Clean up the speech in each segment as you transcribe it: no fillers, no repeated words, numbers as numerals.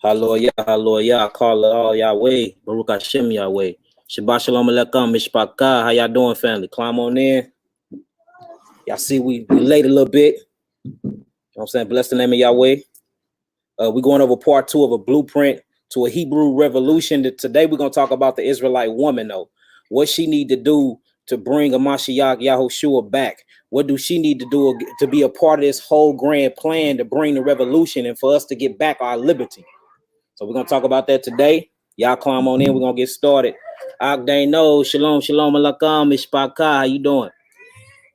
Hallelujah, call it all Yahweh, Baruch Hashem Yahweh. Shabbat Shalom Aleichem, Mishpachah. How y'all doing, family? Climb on in. Y'all see we late a little bit. You know what I'm saying? Bless the name of Yahweh. We're going over part 2 of a blueprint to a Hebrew revolution. Today we're going to talk about the Israelite woman, though. What she need to do to bring a Mashiach Yahushua back. What do she need to do to be a part of this whole grand plan to bring the revolution and for us to get back our liberty? So we're going to talk about that today. Y'all climb on in. We're going to get started. Agdano, shalom, shalom, alakam, Mishpachah. How you doing?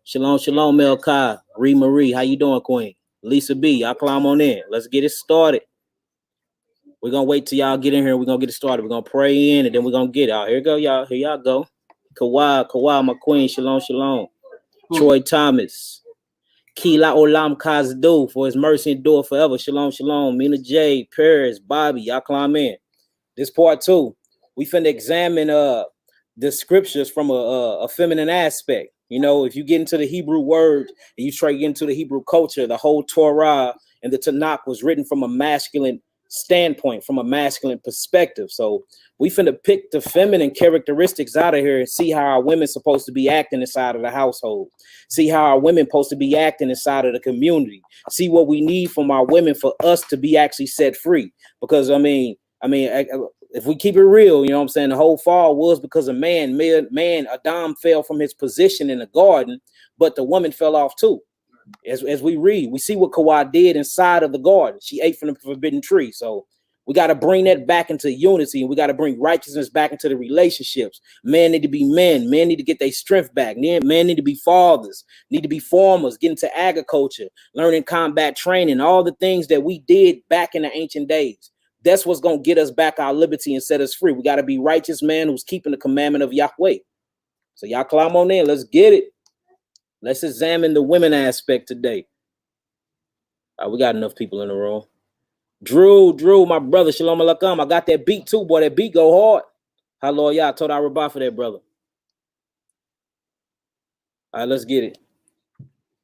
Shalom, shalom, Melkai. Ree Marie, how you doing, Queen? Lisa B, y'all climb on in. Let's get it started. We're going to wait till y'all get in here. We're going to get it started. We're going to pray in, and then we're going to get it out. Here you go, y'all. Here y'all go. Kawhi, my queen. Shalom, shalom. Troy Thomas. Kila Olam Kazdu, for his mercy endure forever. Shalom, shalom. Mina J, Paris, Bobby, y'all climb in. This part 2. We finna examine the scriptures from a feminine aspect. You know, if you get into the Hebrew word and you try to get into the Hebrew culture, the whole Torah and the Tanakh was written from a masculine standpoint, from a masculine perspective. So we finna pick the feminine characteristics out of here and see how our women supposed to be acting inside of the household. See how our women supposed to be acting inside of the community. See what we need from our women for us to be actually set free. Because I mean, if we keep it real, you know what I'm saying, the whole fall was because a man, Adam fell from his position in the garden, but the woman fell off too. As we read, we see what Kawhi did inside of the garden. She ate from the forbidden tree. So we got to bring that back into unity, and we got to bring righteousness back into the relationships. Men need to be men. Men need to get their strength back. Men need to be fathers, need to be farmers, get into agriculture, learning combat training, all the things that we did back in the ancient days. That's what's going to get us back our liberty and set us free. We got to be righteous men who's keeping the commandment of Yahweh. So y'all climb on in. Let's get it. Let's examine the women aspect today. We got enough people in the room. Drew, my brother, shalom alaikum. I got that beat too, boy. That beat go hard. Hallelujah. I told I rabbi for that, brother. All right, let's get it.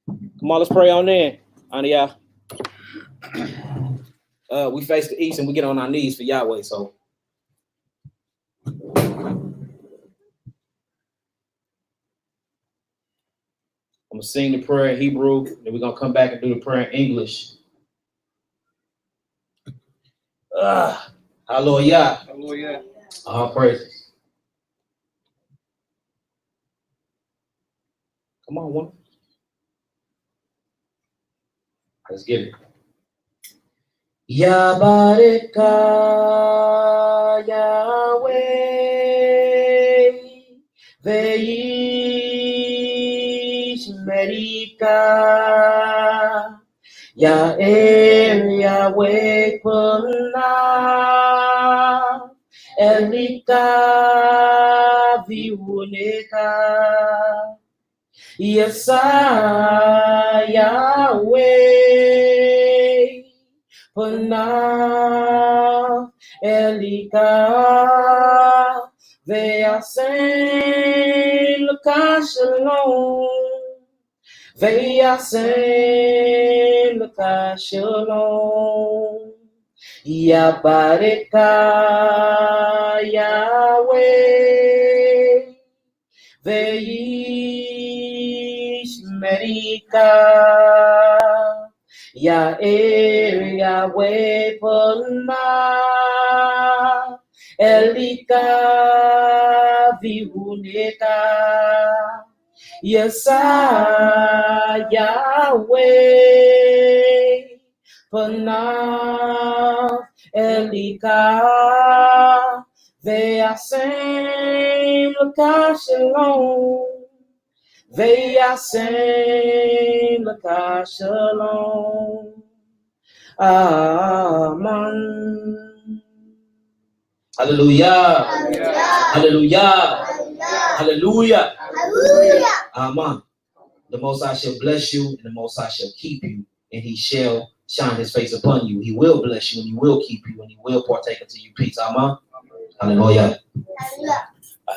Come on, let's pray on in. Aniyah. We face the east and we get on our knees for Yahweh. So I'm gonna sing the prayer in Hebrew, then we're gonna come back and do the prayer in English. Hallelujah. Hallelujah. All praises. Come on, woman. Let's get it. Yabareka Yahweh Veish Merika Yahweh Puna Elika Viuneka Yesa Yahweh Puna Elika Veyasen Shalom Veyasen Shalom Yabareka Yahweh Veish Merika Yahweh Puna Elika Vihuneka Yesa Yahweh Puna Elika Veyasen Shalom Veyasen Shalom. Amen. Hallelujah. Hallelujah. Hallelujah. Hallelujah. Amen. The Most High shall bless you, and the Most High shall keep you, and he shall shine his face upon you. He will bless you, and he will keep you, and he will partake unto you peace. Amen. Hallelujah.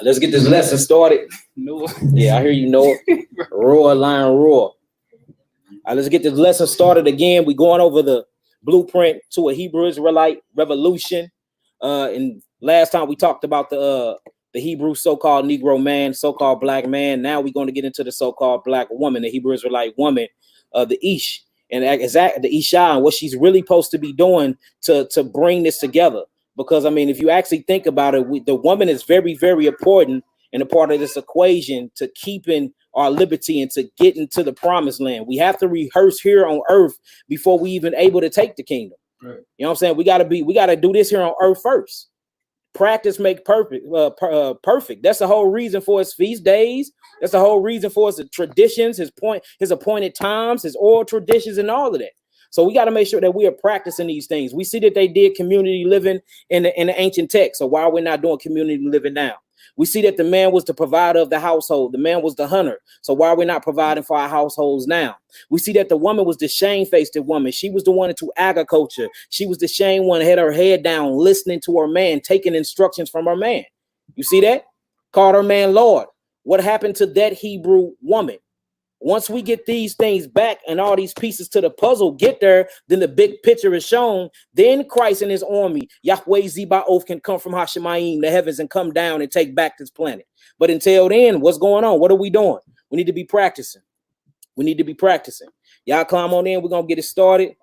Let's get this lesson started. No. Yeah, I hear you, Noah. Roar, lion, roar. Let's get this lesson started again. We're going over the blueprint to a Hebrew Israelite revolution. And last time we talked about the Hebrew so-called Negro man, so-called black man. Now we're going to get into the so-called black woman, the Hebrew Israelite woman, the Ish, and the Isha, and what she's really supposed to be doing to bring this together. Because I mean, if you actually think about it, the woman is very, very important and a part of this equation to keeping our liberty and to getting to the promised land. We have to rehearse here on earth before we even able to take the kingdom. Right. You know what I'm saying? We got to do this here on earth first. Practice make perfect. Perfect. That's the whole reason for his feast days. That's the whole reason for his traditions, his appointed times, his oral traditions, and all of that. So we got to make sure that we are practicing these things. We see that they did community living in the ancient text. So why are we not doing community living now? We see that the man was the provider of the household. The man was the hunter. So why are we not providing for our households now? We see that the woman was the shamefaced woman. She was the one into agriculture. She was the shame one, had her head down, listening to her man, taking instructions from her man. You see that? Called her man Lord. What happened to that Hebrew woman? Once we get these things back and all these pieces to the puzzle get there, then the big picture is shown. Then Christ and his army, Yahweh Zebaoth, can come from Hashemayim, the heavens, and come down and take back this planet. But until then, what's going on? What are we doing? We need to be practicing. We need to be practicing. Y'all climb on in. We're going to get it started.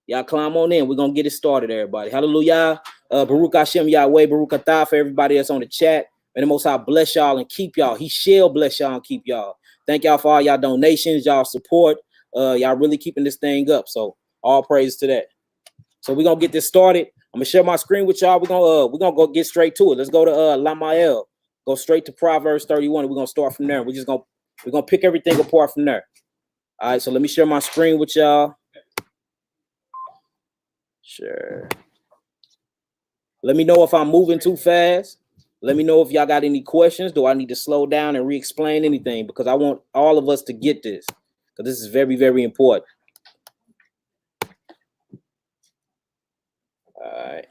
Y'all climb on in. We're going to get it started, everybody. Hallelujah. Baruch Hashem Yahweh, Baruch Atah, for everybody that's on the chat. And the Most High bless y'all and keep y'all. He shall bless y'all and keep y'all. Thank y'all for all y'all donations, y'all support. Y'all really keeping this thing up. So all praise to that. So we're gonna get this started. I'm gonna share my screen with y'all. We're gonna go get straight to it. Let's go to Mikha'el. Go straight to Proverbs 31. We're gonna start from there. We're gonna pick everything apart from there. All right, so let me share my screen with y'all. Sure. Let me know if I'm moving too fast. Let me know if y'all got any questions. Do I need to slow down and re-explain anything? Because I want all of us to get this. Because this is very, very important. All right.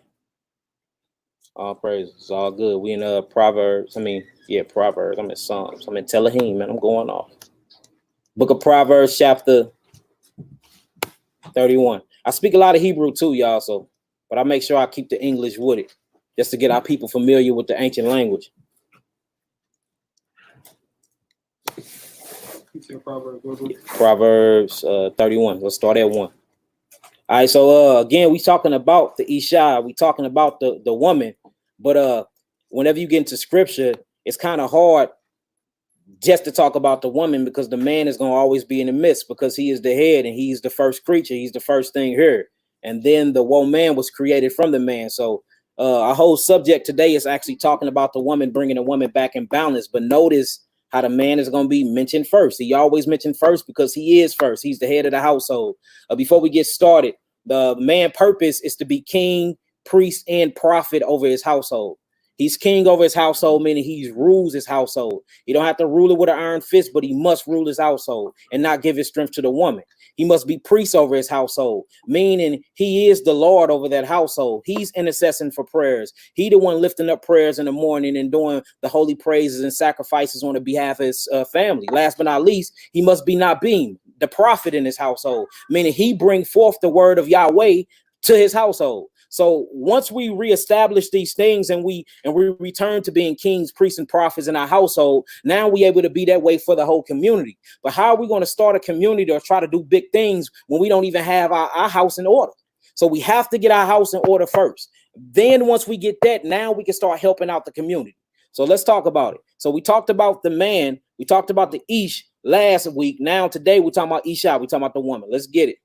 All praises. It's all good. We in Proverbs. Proverbs. I'm in Psalms. I'm in Telahim, man. I'm going off. Book of Proverbs, chapter 31. I speak a lot of Hebrew too, y'all. But I make sure I keep the English with it, just to get our people familiar with the ancient language. Proverbs 31. Let's start at 1. All right, so again, we talking about the Isha. We talking about the woman. But whenever you get into scripture, it's kind of hard just to talk about the woman, because the man is going to always be in the midst, because he is the head and he's the first creature. He's the first thing here. And then the woman was created from the man. So our whole subject today is actually talking about the woman, bringing the woman back in balance. But notice how the man is going to be mentioned first. He always mentioned first because he is first. He's the head of the household. Before we get started, the man's purpose is to be king, priest, and prophet over his household. He's king over his household, meaning he rules his household. He don't have to rule it with an iron fist, but he must rule his household and not give his strength to the woman. He must be priest over his household, meaning he is the Lord over that household. He's intercessing for prayers. He the one lifting up prayers in the morning and doing the holy praises and sacrifices on the behalf of his family. Last but not least, he must be Nabim, the prophet in his household, meaning he bring forth the word of Yahweh to his household. So once we reestablish these things and we return to being kings, priests, and prophets in our household, now we able to be that way for the whole community. But how are we going to start a community or try to do big things when we don't even have our house in order? So we have to get our house in order first. Then once we get that, now we can start helping out the community. So let's talk about it. So we talked about the man. We talked about the Ish last week. Now today we're talking about Isha. We're talking about the woman. Let's get it.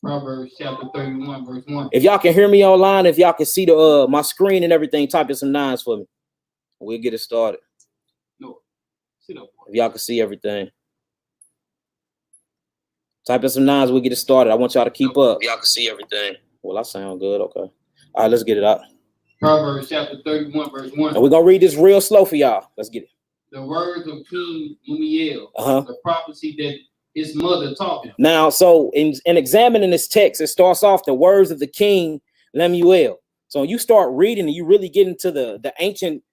Proverbs chapter 31, verse 1. If y'all can hear me online, if y'all can see the my screen and everything, type in some 9s for me. We'll get it started. No. Sit up. If y'all can see everything. Type in some 9s, we'll get it started. I want y'all to keep up. If y'all can see everything. Well, I sound good. Okay. All right, let's get it out. Proverbs chapter 31, verse 1. And we're going to read this real slow for y'all. Let's get it. The words of King Mikha'el, the prophecy that his mother taught him. Now, so in examining this text, it starts off the words of the king Lemuel. So when you start reading and you really get into the ancient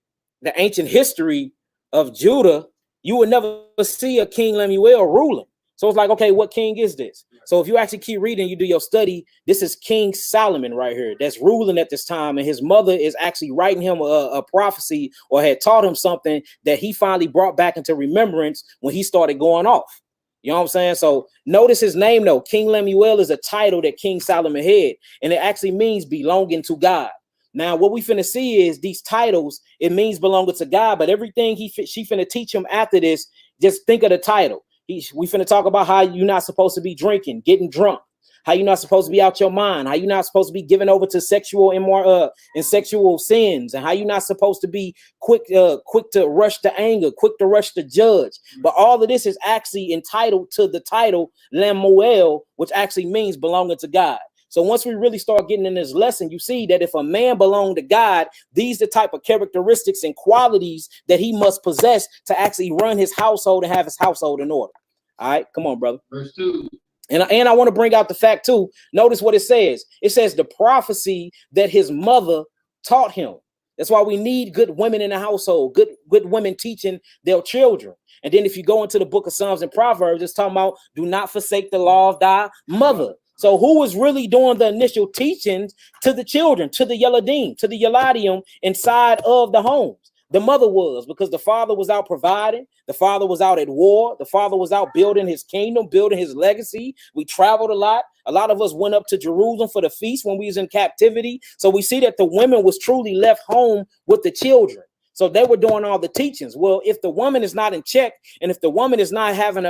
history of Judah, you would never see a King Lemuel ruling. So it's like, okay, what king is this? So if you actually keep reading, you do your study, this is King Solomon right here that's ruling at this time. And his mother is actually writing him a prophecy, or had taught him something that he finally brought back into remembrance when he started going off. You know what I'm saying? So notice his name, though. King Lemuel is a title that King Solomon had, and it actually means belonging to God. Now, what we finna see is these titles, it means belonging to God, but everything she finna teach him after this, just think of the title. We finna talk about how you're not supposed to be drinking, getting drunk, how you're not supposed to be out your mind, how you're not supposed to be given over to sexual and sexual sins, and how you're not supposed to be quick to rush to anger, quick to rush to judge. But all of this is actually entitled to the title Lemuel, which actually means belonging to God. So once we really start getting in this lesson, you see that if a man belonged to God, these are the type of characteristics and qualities that he must possess to actually run his household and have his household in order. All right, come on, brother. Verse 2. And I want to bring out the fact too. Notice what it says. It says the prophecy that his mother taught him. That's why we need good women in the household, good women teaching their children. And then if you go into the book of Psalms and Proverbs, it's talking about do not forsake the law of thy mother. So who was really doing the initial teachings to the children, to the Yeladim, to the Yeladium inside of the homes? The mother was, because the father was out providing. The father was out at war. The father was out building his kingdom, building his legacy. We traveled a lot. A lot of us went up to Jerusalem for the feast when we was in captivity. So we see that the women was truly left home with the children. So they were doing all the teachings. Well, if the woman is not in check, and if the woman is not having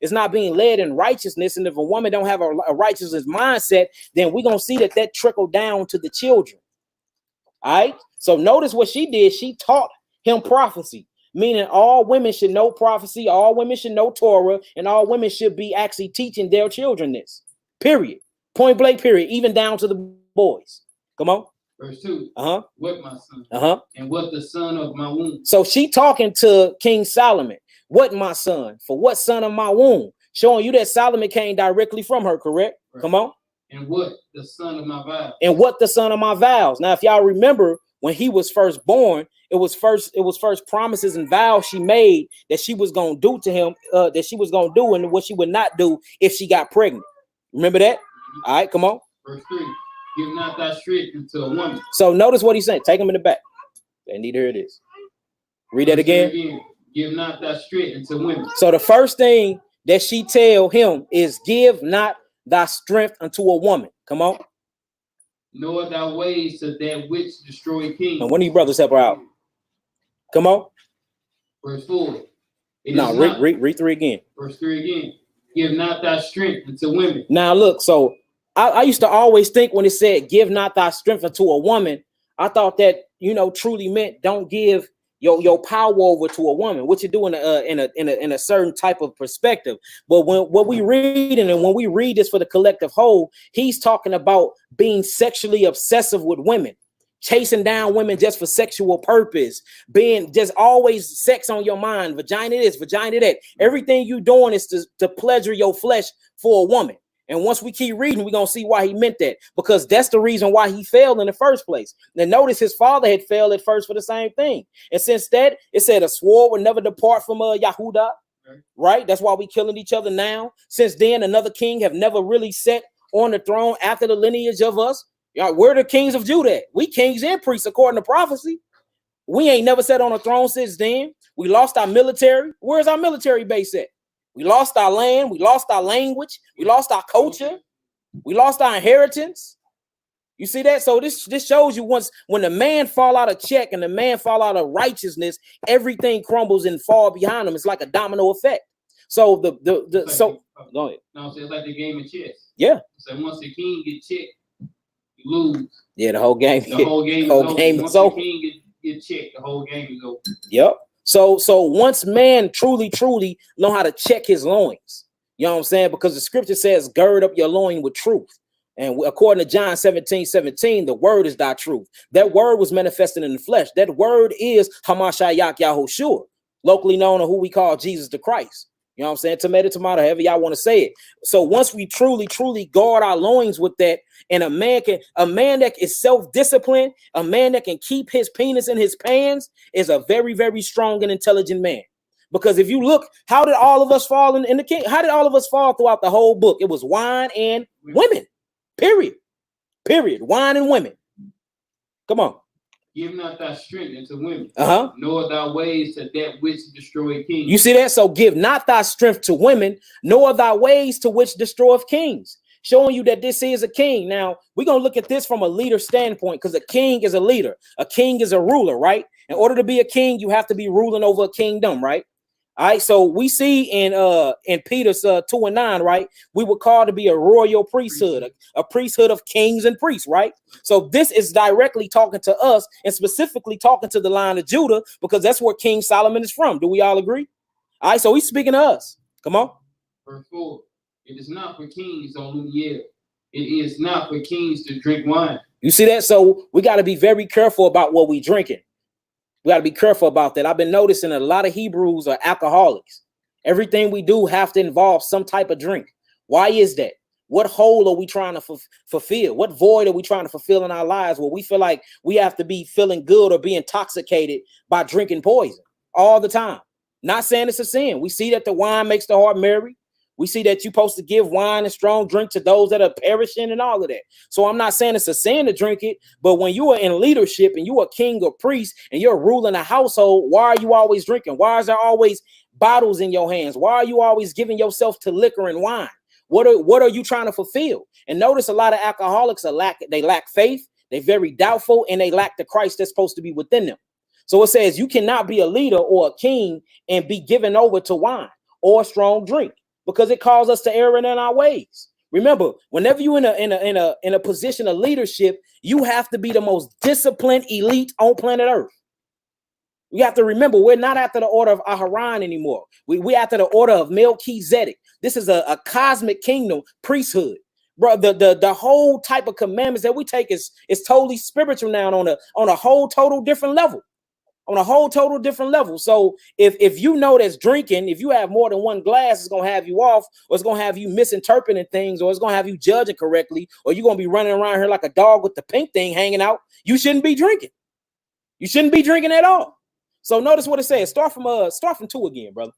is not being led in righteousness, and if a woman don't have a righteousness mindset, then we're gonna see that trickled down to the children. All right. So notice what she did. She taught him prophecy, meaning all women should know prophecy, all women should know Torah, and all women should be actually teaching their children this. Period. Point blank. Period. Even down to the boys. Come on. Verse 2. What my son? And what the son of my womb? So she talking to King Solomon. What my son? For what son of my womb? Showing you that Solomon came directly from her, correct? Right. Come on. And what the son of my vows? And what the son of my vows? Now, if y'all remember when he was first born, it was first promises and vows she made that she was gonna do to him, that she was gonna do, and what she would not do if she got pregnant. Remember that? All right, come on. Verse 3. Give not thy strength unto a woman. So notice what he's saying. Take him in the back. And here it is. Read that again. Give not thy strength unto women. So the first thing that she tell him is give not thy strength unto a woman. Come on. Nor thy ways to that which destroy kings. And one of you brothers help her out. Come on. Verse 4. No, read 3 again. Verse 3 again. Give not thy strength unto women. Now look, so I used to always think when it said give not thy strength unto a woman, I thought that, truly meant don't give your power over to a woman, what you do in a certain type of perspective. But what we read, and when we read this for the collective whole, he's talking about being sexually obsessive with women, chasing down women just for sexual purpose, being just always sex on your mind, vagina this, vagina that. Everything you doing is to pleasure your flesh for a woman. And once we keep reading, we're going to see why he meant that, because that's the reason why he failed in the first place. Now, notice his father had failed at first for the same thing. And since that, it said a sword would never depart from Yahudah, right? That's why we killing each other now. Since then, another king have never really sat on the throne after the lineage of us. We're the kings of Judah. We kings and priests, according to prophecy. We ain't never sat on a throne since then. We lost our military. Where's our military base at? We lost our land. We lost our language. We lost our culture. We lost our inheritance. You see that? So this shows you when the man fall out of check and the man fall out of righteousness, everything crumbles and fall behind him. It's like a domino effect. So go ahead. No, it's like the game of chess. Yeah. So once the king get checked, you lose. Yeah, the whole game. The whole game is over. Once the king get checked, the whole game is over. Yep. So once man truly know how to check his loins, you know what I'm saying? Because the scripture says, gird up your loin with truth. And according to John 17:17, the word is thy truth. That word was manifested in the flesh. That word is Hamashiach Yahushua, locally known as who we call Jesus the Christ. You know what I'm saying? Tomato, however y'all want to say it. So once we truly guard our loins with that, and a man that is self-disciplined, a man that can keep his penis in his pants is a very, very strong and intelligent man. Because if you look, how did all of us fall in the king? How did all of us fall throughout the whole book? It was wine and women. Period. Period. Wine and women. Come on. Give not thy strength unto women, nor thy ways to that which destroy kings. You see that? So give not thy strength to women, nor thy ways to which destroyeth kings. Showing you that this is a king. Now, we're going to look at this from a leader standpoint, because a king is a leader. A king is a ruler, right? In order to be a king, you have to be ruling over a kingdom, right? All right, so we see in Peter's 2:9, right? We were called to be a royal priesthood, a priesthood of kings and priests, right? So this is directly talking to us and specifically talking to the line of Judah, because that's where King Solomon is from. Do we all agree? All right, so he's speaking to us. Come on. Verse 4. It is not for kings, O Lumiere. It is not for kings to drink wine. You see that? So we got to be very careful about what we drinking. We got to be careful about that. I've been noticing a lot of Hebrews are alcoholics. Everything we do have to involve some type of drink. Why is that? What hole are we trying to fulfill? What void are we trying to fulfill in our lives where we feel like we have to be feeling good or be intoxicated by drinking poison all the time? Not saying it's a sin. We see that the wine makes the heart merry. We see that you're supposed to give wine and strong drink to those that are perishing and all of that. So I'm not saying it's a sin to drink it, but when you are in leadership and you are king or priest and you're ruling a household, why are you always drinking? Why is there always bottles in your hands? Why are you always giving yourself to liquor and wine? What are you trying to fulfill? And notice a lot of alcoholics lack faith, they're very doubtful, and they lack the Christ that's supposed to be within them. So it says you cannot be a leader or a king and be given over to wine or strong drink, because it calls us to err in our ways. Remember, whenever you're in a position of leadership, you have to be the most disciplined elite on planet Earth. You have to remember, we're not after the order of Aharon anymore. We're after the order of Melchizedek. This is a cosmic kingdom priesthood. Bro, the whole type of commandments that we take is totally spiritual now on a whole total different level. On a whole total different level. So if you know that's drinking, if you have more than one glass, it's going to have you off, or it's going to have you misinterpreting things, or it's going to have you judging correctly, or you're going to be running around here like a dog with the pink thing hanging out. You shouldn't be drinking. You shouldn't be drinking at all. So notice what it says. Start from 2 again, brother.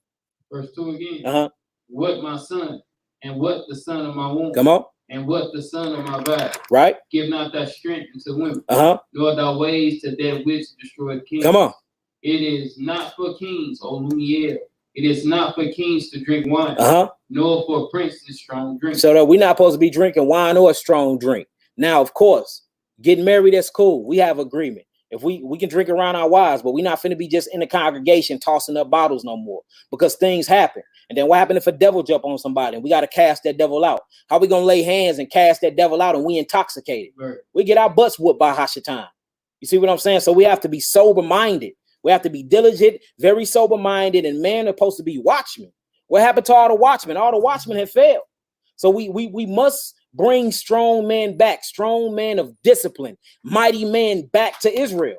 Verse 2 again. What my son, and what the son of my womb. Come on. And what the son of my body. Right. Give not thy strength unto women, nor thy ways to that which destroy kings. Come on. It is not for kings, O Lumiere. It is not for kings to drink wine, nor for princes strong drink. So that we're not supposed to be drinking wine or strong drink. Now, of course, getting married, that's cool. We have agreement. If we can drink around our wives, but we're not finna be just in the congregation tossing up bottles no more, because things happen. And then what happened if a devil jump on somebody and we got to cast that devil out? How we going to lay hands and cast that devil out and we intoxicated? Right. We get our butts whooped by Hashatan. You see what I'm saying? So we have to be sober-minded. We have to be diligent, very sober-minded, and men are supposed to be watchmen. What happened to all the watchmen? All the watchmen have failed. So we must bring strong men back, strong men of discipline, mighty men back to Israel.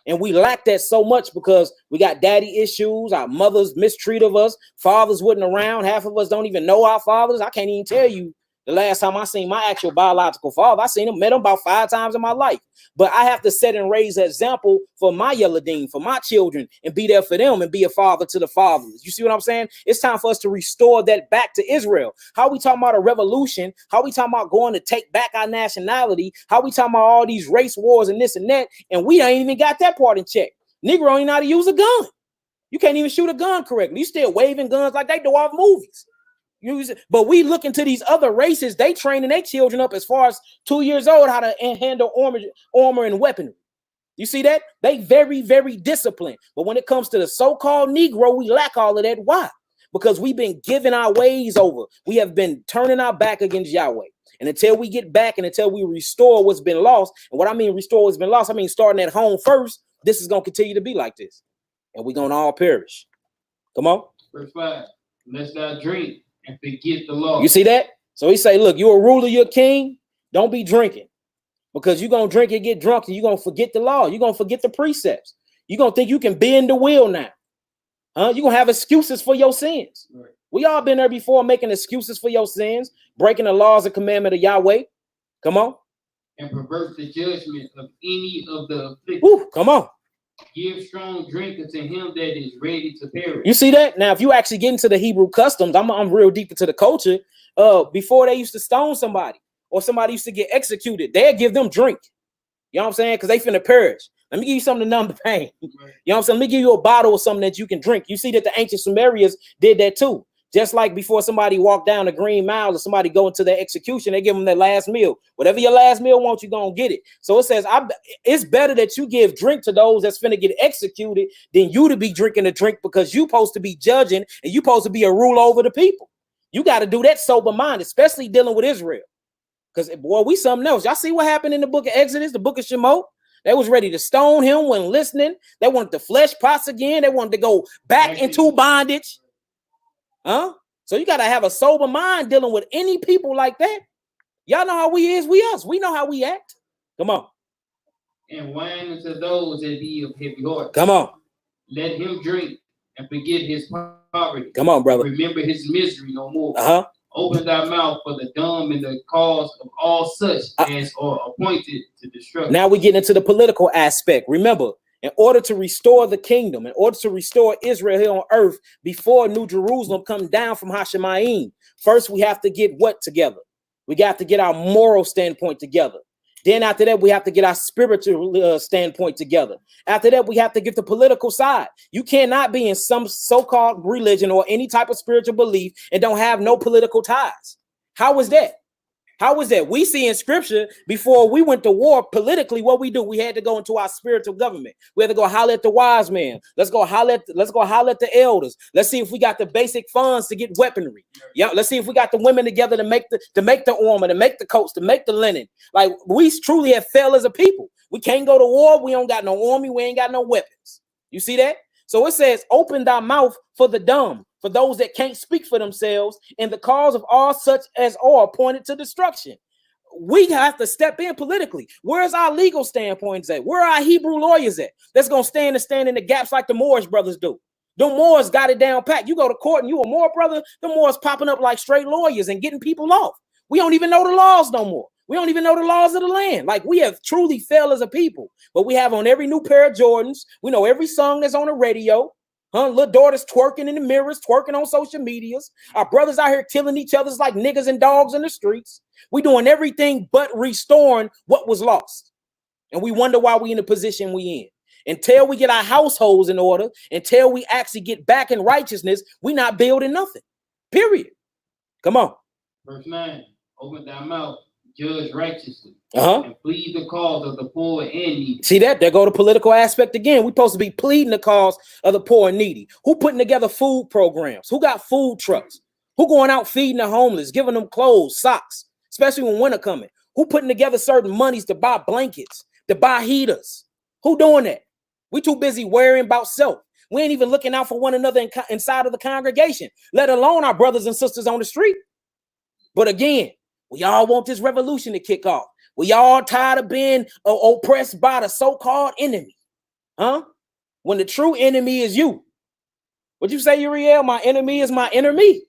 And we lack that so much because we got daddy issues. Our mothers mistreat of us. Fathers wasn't around. Half of us don't even know our fathers. I can't even tell you the last time I seen my actual biological father. I seen him, met him about 5 times in my life. But I have to set and raise an example for my Yeladim, for my children, and be there for them and be a father to the fatherless. You see what I'm saying? It's time for us to restore that back to Israel. How we talking about a revolution? How we talking about going to take back our nationality? How we talking about all these race wars and this and that? And we ain't even got that part in check. Negro ain't know how to use a gun. You can't even shoot a gun correctly. You still waving guns like they do off movies. But we look into these other races, they training their children up as far as 2 years old how to handle armor and weaponry. You see that? They very, very disciplined. But when it comes to the so-called Negro, we lack all of that. Why? Because we've been giving our ways over. We have been turning our back against Yahweh. And until we get back and until we restore what's been lost, and what I mean restore what's been lost, I mean starting at home first, this is going to continue to be like this. And we're going to all perish. Come on. Verse 5. Lest thou drink and forget the law. You see that? So he say, look, you're a ruler, you're a king. Don't be drinking, because you're going to drink and get drunk and you're going to forget the law. You're going to forget the precepts. You're going to think you can bend the wheel now. You're going to have excuses for your sins. Right. We all been there before, making excuses for your sins, breaking the laws and commandment of Yahweh. Come on. And pervert the judgment of any of the afflicted. Woo, come on. Give strong drink unto him that is ready to perish. You see that? Now, if you actually get into the Hebrew customs, I'm real deep into the culture. Before they used to stone somebody or somebody used to get executed, they'd give them drink. You know what I'm saying? Because they finna perish. Let me give you something to numb the pain. You know what I'm saying? Let me give you a bottle of something that you can drink. You see that the ancient Sumerians did that too. Just like before somebody walked down the Green Mile or somebody go into their execution, they give them their last meal. Whatever your last meal wants, you gonna get it. So it says, it's better that you give drink to those that's finna get executed than you to be drinking a drink, because you supposed to be judging and you supposed to be a ruler over the people. You got to do that sober mind, especially dealing with Israel. Because, boy, we something else. Y'all see what happened in the book of Exodus, the book of Shemot? They was ready to stone him when listening. They wanted the flesh pots again. They wanted to go back into bondage. Huh? So you got to have a sober mind dealing with any people like that. Y'all know how we is, we us. We know how we act. Come on. And wine unto those that be of heavy heart. Come on. Let him drink and forget his poverty. Come on, brother. Remember his misery no more. Open thy mouth for the dumb and the cause of all such as are appointed to destruction. Now we get into the political aspect. Remember, in order to restore the kingdom, in order to restore Israel here on earth before New Jerusalem come down from Hashemayim, first we have to get what together? We got to get our moral standpoint together. Then after that, we have to get our spiritual standpoint together. After that, we have to get the political side. You cannot be in some so-called religion or any type of spiritual belief and don't have no political ties. How is that? How is that? We see in scripture before we went to war politically, what we do, we had to go into our spiritual government. We had to go holler at the wise men. Let's go holler at the elders. Let's see if we got the basic funds to get weaponry. Yeah, let's see if we got the women together to make the armor, to make the coats, to make the linen. Like, we truly have failed as a people. We can't go to war. We don't got no army. We ain't got no weapons. You see that? So it says, open thy mouth for the dumb, for those that can't speak for themselves, and the cause of all such as are appointed to destruction. We have to step in politically. Where's our legal standpoints at? Where are our Hebrew lawyers at? That's going to stand in the gaps like the Moorish brothers do. The Moors got it down pat. You go to court and you a Moor brother, the Moors popping up like straight lawyers and getting people off. We don't even know the laws no more. We don't even know the laws of the land. Like, we have truly failed as a people. But we have on every new pair of Jordans. We know every song that's on the radio. Little daughters twerking in the mirrors, twerking on social medias. Our brothers out here killing each other like niggas and dogs in the streets. We doing everything but restoring what was lost. And we wonder why we in the position we in. Until we get our households in order, until we actually get back in righteousness, we not building nothing. Period. Come on. Verse 9, open thy mouth, judge righteously, and plead the cause of the poor and needy. See that? There go the political aspect again. We're supposed to be pleading the cause of the poor and needy. Who putting together food programs? Who got food trucks? Who going out feeding the homeless, giving them clothes, socks, especially when winter coming? Who putting together certain monies to buy blankets, to buy heaters? Who doing that? We too busy worrying about self. We ain't even looking out for one another inside of the congregation, let alone our brothers and sisters on the street. But again, we all want this revolution to kick off. We all tired of being oppressed by the so-called enemy. When the true enemy is you. What'd you say, Uriel? My enemy is my inner me.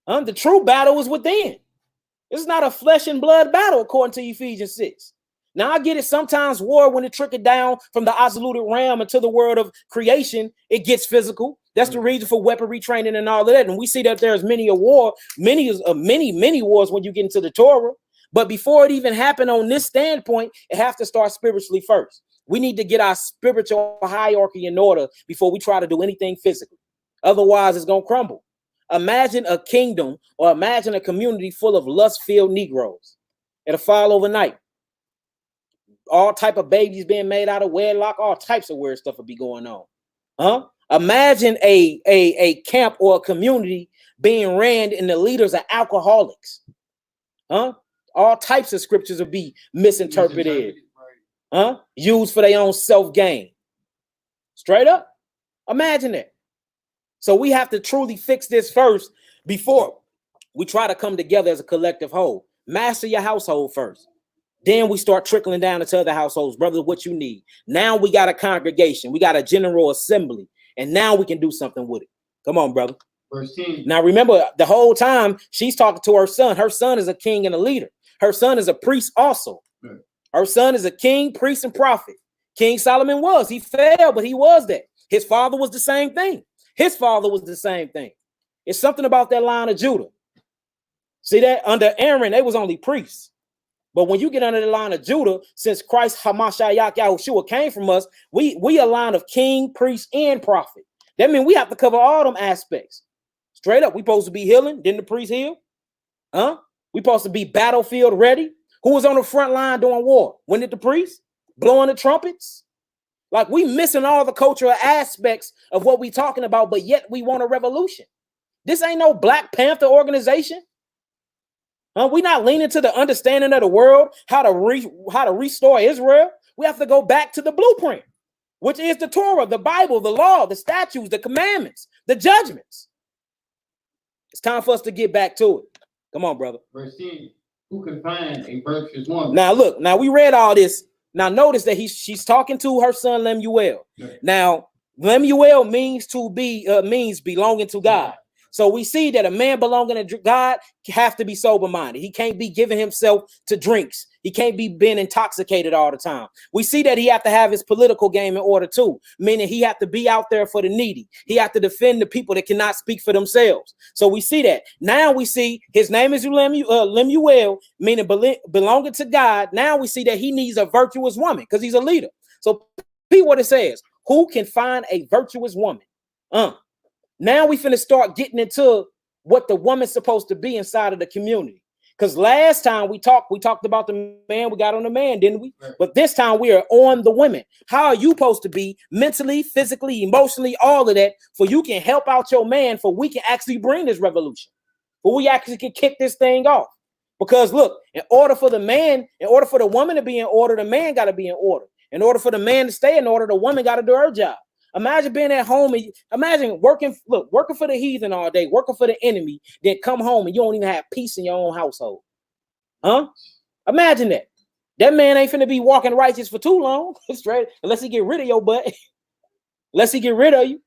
The true battle is within. It's not a flesh and blood battle, according to Ephesians 6. Now, I get it. Sometimes war, when it trickles down from the absolute realm into the world of creation, it gets physical. That's the reason for weaponry training and all of that. And we see that there's many wars when you get into the Torah. But before it even happened on this standpoint, it has to start spiritually first. We need to get our spiritual hierarchy in order before we try to do anything physically. Otherwise, it's going to crumble. Imagine a kingdom, or imagine a community full of lust-filled Negroes. It'll fall overnight. All type of babies being made out of wedlock, all types of weird stuff will be going on. Imagine a camp or a community being ran and the leaders are alcoholics. All types of scriptures will be misinterpreted. Used for their own self-gain. Straight up. Imagine that. So we have to truly fix this first before we try to come together as a collective whole. Master your household first. Then we start trickling down into other households. Brother, what you need. Now we got a congregation. We got a general assembly. And now we can do something with it. Come on, brother. Verse 10. Now remember, the whole time she's talking to her son. Her son is a king and a leader. Her son is a priest also. Her son is a king, priest, and prophet. King Solomon was. He fell, but he was that. His father was the same thing. His father was the same thing. It's something about that line of Judah. See that? Under Aaron, they was only priests. But when you get under the line of Judah, since Christ Hamashiach Yahushua came from us, we a line of king, priest, and prophet. That means we have to cover all them aspects. Straight up, we supposed to be healing. Didn't the priest heal? Huh? We supposed to be battlefield ready. Who was on the front line during war? When did the priest? Blowing the trumpets? Like, we missing all the cultural aspects of what we talking about, but yet we want a revolution. This ain't no Black Panther organization. We not leaning to the understanding of the world, how to restore Israel. We have to go back to the blueprint, which is the Torah, the Bible, the law, the statutes, the commandments, the judgments. It's time for us to get back to it. Come on, brother. Verse 10, who can find a virtuous woman? Now look, now we read all this. Now notice that she's talking to her son Lemuel. Right. Now Lemuel means belonging to God. So we see that a man belonging to God have to be sober-minded. He can't be giving himself to drinks. He can't be being intoxicated all the time. We see that he have to have his political game in order too, meaning he have to be out there for the needy. He have to defend the people that cannot speak for themselves. So we see that. Now we see his name is Lemuel, meaning belonging to God. Now we see that he needs a virtuous woman because he's a leader. So see what it says. Who can find a virtuous woman? Now we finna start getting into what the woman's supposed to be inside of the community. Because last time we talked about the man, we got on the man, didn't we? Right. But this time we are on the women. How are you supposed to be mentally, physically, emotionally, all of that, for you can help out your man, for we can actually bring this revolution, for we actually can kick this thing off. Because look, in order for the woman to be in order, the man got to be in order. In order for the man to stay in order, the woman got to do her job. Imagine being at home and imagine working for the heathen all day, working for the enemy, then come home and you don't even have peace in your own household. Huh? Imagine that. That man ain't finna be walking righteous for too long, straight, unless he get rid of your butt, unless he get rid of you.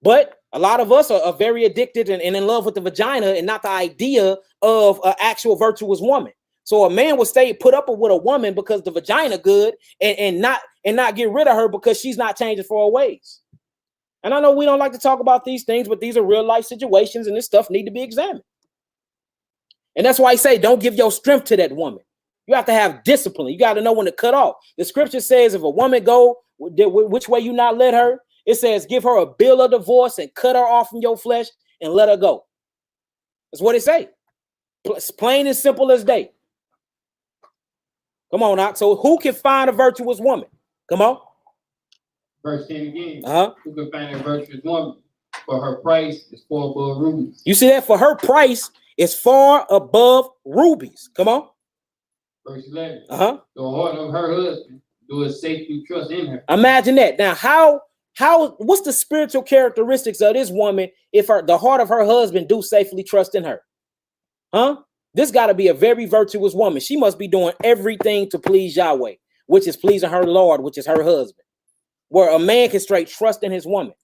But a lot of us are very addicted and in love with the vagina and not the idea of an actual virtuous woman. So a man will stay put up with a woman because the vagina good and not get rid of her because she's not changing for her ways. And I know we don't like to talk about these things, but these are real life situations and this stuff need to be examined. And that's why I say don't give your strength to that woman. You have to have discipline. You got to know when to cut off. The scripture says if a woman go which way you not let her, it says give her a bill of divorce and cut her off from your flesh and let her go. That's what it say. It's plain and simple as day. Come on, out. So who can find a virtuous woman? Come on. Verse 10 again. Who can find a virtuous woman? For her price is far above rubies. You see that? For her price is far above rubies. Come on. Verse 11. The heart of her husband doeth safely trust in her. Imagine that. Now, what's the spiritual characteristics of this woman if the heart of her husband do safely trust in her? This got to be a very virtuous woman. She must be doing everything to please Yahweh, which is pleasing her Lord, which is her husband. Where a man can straight trust in his woman.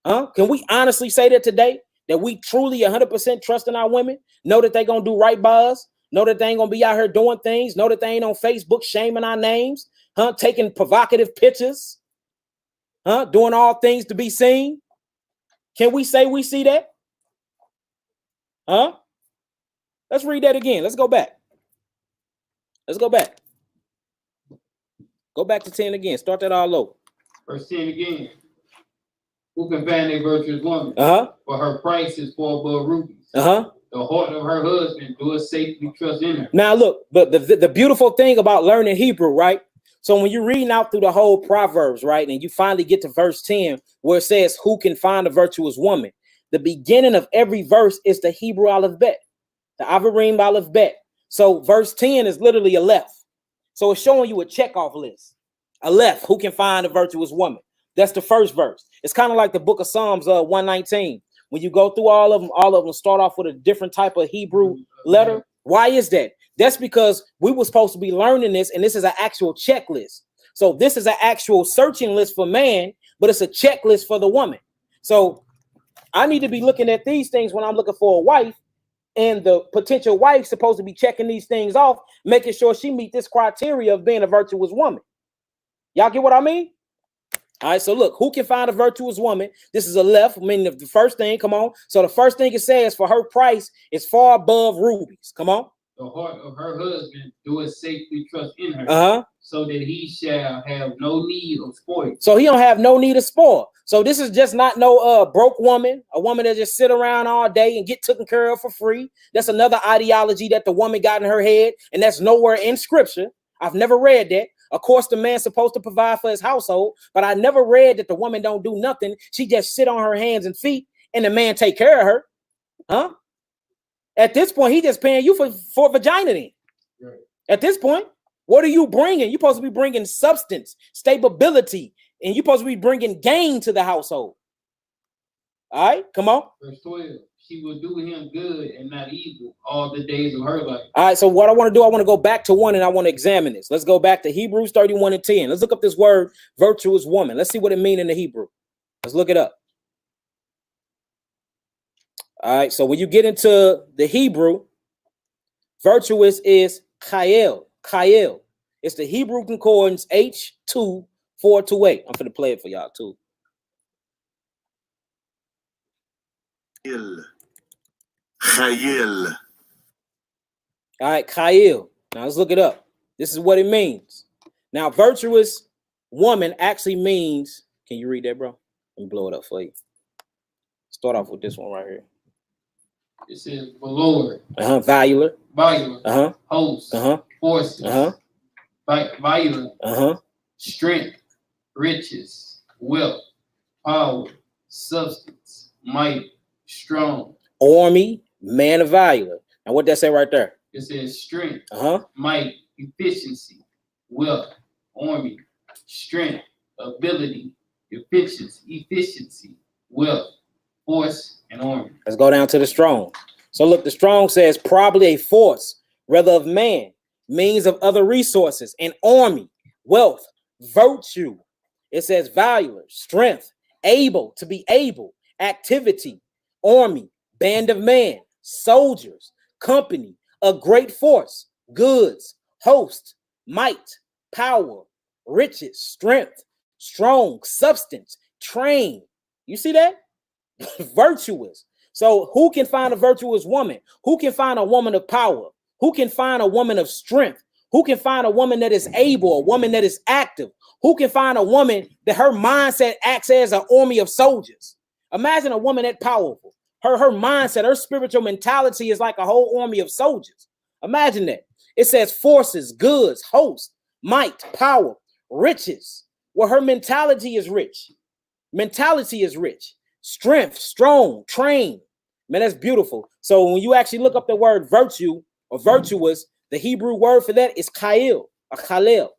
Can we honestly say that today? That we truly 100% trust in our women? Know that they're going to do right by us? Know that they ain't going to be out here doing things? Know that they ain't on Facebook shaming our names? Taking provocative pictures? Doing all things to be seen? Can we say we see that? Let's read that again. Let's go back. Go back to 10 again. Start that all over. Verse 10 again. Who can find a virtuous woman? For her price is far above rubies. The heart of her husband doeth safely trust in her. Now look, but the beautiful thing about learning Hebrew, right? So when you're reading out through the whole Proverbs, right, and you finally get to verse 10, where it says, who can find a virtuous woman? The beginning of every verse is the Hebrew alphabet. The Avarim Aleph Bet. So verse 10 is literally a left. So it's showing you a checkoff list. A left, who can find a virtuous woman? That's the first verse. It's kind of like the book of Psalms 119. When you go through all of them start off with a different type of Hebrew letter. Why is that? That's because we were supposed to be learning this, and this is an actual checklist. So this is an actual searching list for man, but it's a checklist for the woman. So I need to be looking at these things when I'm looking for a wife. And the potential wife supposed to be checking these things off, making sure she meet this criteria of being a virtuous woman. Y'all get what I mean? All right, so look, who can find a virtuous woman? This is a left, meaning the first thing, come on. So the first thing it says, for her price is far above rubies. Come on. The heart of her husband doeth safely trust in her, so that he shall have no need of spoil. So he don't have no need of spoil. So this is just not no broke woman, a woman that just sit around all day and get taken care of for free. That's another ideology that the woman got in her head, and that's nowhere in scripture. I've never read that. Of course, the man's supposed to provide for his household, but I never read that the woman don't do nothing. She just sit on her hands and feet, and the man take care of her. Huh? At this point, he just paying you for vagina then. Right. At this point, what are you bringing? You're supposed to be bringing substance, stability, and you're supposed to be bringing gain to the household. All right, come on. Verse 12. She will do him good and not evil all the days of her life. All right, so what I want to do, I want to go back to 1 and I want to examine this. Let's go back to Hebrews 31 and 10. Let's look up this word, virtuous woman. Let's see what it means in the Hebrew. Let's look it up. All right, so when you get into the Hebrew, virtuous is Mikha'el. Mikha'el. It's the Hebrew concordance H2428. I'm going to play it for y'all too. Mikha'el. All right, Mikha'el. Now let's look it up. This is what it means. Now, virtuous woman actually means, can you read that, bro? Let me blow it up for you. Start off with this one right here. It says valor. Valular. Violent. Host. Forces. Violent. Strength. Riches. Wealth. Power. Substance. Might. Strong. Army. Man of valor. Now what that say right there? It says strength. Might. Efficiency. Wealth. Army. Strength. Ability. Efficiency. Wealth. Force and army. Let's go down to the strong. So look, the strong says probably a force, rather of man, means of other resources, an army, wealth, virtue. It says valor, strength, able, to be able, activity, army, band of man, soldiers, company, a great force, goods, host, might, power, riches, strength, strong, substance, train. You see that? Virtuous. So who can find a virtuous woman? Who can find a woman of power? Who can find a woman of strength? Who can find a woman that is able, a woman that is active? Who can find a woman that her mindset acts as an army of soldiers? Imagine a woman that powerful. Her mindset, her spiritual mentality is like a whole army of soldiers. Imagine that. It says forces, goods, host, might, power, riches. Well, her mentality is rich. Mentality is rich. Strength, strong, trained. Man, that's beautiful. So when you actually look up the word virtue or virtuous, the Hebrew word for that is Mikha'el or Khalil.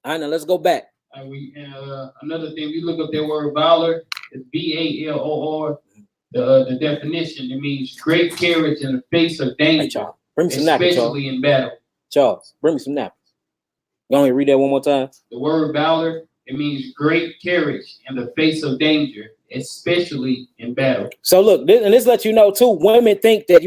All right, now let's go back. Another thing, we look up that word valor, it's VALOR. The definition, it means great courage in the face of danger, hey, bring me some napkins, especially in battle. Charles, bring me some napkins. Go ahead and read that one more time. The word valor, it means great courage in the face of danger, especially in battle. So look, this lets you know too, women think that,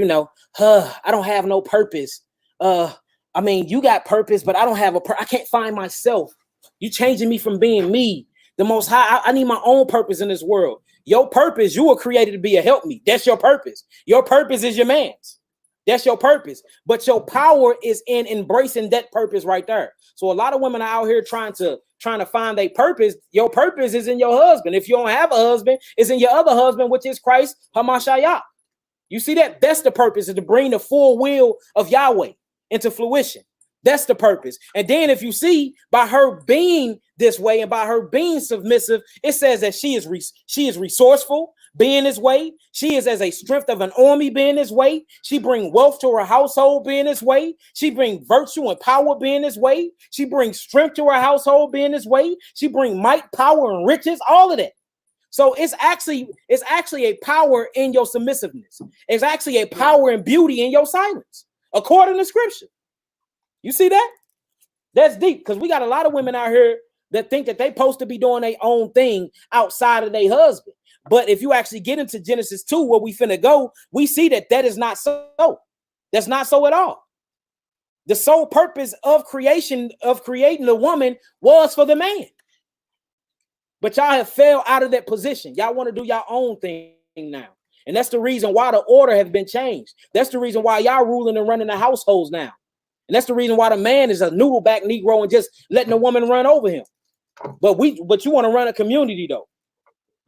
I don't have no purpose. I mean, you got purpose, but I don't have I can't find myself. You changing me from being me. The Most High, I need my own purpose in this world. Your purpose, you were created to be a help me. That's your purpose. Your purpose is your man's. That's your purpose. But your power is in embracing that purpose right there. So a lot of women are out here trying to find their purpose. Your purpose is in your husband. If you don't have a husband, it's in your other husband, which is Christ Hamashiach. You see that? That's the purpose, is to bring the full will of Yahweh into fruition. That's the purpose. And then if you see, by her being this way and by her being submissive, it says that she is resourceful, being this way. She is as a strength of an army, being this way. She bring wealth to her household, being this way. She bring virtue and power, being this way. She brings strength to her household, being this way. She bring might, power, and riches, all of that. So it's actually a power in your submissiveness. It's actually a power and beauty in your silence, according to scripture. You see that? That's deep, because we got a lot of women out here that think that they're supposed to be doing their own thing outside of their husband. But if you actually get into Genesis 2, where we finna go, we see that is not so. That's not so at all. The sole purpose of creating the woman was for the man. But y'all have fell out of that position. Y'all want to do your own thing now. And that's the reason why the order has been changed. That's the reason why y'all ruling and running the households now. And that's the reason why the man is a noodle back Negro and just letting the woman run over him. But you want to run a community though.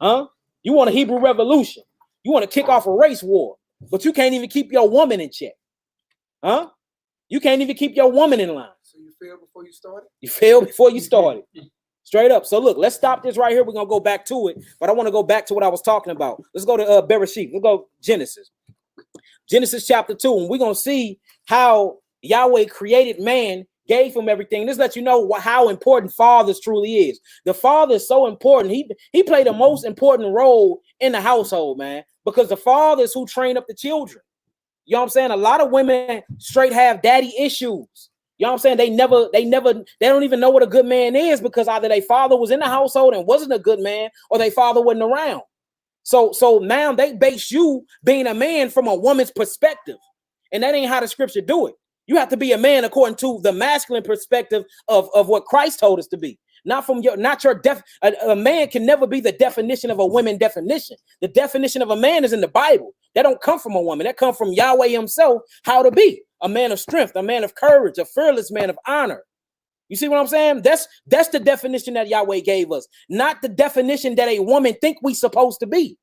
Huh? You want a Hebrew revolution. You want to kick off a race war, but you can't even keep your woman in check. Huh? You can't even keep your woman in line. So you failed before you started? You failed before you started. Straight up. So look, let's stop this right here. We're going to go back to it, but I want to go back to what I was talking about. Let's go to Bereshit. Let's go Genesis. Genesis chapter 2, and we're going to see how Yahweh created man, gave him everything. This lets you know how important fathers truly is. The father is so important. He played the most important role in the household, man, because the fathers who train up the children. You know what I'm saying? A lot of women straight have daddy issues. You know what I'm saying? They don't even know what a good man is because either their father was in the household and wasn't a good man or their father wasn't around. So now they base you being a man from a woman's perspective. And that ain't how the scripture do it. You have to be a man according to the masculine perspective of what Christ told us to be. Not your a man can never be the definition of a woman definition. The definition of a man is in the Bible. That don't come from a woman. That come from Yahweh himself, how to be a man of strength, a man of courage, a fearless man of honor. You see what I'm saying? That's the definition that Yahweh gave us, not the definition that a woman think we supposed to be.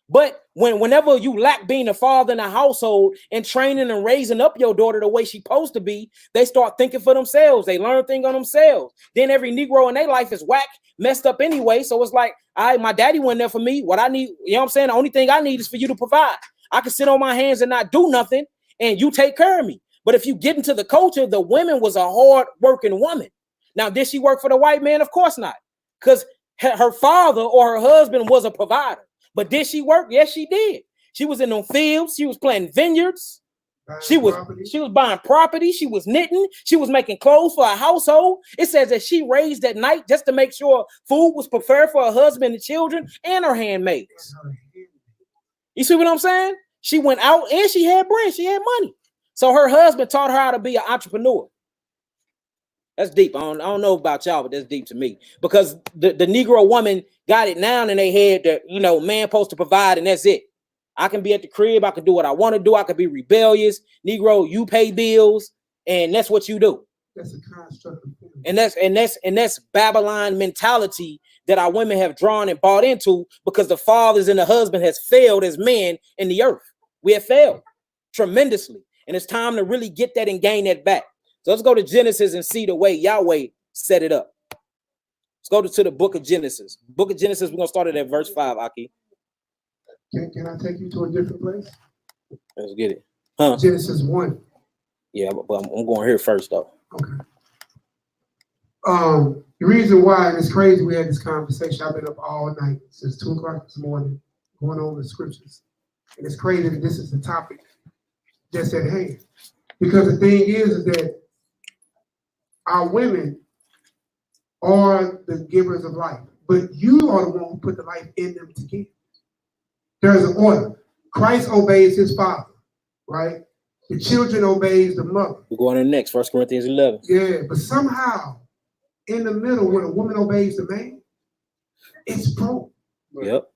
But whenever you lack being a father in a household and training and raising up your daughter the way she's supposed to be, they start thinking for themselves. They learn things on themselves. Then every Negro in their life is whack, messed up anyway. So it's like, my daddy wasn't there for me. What I need, you know what I'm saying? The only thing I need is for you to provide. I can sit on my hands and not do nothing, and you take care of me. But if you get into the culture, the woman was a hard working woman. Now, did she work for the white man? Of course not, because her father or her husband was a provider. But did she work? Yes, she did. She was in them fields. She was planting vineyards. She was buying property. She was knitting. She was making clothes for a household. It says that she raised at night just to make sure food was prepared for her husband and children and her handmaids. You see what I'm saying? She went out and she had bread. She had money. So her husband taught her how to be an entrepreneur. That's deep. I don't know about y'all, but that's deep to me, because the Negro woman got it now in their head that, you know, man supposed to provide and that's it. I can be at the crib. I can do what I want to do. I can be rebellious. Negro, you pay bills and that's what you do. That's a construct. And that's Babylon mentality that our women have drawn and bought into, because the fathers and the husband has failed as men in the earth. We have failed tremendously. And it's time to really get that and gain that back. So let's go to Genesis and see the way Yahweh set it up. Let's go to the book of Genesis. Book of Genesis, we're going to start it at verse 5, Aki. Can I take you to a different place? Let's get it. Huh? Genesis 1. Yeah, but I'm going here first, though. Okay. The reason why, and it's crazy we had this conversation, I've been up all night since 2 o'clock this morning going over the scriptures. And it's crazy that this is the topic just at hand. Because the thing is that our women are the givers of life, but you are the one who put the life in them to give. There's an order. Christ obeys his father, right? The children obeys the mother. We're going to the next, 1 Corinthians 11. Yeah, but somehow in the middle, when a woman obeys the man, it's broke. Yep.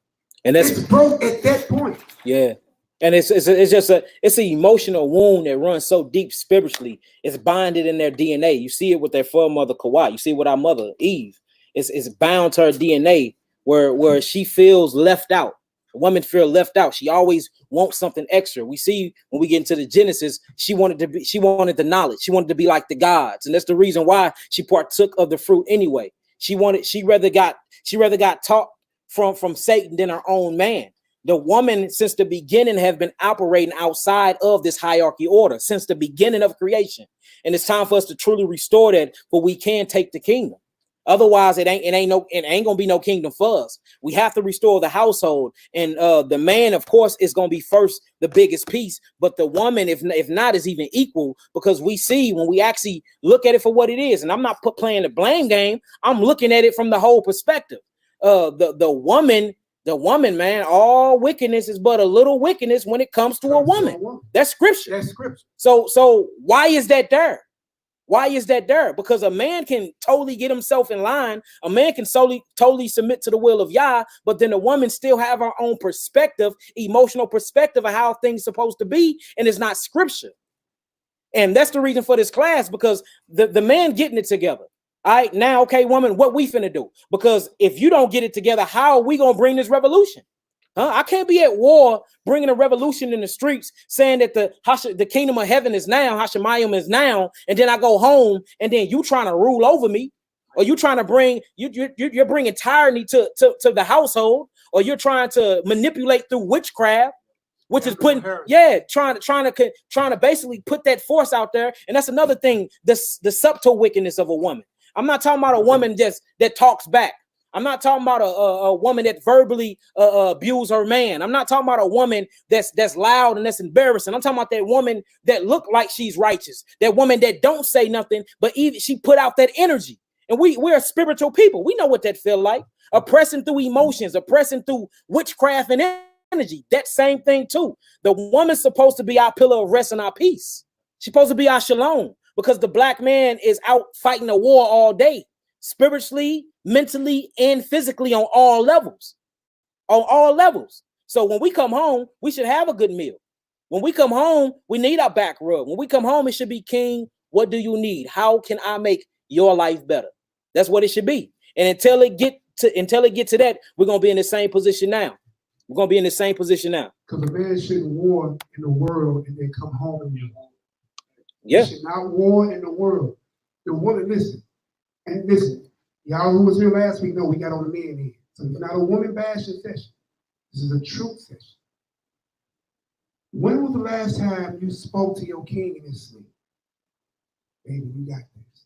And that's broke at that point. Yeah. And it's just an emotional wound that runs so deep spiritually. It's binded in their DNA. You see it with their foremother Kawhi. You see it with our mother Eve. It's bound to her DNA where she feels left out. A woman feels left out. She always wants something extra. We see when we get into the Genesis, she wanted the knowledge. She wanted to be like the gods, and that's the reason why she partook of the fruit anyway. She rather got taught from Satan than her own man. The woman, since the beginning, have been operating outside of this hierarchy order since the beginning of creation. And it's time for us to truly restore that, for we can take the kingdom. Otherwise, it ain't gonna be no kingdom for us. We have to restore the household, and the man, of course, is gonna be first, the biggest piece. But the woman, if not, is even equal, because we see when we actually look at it for what it is. And I'm not playing the blame game. I'm looking at it from the whole perspective. The The woman, man, all wickedness is but a little wickedness when it comes to a woman. That's scripture. That's scripture. So why is that there? Why is that there? Because a man can totally get himself in line. A man can totally submit to the will of Yah, but then the woman still have her own perspective, emotional perspective of how things supposed to be, and it's not scripture. And that's the reason for this class, because the man getting it together. All right, now, okay, woman, what we finna do? Because if you don't get it together, how are we gonna bring this revolution? Huh? I can't be at war bringing a revolution in the streets, saying that the kingdom of heaven is now, Hashemayim is now, and then I go home, and then you trying to rule over me, or you trying to bring you're bringing tyranny to the household, or you're trying to manipulate through witchcraft, which is putting trying to basically put that force out there. And that's another thing, the subtle wickedness of a woman. I'm not talking about a woman that talks back. I'm not talking about a woman that verbally abuse her man. I'm not talking about a woman that's loud and that's embarrassing. I'm talking about that woman that look like she's righteous. That woman that don't say nothing, but even she put out that energy. And we're spiritual people. We know what that feel like. Oppressing through emotions, oppressing through witchcraft and energy. That same thing too. The woman's supposed to be our pillar of rest and our peace. She's supposed to be our shalom, because the black man is out fighting a war all day, spiritually, mentally, and physically on all levels. On all levels. So when we come home, we should have a good meal. When we come home, we need our back rub. When we come home, it should be, King, what do you need? How can I make your life better? That's what it should be. And until it get to that, we're gonna be in the same position now. We're gonna be in the same position now. Because a man shouldn't war in the world and then come home and war. Yeah. He should not war in the world. The woman, listen, y'all who was here last week know we got on the men here. So it's not a woman bashing session. This is a truth session. When was the last time you spoke to your king in his sleep? Baby, you got this.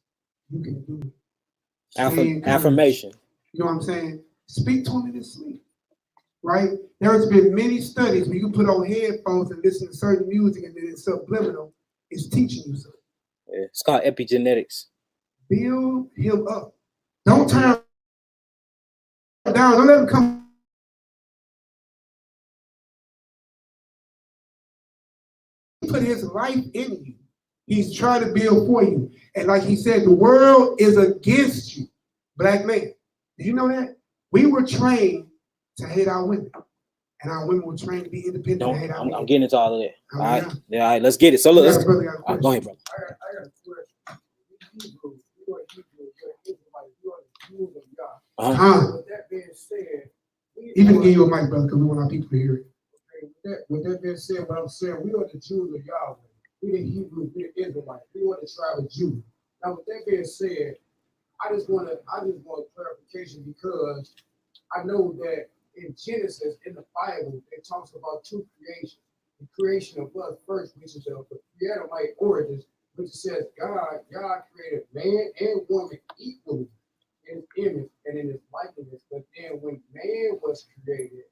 You can do it. Affirmation. You know what I'm saying? Speak to him in his sleep. Right? There's been many studies where you put on headphones and listen to certain music, and then it's subliminal. It's teaching you something. Yeah, it's called epigenetics. Build him up. Don't turn him down. Don't let him come. He put his life in you. He's trying to build for you. And like he said, the world is against you, black man. Did you know that? We were trained to hate our women. And our women were trained to be independent. I'm getting into all of that. All right. Yeah, all right, let's get it. So look, let's go ahead, brother. I got a question. With that being said, even to give you a mic, brother, because we want our people to hear it. Okay, with that being said, what I'm saying, we are the Jews of Yahweh. We the Hebrews, we the Israelites. We want the tribe of Judah. Now, with that being said, I just want clarification, because I know that in Genesis, in the Bible, it talks about two creations. The creation of us first, which is the pre-Adamite origins, which says God created man and woman equally in his image and in his likeness. But then when man was created,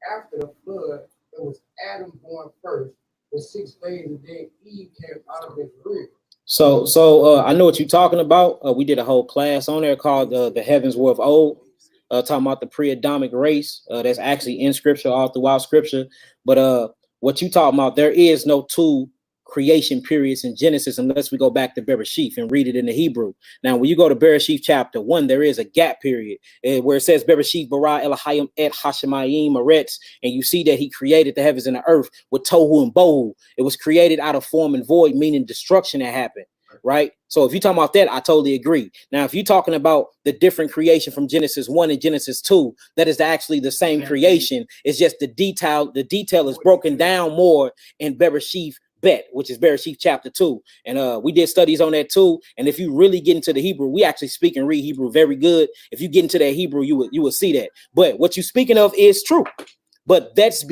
after the flood, it was Adam born first, for 6 days, and then Eve came out of his rib. So I know what you're talking about. We did a whole class on there called The Heavens Were of Old, talking about the pre-Adamic race. That's actually in scripture, all throughout scripture. But what you talking about, there is no two creation periods in Genesis unless we go back to Bereshith and read it in the Hebrew. Now, when you go to Bereshith chapter 1, there is a gap period where it says Bereshith bara Elohim et Hashemayim Aretz, and you see that he created the heavens and the earth with tohu and bohu. It was created out of form and void, meaning destruction that happened. Right. So if you're talking about that, I totally agree. Now, if you're talking about the different creation from Genesis 1 and Genesis 2, that is actually the same creation. It's just the detail is broken down more in Bereshith Bet, which is Bereshith chapter 2. And we did studies on that too. And if you really get into the Hebrew, we actually speak and read Hebrew very good. If you get into that Hebrew, you will see that. But what you're speaking of is true. But that's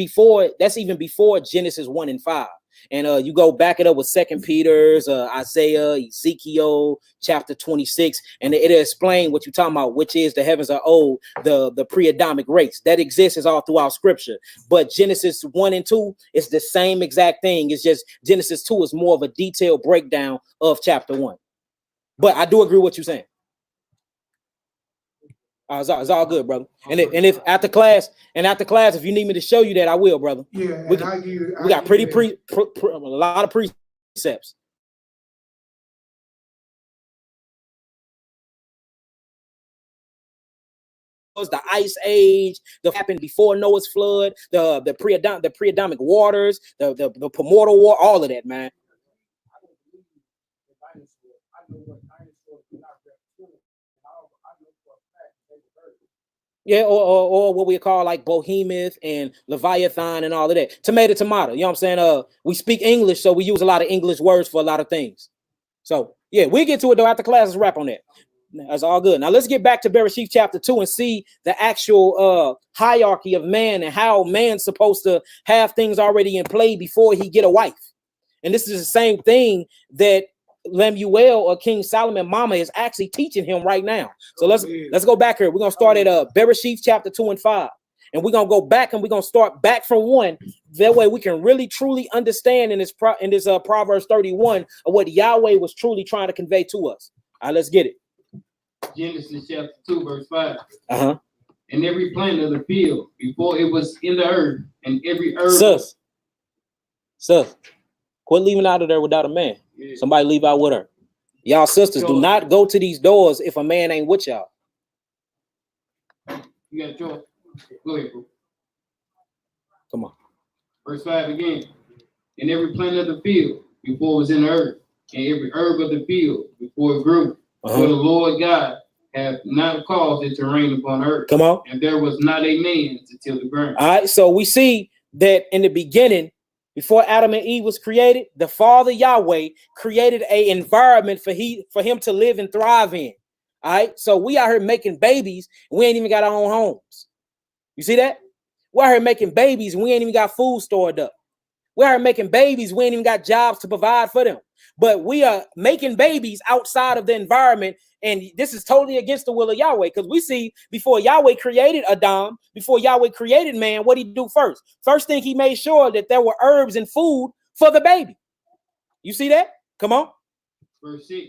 even before Genesis 1 and 5. And you go back it up with 2 Peter's, Isaiah, Ezekiel, chapter 26, and it'll explain what you're talking about, which is the heavens are old, the pre-Adamic race that exists is all throughout scripture. But Genesis 1 and 2 is the same exact thing. It's just Genesis 2 is more of a detailed breakdown of chapter 1. But I do agree with what you're saying. It's all good, brother. And if after class, if you need me to show you that, I will, brother. Yeah, we got a lot of precepts. The ice age that happened before Noah's flood, the pre-Adamic waters, the primordial war, all of that, man. Yeah, or what we call like Behemoth and Leviathan and all of that. Tomato. You know what I'm saying? We speak English, so we use a lot of English words for a lot of things. So yeah, we get to it though after class. Let's wrap on that. That's all good. Now let's get back to Bereshit chapter 2 and see the actual hierarchy of man and how man's supposed to have things already in play before he get a wife. And this is the same thing that Lemuel or King Solomon mama is actually teaching him right now. So let's go back here. We're gonna start at Bereshit chapter 2 and 5. And we're gonna go back and we're gonna start back from 1. That way we can really truly understand in this Proverbs 31 of what Yahweh was truly trying to convey to us. All right, let's get it. Genesis chapter 2, verse 5. And every plant of the field before it was in the earth, and every herb. Sus, quit leaving out of there without a man. Yeah. Somebody leave out with her. Y'all sisters, do not go to these doors if a man ain't with y'all. You got George. Go ahead, bro. Come on. Verse 5 again. And every plant of the field before it was in the earth, and every herb of the field before it grew. For the Lord God hath not caused it to rain upon earth. Come on. And there was not a man to till the ground. All right, so we see that in the beginning, before Adam and Eve was created, the Father Yahweh created an environment for him to live and thrive in. All right, so we out here making babies, and we ain't even got our own homes. You see that? We're out here making babies, and we ain't even got food stored up. We're out here making babies, we ain't even got jobs to provide for them. But we are making babies outside of the environment, and this is totally against the will of Yahweh, because we see before Yahweh created Adam, before Yahweh created man, what did he do first? First thing, he made sure that there were herbs and food for the baby. You see that? Come on. Verse 6.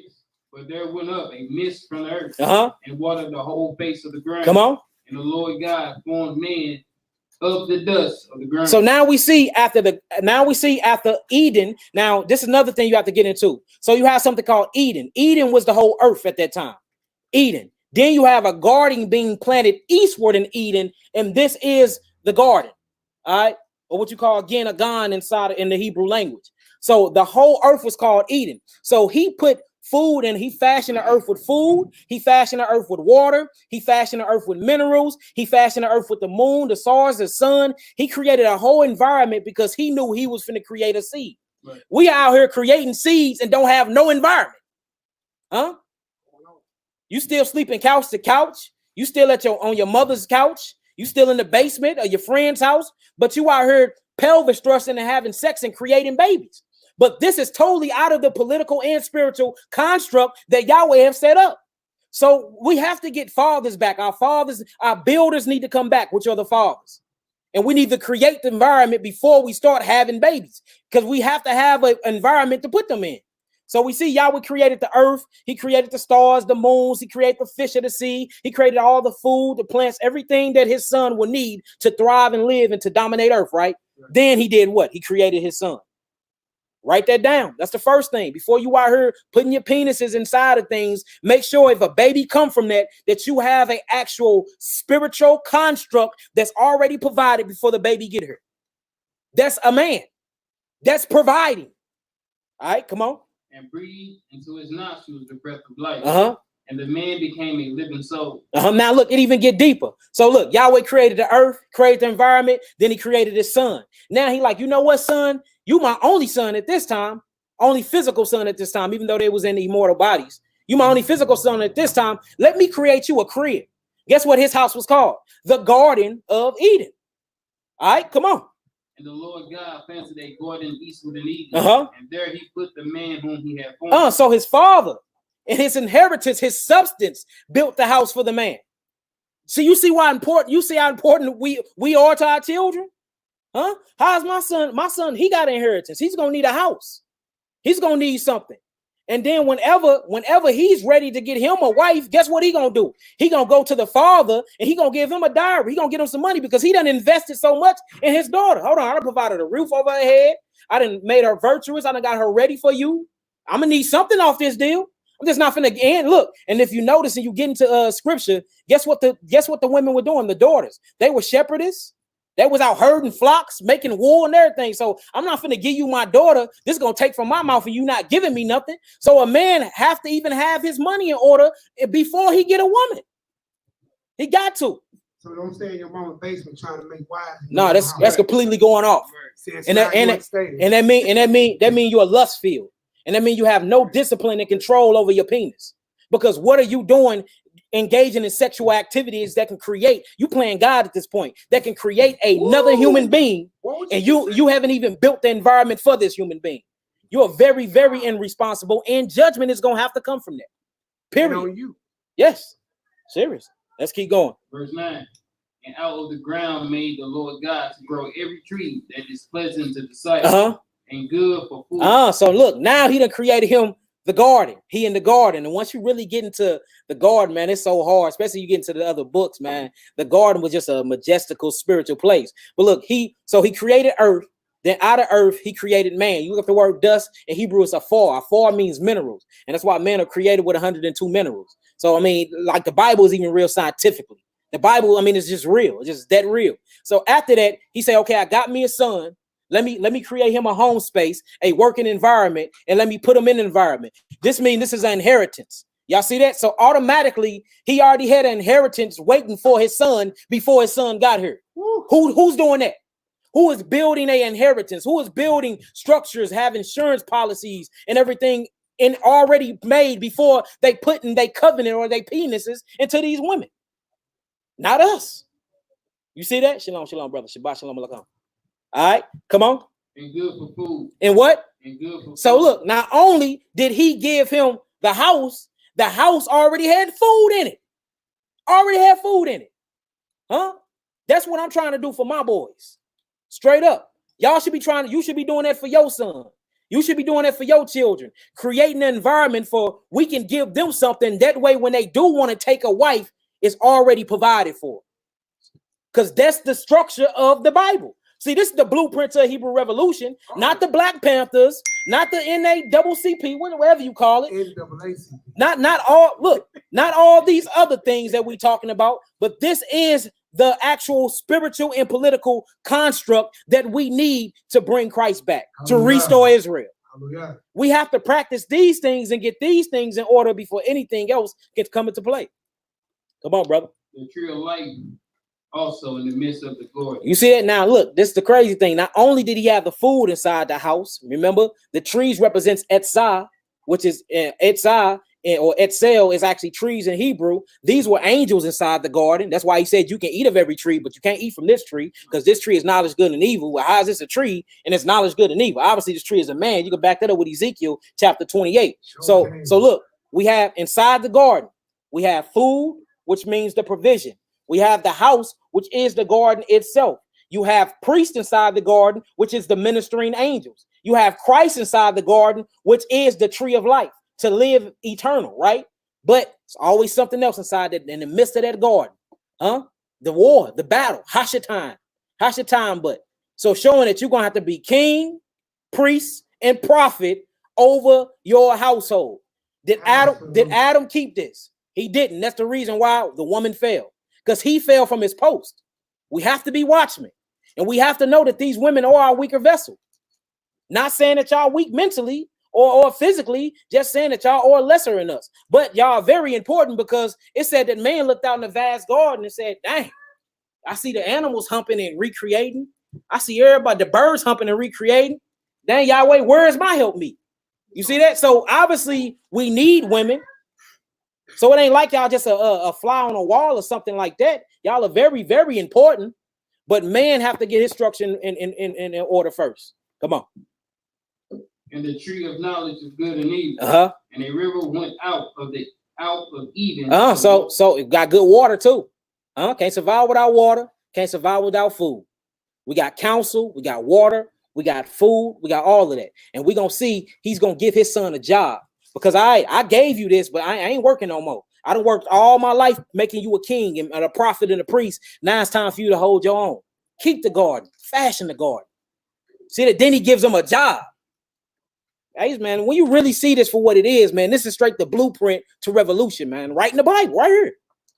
But there went up a mist from the earth and watered the whole face of the ground. Come on. And the Lord God formed man of the dust of the ground. So now we see after Eden. Now, this is another thing you have to get into. So you have something called Eden. Eden was the whole earth at that time. Eden. Then you have a garden being planted eastward in Eden, and this is the garden. All right, or what you call again a gan inside in the Hebrew language. So the whole earth was called Eden. So he put food, and he fashioned the earth with food. He fashioned the earth with water. He fashioned the earth with minerals. He fashioned the earth with the moon, the stars, the sun. He created a whole environment because he knew he was going to create a seed. Right. We are out here creating seeds and don't have no environment. Huh? You still sleeping couch to couch. You still on your mother's couch. You still in the basement of your friend's house, but you out here pelvis thrusting and having sex and creating babies. But this is totally out of the political and spiritual construct that Yahweh have set up. So we have to get fathers back. Our fathers, our builders need to come back, which are the fathers. And we need to create the environment before we start having babies, because we have to have an environment to put them in. So we see Yahweh created the earth. He created the stars, the moons. He created the fish of the sea. He created all the food, the plants, everything that his son would need to thrive and live and to dominate earth, right? Then he did what? He created his son. Write that down. That's the first thing. Before you out here putting your penises inside of things, make sure if a baby come from that you have an actual spiritual construct that's already provided before the baby get here. That's a man. That's providing. All right, come on. And breathed into his nostrils the breath of life. And the man became a living soul. Now look, it even get deeper. So look, Yahweh created the earth, created the environment, then he created his son. Now he like, you know what, son? You my only son at this time, only physical son at this time, even though they was in the immortal bodies. You my only physical son at this time. Let me create you a crib. Guess what his house was called? The Garden of Eden. All right, come on. And the Lord God planted a garden eastward in Eden. And there he put the man whom he had formed. So his father and his inheritance, his substance, built the house for the man. So you see why important, you see how important we are to our children? Huh? How's my son? My son, he got inheritance. He's going to need a house. He's going to need something. And then whenever he's ready to get him a wife, guess what he gonna do? He gonna go to the father and he gonna give him a dowry. He gonna get him some money because he done invested so much in his daughter. Hold on, I done provided a roof over her head. I done made her virtuous. I done got her ready for you. I'm gonna need something off this deal. I'm just not finna end. Look, and if you notice and you get into scripture, guess what the women were doing? The daughters, they were shepherdess. They was out herding flocks, making wool and everything. So I'm not finna give you my daughter. This is gonna take from my mouth and you not giving me nothing. So a man have to even have his money in order before he get a woman. He got to. So don't stay in your mama's basement trying to make wives. No, that's completely going off. Right. And that mean you're a lust field. And that means you have no discipline and control over your penis. Because what are you doing engaging in sexual activities that can create, you playing God at this point, that can create another human being, and you haven't even built the environment for this human being. You are very, very irresponsible, and judgment is going to have to come from that. Period. Yes. Serious. Let's keep going. Verse 9. And out of the ground made the Lord God to grow every tree that is pleasant to the sight and good for food. So look, now he done created him the garden. He in the garden. And once you really get into the garden, man, it's so hard, especially you get into the other books, man. The garden was just a majestical spiritual place. But look, he created earth. Then out of earth, he created man. You look at the word dust in Hebrew, it's afar. Afar means minerals. And that's why men are created with 102 minerals. So, I mean, like the Bible is even real scientifically. The Bible, I mean, it's just real. It's just that real. So after that, he said, okay, I got me a son. Let me create him a home space, a working environment, and let me put him in an environment. This means this is an inheritance. Y'all see that? So automatically, he already had an inheritance waiting for his son before his son got here. Who's doing that? Who is building an inheritance? Who is building structures, have insurance policies and everything in already made before they put in their covenant or their penises into these women? Not us. You see that? Shalom, shalom, brother. Shabbat shalom alaikum. All right, come on. And good for food. And what? And good for so food. Look, not only did he give him the house already had food in it. Already had food in it. Huh? That's what I'm trying to do for my boys. Straight up. You should be doing that for your son. You should be doing that for your children. Creating an environment for we can give them something. That way, when they do want to take a wife, it's already provided for. Because that's the structure of the Bible. See, this is the blueprint of Hebrew Revolution, not the Black Panthers, not the NAACP, whatever you call it. Not all these other things that we're talking about, but this is the actual spiritual and political construct that we need to bring Christ back, to restore Israel. We have to practice these things and get these things in order before anything else gets come into play. Come on, brother. The tree of life also in the midst of the garden. You see it now. Look, this is the crazy thing. Not only did he have the food inside the house, remember the trees represents Etzah, which is Etzah or Etzel is actually trees in Hebrew. These were angels inside the garden. That's why he said you can eat of every tree, but you can't eat from this tree because this tree is knowledge, good, and evil. Well, how is this a tree and it's knowledge, good, and evil? Obviously, this tree is a man. You can back that up with Ezekiel chapter 28. So look, we have inside the garden, we have food, which means the provision. We have the house, which is the garden itself. You have priests inside the garden, which is the ministering angels. You have Christ inside the garden, which is the tree of life, to live eternal, right? But it's always something else inside that, in the midst of that garden. The war, the battle, Hashatan, but so showing that you're going to have to be king, priest, and prophet over your household. Did Adam keep this? He didn't. That's the reason why the woman fell. Because he fell from his post. We have to be watchmen. And we have to know that these women are our weaker vessel. Not saying that y'all weak mentally or physically, just saying that y'all are lesser in us. But y'all are very important because it said that man looked out in the vast garden and said, dang, I see the animals humping and recreating. I see everybody, the birds humping and recreating. Dang, Yahweh, where is my help meet? You see that? So obviously we need women. So it ain't like y'all just a fly on a wall or something like that. Y'all are very, very important. But man have to get his structure in order first. Come on. And the tree of knowledge of good and evil. And a river went out of Eden. So it got good water too. Can't survive without water. Can't survive without food. We got counsel. We got water. We got food. We got all of that. And we're going to see he's going to give his son a job. because I gave you this, but I ain't working no more. I done worked all my life making you a king and a prophet and a priest. Now it's time for you to hold your own. Keep the garden, fashion the garden. See that? Then he gives them a job. Hey, man, when you really see this for what it is, man, this is straight the blueprint to revolution, man. Right in the Bible, right here.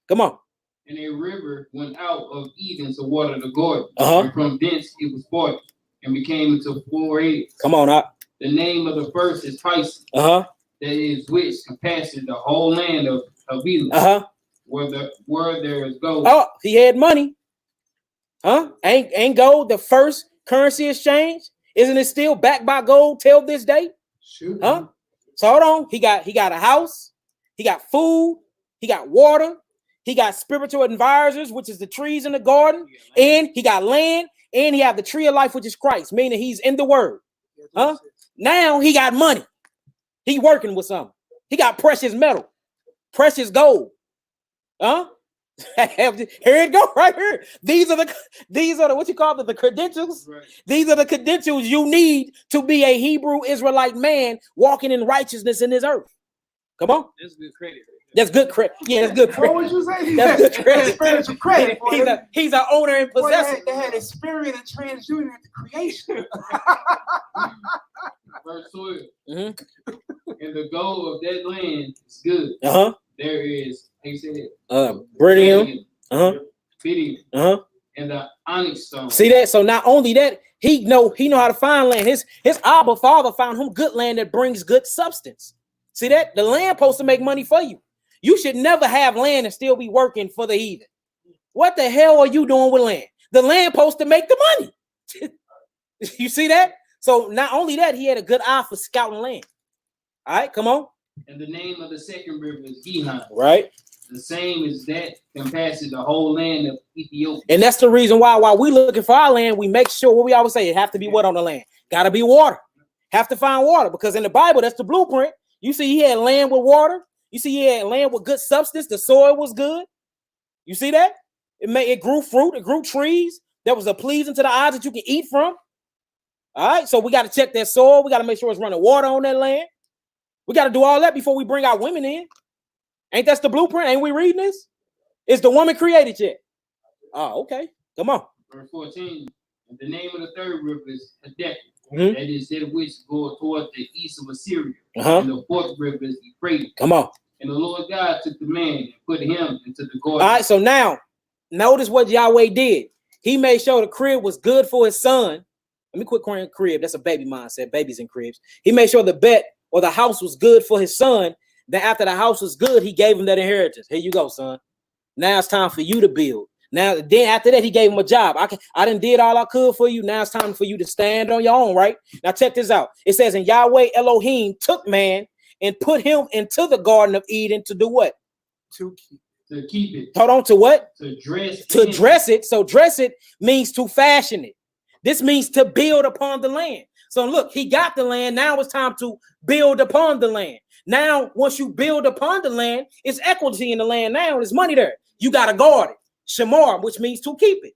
Come on. And a river went out of Eden to water the garden. And from thence it was parted and became into 4 heads. Come on up. The name of the first is Pisces. That is which compasses the whole land of Eden. Where there is gold. Oh, he had money. Ain't gold the first currency exchange? Isn't it still backed by gold till this day? Shoot. So hold on. He got a house, he got food, he got water, he got spiritual advisors, which is the trees in the garden, and he got land, and he have the tree of life, which is Christ, meaning he's in the word. Now he got money. He working with something. He got precious metal, precious gold. Here it go right here. These are the what you call it, the credentials. Right. These are the credentials you need to be a Hebrew Israelite man walking in righteousness in this earth. Come on. That's good credit. That's good credit. Yeah, that's good credit. What would you say? That's good credit. Spiritual credit. He's an owner and possessor. They had experience in transunion with the creation. Verse 12. And the gold of that land is good. There is, how you say it? Brilliant. And the onyx stone. See that? So not only that, he know how to find land. His Abba father found him good land that brings good substance. See that? The land supposed to make money for you. You should never have land and still be working for the heathen. What the hell are you doing with land? The land supposed to make the money. You see that? So not only that, he had a good eye for scouting land. All right, come on. And the name of the second river is Gihon. Right. The same as that compasses the whole land of Ethiopia. And that's the reason why while we looking for our land, we make sure what we always say, it have to be what on the land? Got to be water. Have to find water, because in the Bible, that's the blueprint. You see he had land with water. You see he had land with good substance. The soil was good. You see that? It grew fruit. It grew trees that was pleasing to the eyes that you can eat from. All right, so we got to check that soil. We got to make sure it's running water on that land. We got to do all that before we bring our women in. Ain't that the blueprint? Ain't we reading this? Is the woman created yet? Oh, okay. Come on. Verse 14. And the name of the third river is Hiddekel. That is that which goes toward the east of Assyria. And the fourth river is Euphrates. Come on. And the Lord God took the man and put him into the garden. All right, so now, notice what Yahweh did. He made sure the crib was good for his son. Let me quit calling crib. That's a baby mindset. Babies in cribs. He made sure the bed or the house was good for his son. Then after the house was good, he gave him that inheritance. Here you go, son. Now it's time for you to build. Now, then after that, he gave him a job. I done did all I could for you. Now it's time for you to stand on your own, right? Now check this out. It says, and Yahweh Elohim took man and put him into the Garden of Eden to do what? To keep it. Hold on, to what? To dress. To dress it. So dress it means to fashion it. This means to build upon the land. So look, he got the land. Now it's time to build upon the land. Now, once you build upon the land, it's equity in the land now. There's money there. You got to guard it. Shamar, which means to keep it.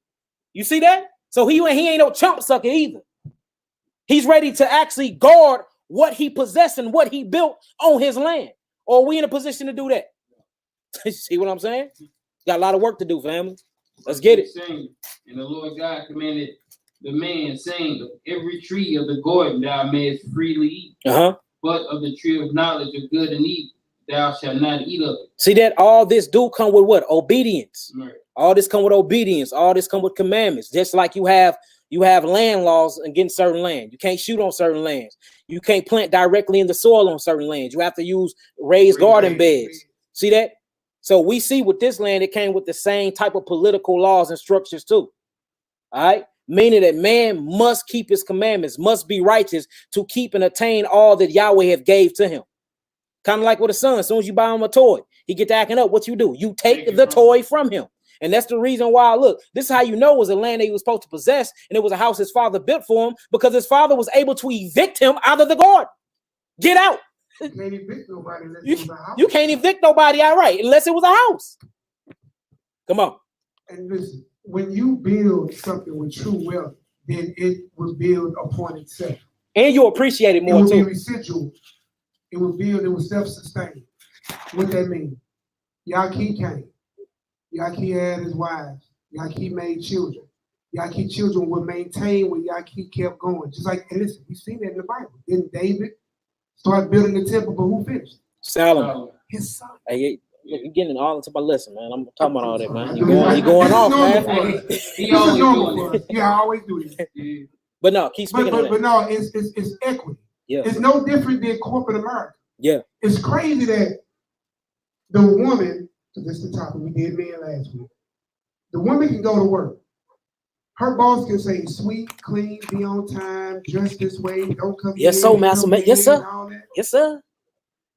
You see that? So he ain't no chump sucker either. He's ready to actually guard what he possessed and what he built on his land. Or are we in a position to do that? See what I'm saying? Got a lot of work to do, family. Let's get it. And the Lord God commanded the man, saying, of every tree of the garden thou mayest freely eat. But of the tree of knowledge of good and evil thou shalt not eat of it. See that? All this do come with what? Obedience. Right. All this come with obedience. All this come with commandments. Just like you have land laws against certain land. You can't shoot on certain lands. You can't plant directly in the soil on certain lands. You have to use raised garden beds. See that? So we see with this land, it came with the same type of political laws and structures too. All right. Meaning that man must keep his commandments, must be righteous to keep and attain all that Yahweh have gave to him. Kind of like with a son. As soon as you buy him a toy, he get to acting up. What you do? You take the toy from him. And that's the reason why, look, this is how you know it was a land that he was supposed to possess, and it was a house his father built for him, because his father was able to evict him out of the garden. Get out. You can't evict nobody unless it was a house. You can't evict nobody outright unless it was a house. Come on. And listen, when you build something with true wealth, then it will build upon itself. And you appreciate it more too. It will too. be residual. It was built, it was self-sustained. What that mean? Yaqui came. Yaqui had his wives. Yaqui made children. Yaqui children were maintained when Yaqui kept going. Just like, and listen, we see that in the Bible. Didn't David start building the temple, but who finished? Solomon. His son. Hey, you're getting all into my lesson, man. I'm talking about all that, man. You're going off, man. He always normal for us. Yeah, I always do this. But no, keep speaking on that. But no, it's equity. Yeah. It's no different than corporate America. Yeah. It's crazy that the woman, because this is the topic we did men last week, the woman can go to work. Her boss can say sweet, clean, be on time, dress this way, don't come yes, in. So, master. Yes, sir. Yes, sir.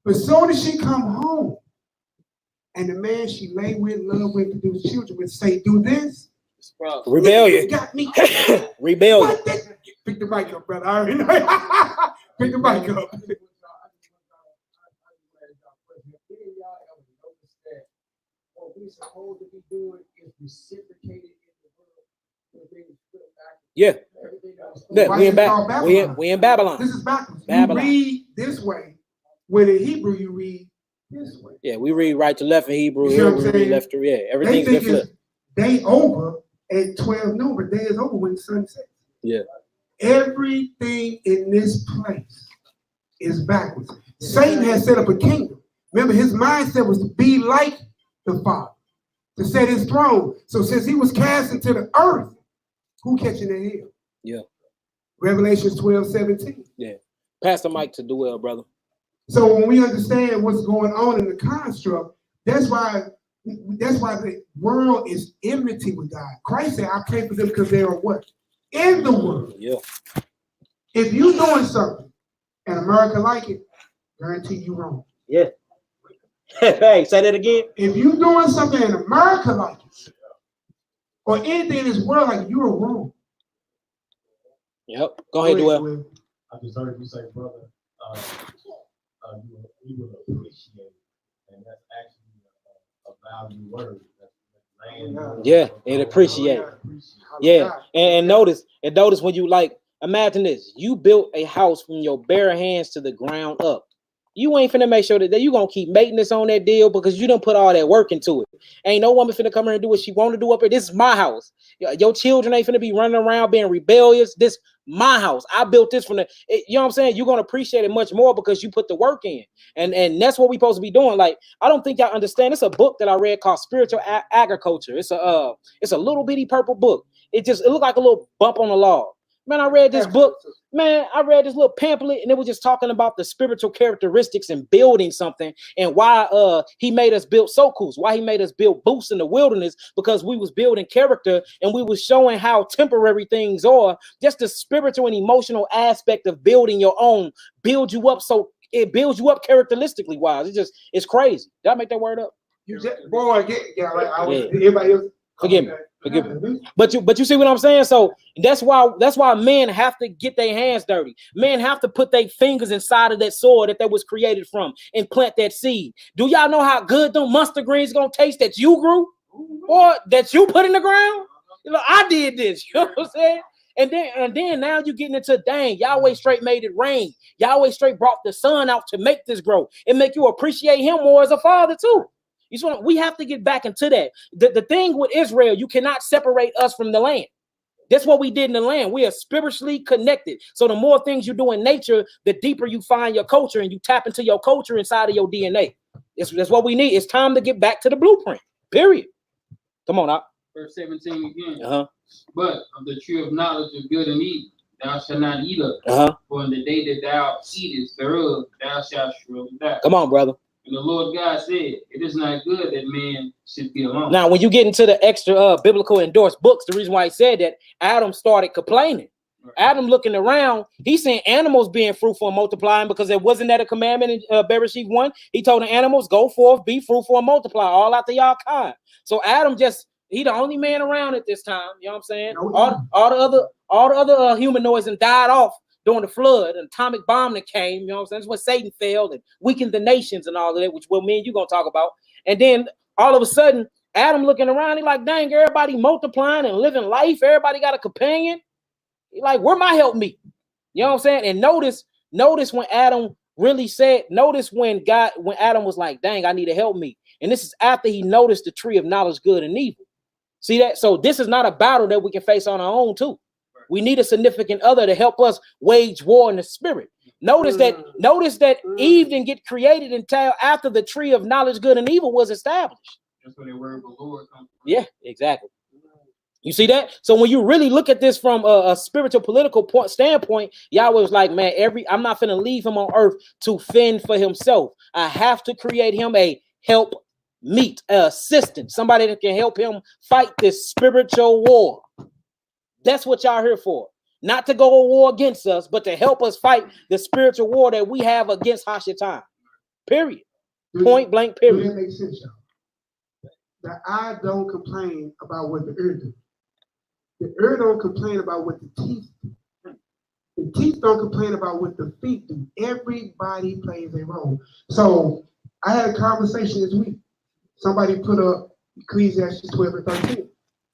But soon as she come home, and the man she lay with, love with, produce children with, say, do this. Rebellion. Got me. Rebellion. Pick the mic up, brother. I already know. Pick the mic up. What we're supposed to be doing is reciprocated in the world. Yeah. We in Babylon. This is backwards. Babylon. You read this way. When in Hebrew you read this way. Yeah, we read right to left in Hebrew. Here we read left to right. Yeah, everything's been flipped. Day over at 12 noon, but day is over when the sun sets. Yeah. Everything in this place is backwards. Satan has set up a kingdom. Remember, his mindset was to be like the Father, to set his throne. So since he was cast into the earth, who catching the hill? Yeah. Revelations 12:17. Yeah. Pass the mic to Duell, brother. So when we understand what's going on in the construct, that's why the world is enmity with God. Christ said, I came for them because they are what? In the world. Yeah. If you're doing something and America like it, guarantee you wrong. Yeah. Hey, say that again. If you're doing something and America like it, or anything in this world like it, you're wrong. Yep. Go ahead, Duell. I just heard you say, brother, you will appreciate, and that's actually a value word. Yeah, and appreciate. Yeah, and notice when you imagine this: you built a house from your bare hands to the ground up. You ain't finna make sure that you gonna keep maintenance on that deal because you done put all that work into it. Ain't no woman finna come here and do what she want to do up here. This is my house. Your children ain't finna be running around being rebellious. This my house. I built this from you know what I'm saying? You're gonna appreciate it much more because you put the work in. And that's what we supposed to be doing. Like, I don't think y'all understand. It's a book that I read called Spiritual Agriculture. It's a little bitty purple book. It looked like a little bump on the log. Man, I read this book. Man, I read this little pamphlet, and it was just talking about the spiritual characteristics and building something, and why he made us build Sokus, why he made us build booths in the wilderness, because we was building character, and we was showing how temporary things are. Just the spiritual and emotional aspect of building your own build you up, so it builds you up characteristically wise. It's crazy. Did I make that word up? Everybody else. Forgive me. But you see what I'm saying? So that's why men have to get their hands dirty. Men have to put their fingers inside of that soil that was created from and plant that seed. Do y'all know how good them mustard greens gonna taste that you grew or that you put in the ground? You know, I did this. You know what I'm saying? And then now you're getting into dang, Yahweh straight made it rain. Yahweh straight brought the sun out to make this grow. It make you appreciate him more as a father too. We have to get back into that. The thing with Israel, you cannot separate us from the land. That's what we did in the land. We are spiritually connected. So the more things you do in nature, the deeper you find your culture and you tap into your culture inside of your DNA. That's what we need. It's time to get back to the blueprint. Period. Come on, out. Verse 17 again. Uh-huh. But of the tree of knowledge of good and evil, thou shalt not eat of it. Uh-huh. For in the day that thou eatest thereof, thou shalt surely die. Come on, brother. And the Lord God said, it is not good that man should be alone. Now, when you get into the extra biblical endorsed books, the reason why he said that, Adam started complaining. Right. Adam looking around, he's saying animals being fruitful and multiplying because there wasn't that a commandment in Bereshit 1. He told the animals, go forth, be fruitful and multiply, all after y'all kind. So Adam he the only man around at this time. You know what I'm saying? All the other humanoids and died off during the flood, an atomic bomb that came, you know what I'm saying? That's when Satan failed and weakened the nations and all of that, which me and you gonna talk about. And then all of a sudden, Adam looking around, he like, dang, everybody multiplying and living life. Everybody got a companion. He like, where my help meet? You know what I'm saying? And notice when Adam really said, notice when Adam was like, dang, I need to help me. And this is after he noticed the tree of knowledge, good and evil. See that? So this is not a battle that we can face on our own too. We need a significant other to help us wage war in the spirit. Notice that Eve didn't get created until after the tree of knowledge, good and evil was established. That's where the word of the Lord comes from. Yeah, exactly. You see that? So when you really look at this from a spiritual political standpoint, Yahweh was like, man, I'm not finna leave him on earth to fend for himself. I have to create him a help meet, assistant, somebody that can help him fight this spiritual war. That's what y'all here for. Not to go to war against us, but to help us fight the spiritual war that we have against Hashatan. Period. Point blank, period. That makes sense, y'all. The eye don't complain about what the ear do. The ear don't complain about what the teeth do. The teeth don't complain about what the feet do. Everybody plays a role. So I had a conversation this week. Somebody put up Ecclesiastes 12 and 13.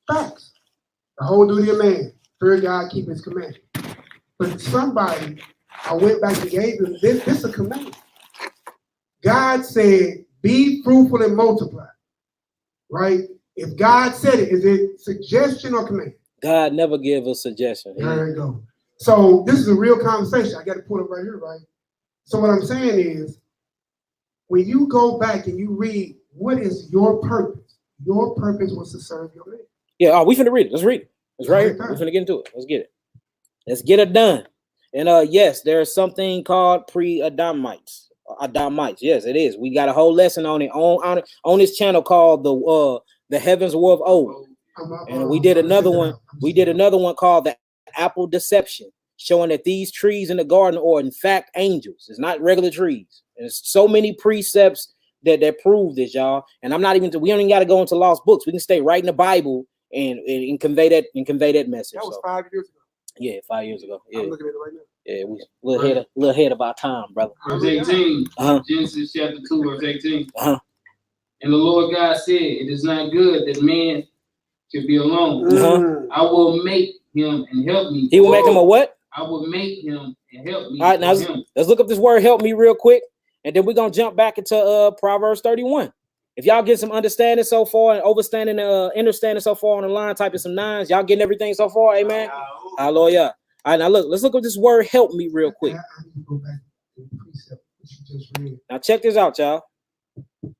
Facts. The whole duty of man, fear God, keep his commandments. But somebody, I went back and gave them this is a command. God said, be fruitful and multiply. Right? If God said it, is it suggestion or command? God never give a suggestion. There you go. So this is a real conversation. I got to pull it right here, right? So what I'm saying is, when you go back and you read, what is your purpose? Your purpose was to serve your man. Yeah, we finna read it. Let's read it. It's right here. We're finna get into it. Let's get it. Let's get it done. And yes, there's something called pre-Adamites. Adamites. Yes, it is. We got a whole lesson on it on this channel called the Heavens War of Old. And we did another one. We did another one called the Apple Deception, showing that these trees in the garden are in fact angels. It's not regular trees. There's so many precepts that prove this, y'all. And we don't even got to go into lost books. We can stay right in the Bible and convey that message. That was 5 years ago. Yeah, 5 years ago. Yeah. I'm looking at it right now. Yeah, we little ahead of our time, brother. Verse 18, Genesis chapter 2, verse 18. And the Lord God said, it is not good that man should be alone. I will make him and help me. He will make him a what? I will make him and help me. All right, now let's look up this word help me real quick. And then we're going to jump back into Proverbs 31. If y'all get some understanding so far and understanding so far on the line, typing some nines, y'all getting everything so far, amen? Hallelujah. All right, now let's look at this word help me real quick. I need to go back to the precept that you just read. Now check this out, y'all. Is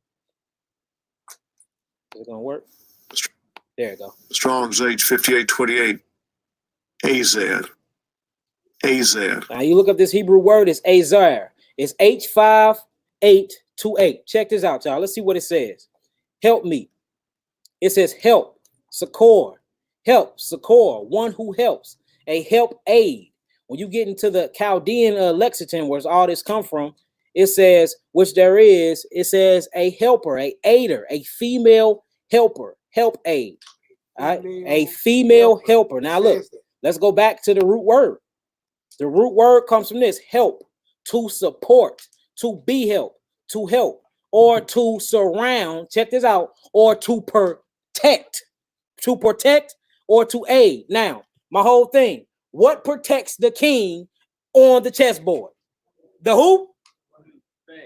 it going to work? There you go. Strong's H 5828. Azer. Now you look up this Hebrew word, it's Azer. It's H5828. Check this out, y'all. Let's see what it says. Help me. It says help, succor, one who helps, a help aid. When you get into the Chaldean lexicon, where all this come from, it says, which there is, it says a helper, a aider, a female helper, help aid. All right, a female helper. Now look, let's go back to the root word. The root word comes from this, help, to support, to be help, or to surround, check this out, or to protect or to aid. Now, my whole thing, what protects the king on the chessboard? The who?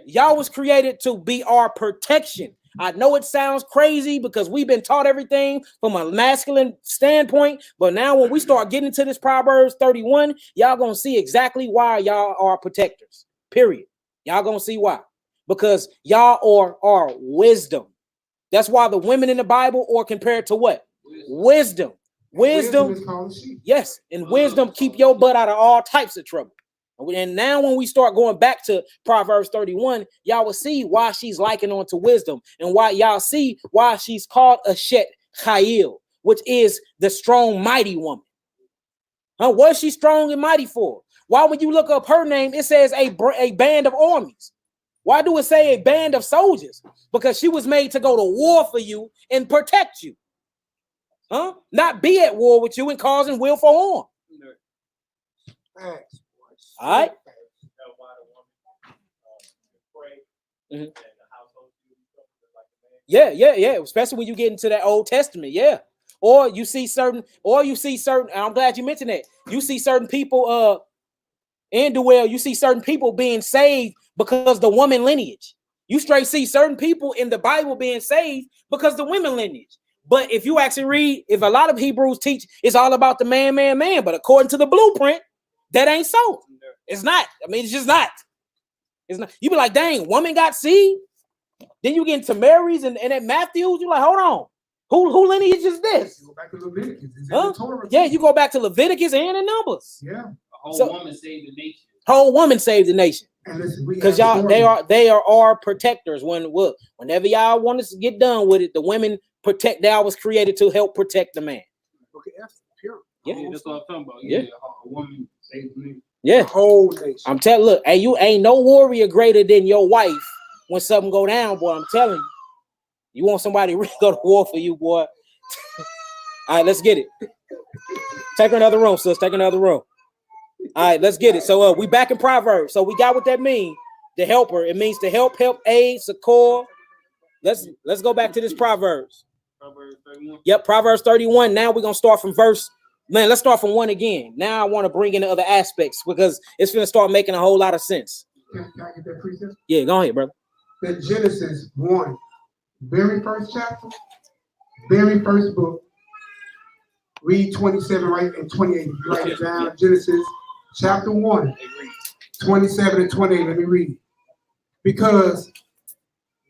Y'all was created to be our protection. I know it sounds crazy because we've been taught everything from a masculine standpoint, but now when we start getting to this Proverbs 31, y'all gonna see exactly why y'all are protectors. Period. Y'all gonna see why. Because y'all are wisdom. That's why the women in the Bible are compared to what? Wisdom. Wisdom. Yes, and wisdom keep your butt out of all types of trouble. And now when we start going back to Proverbs 31, y'all will see why she's likened onto wisdom, and why y'all see why she's called Ashet Chayil, which is the strong, mighty woman. What is she strong and mighty for? Why, when you look up her name, it says a band of armies. Why do it say a band of soldiers? Because she was made to go to war for you and protect you. Not be at war with you and causing willful harm. All right. Yeah. Especially when you get into that Old Testament. Yeah. Or you see certain, and I'm glad you mentioned that. You see certain people, and Duell, you see certain people being saved because the woman lineage. You straight see certain people in the Bible being saved because the women lineage. But if you actually read, if a lot of Hebrews teach it's all about the man, but according to the blueprint, that ain't so. It's not. I mean, it's just not. It's not. You be like, dang, woman got seed. Then you get into Mary's and at Matthew's. You're like, hold on. Who lineage is this? You go back to Leviticus. Huh? Yeah, you go back to Leviticus and in Numbers. Yeah. A whole woman saved the nation. Whole woman saved the nation. Because y'all, they are our protectors. Whenever y'all want us to get done with it, the women protect. That was created to help protect the man. Okay, that's pure. Yeah, that's what I'm talking about. Yeah, a woman saved the nation. Yeah, the whole nation. I'm telling. Look, hey, you ain't no warrior greater than your wife. When something go down, boy, I'm telling you, you want somebody to go to war for you, boy. All right, let's get it. Take her another room, sis. Take another room. All right, let's get it. So we back in Proverbs. So we got what that means. The helper. It means to help, aid, succor. Let's go back to this Proverbs. Proverbs 31. Yep, Proverbs 31. Now we're gonna start from verse. Man, let's start from 1 again. Now I want to bring in the other aspects because it's gonna start making a whole lot of sense. Can I get that precept? Yeah, go ahead, brother. That Genesis 1, very first chapter, very first book. Read 27 right and 28. You write it down. Genesis chapter 1, 27 and 28. Let me read. Because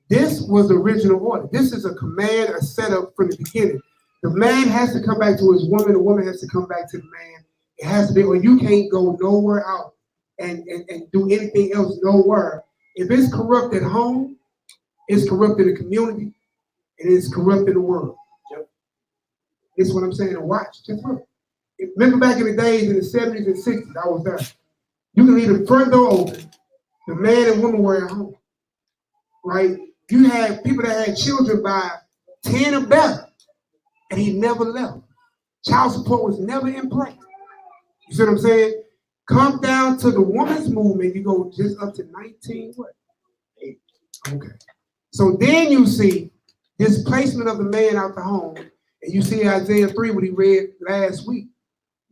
this was the original order. This is a command, a setup from the beginning. The man has to come back to his woman. The woman has to come back to the man. It has to be, or you can't go nowhere out and do anything else nowhere. If it's corrupt at home, it's corrupt in the community, and it's corrupt in the world. This is what I'm saying. Watch. Just look. Remember back in the days in the 70s and 60s, I was there. You can leave the front door open. The man and woman were at home. Right? You had people that had children by 10 or better, and he never left. Child support was never in place. You see what I'm saying? Come down to the woman's movement, you go just up to 19, what? 8. Okay. So then you see displacement of the man out the home, and you see Isaiah 3, what he read last week.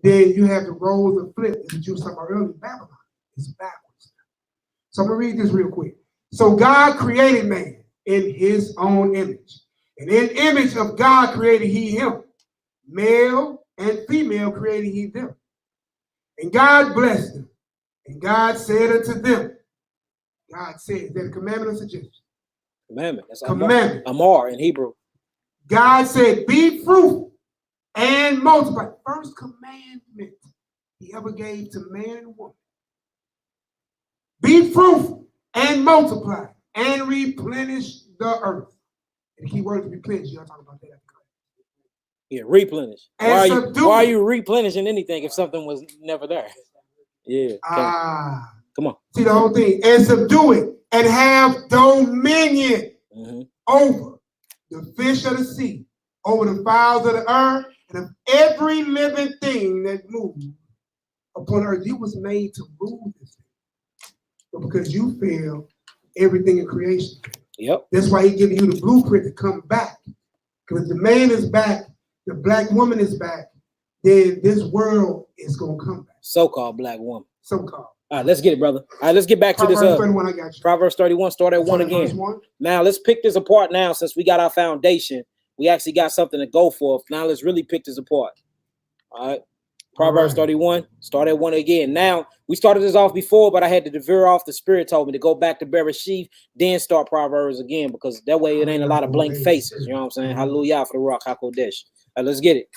Then you have the roles of flip, as you were talking about earlier, Babylon. It's backwards. So I'm going to read this real quick. So God created man in his own image. And in image of God created he him. Male and female created he them. And God blessed them. And God said unto them, God said, is that a commandment or suggestion? Commandment. That's commandment. Amar in Hebrew. God said, be fruitful and multiply. First commandment he ever gave to man and woman. Be fruitful and multiply and replenish the earth. And the key word is replenish. Y'all talk about that. Yeah, replenish. Why are you replenishing anything if something was never there? Yeah. Come on. See the whole thing. And subdue it and have dominion over the fish of the sea, over the fowls of the earth, and of every living thing that moves upon earth. You was made to rule this thing. But because you fail, everything in creation. Yep. That's why he's giving you the blueprint to come back. Because the man is back, the black woman is back, then this world is going to come back. So-called black woman. So-called. All right, let's get it, brother. All right, let's get back to this. Proverbs 31, I got you. Proverbs 31, start at 1 again. 1. Now, let's pick this apart now since we got our foundation. We actually got something to go for. Now, let's really pick this apart. All right. Proverbs 31, start at 1 again. Now, we started this off before, but I had to veer off. The Spirit told me to go back to Bereshith, then start Proverbs again, because that way it ain't a lot of blank faces. You know what I'm saying? Hallelujah for the Rock HaKodesh. All right, let's get it.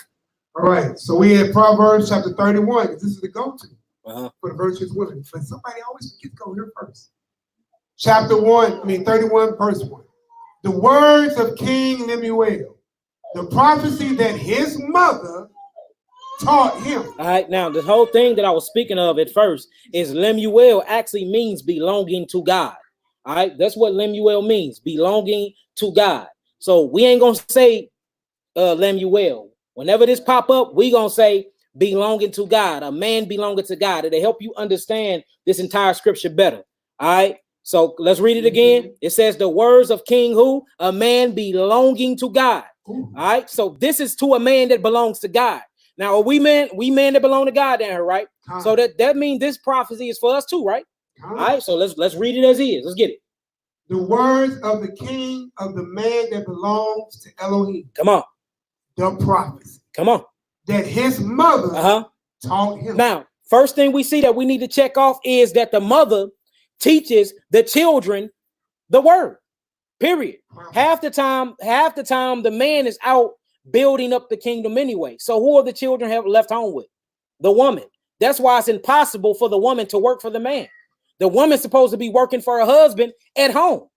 All right. So we had Proverbs chapter 31. This is the go-to for the virtuous women. But somebody always forgets to go here first. Chapter 31, verse 1. The words of King Lemuel, the prophecy that his mother taught him. All right, now the whole thing that I was speaking of at first is Lemuel actually means belonging to God. All right, that's what Lemuel means, belonging to God. So we ain't gonna say Lemuel. Whenever this pop up, we gonna say belonging to God, a man belonging to God. It'll help you understand this entire scripture better. All right, so let's read it again. It says the words of King who? A man belonging to God. All right, so this is to a man that belongs to God. Now, are we men that belong to God down here, right? So that means this prophecy is for us too, right? All right, so let's read it as is. Let's get it. The words of the king of the man that belongs to Elohim. Come on. The prophets. Come on. That his mother taught him. Now, first thing we see that we need to check off is that the mother teaches the children the word. Period. Half the time the man is out building up the kingdom anyway. So who are the children have left home with? The woman. That's why it's impossible for the woman to work for the man. The woman's supposed to be working for her husband at home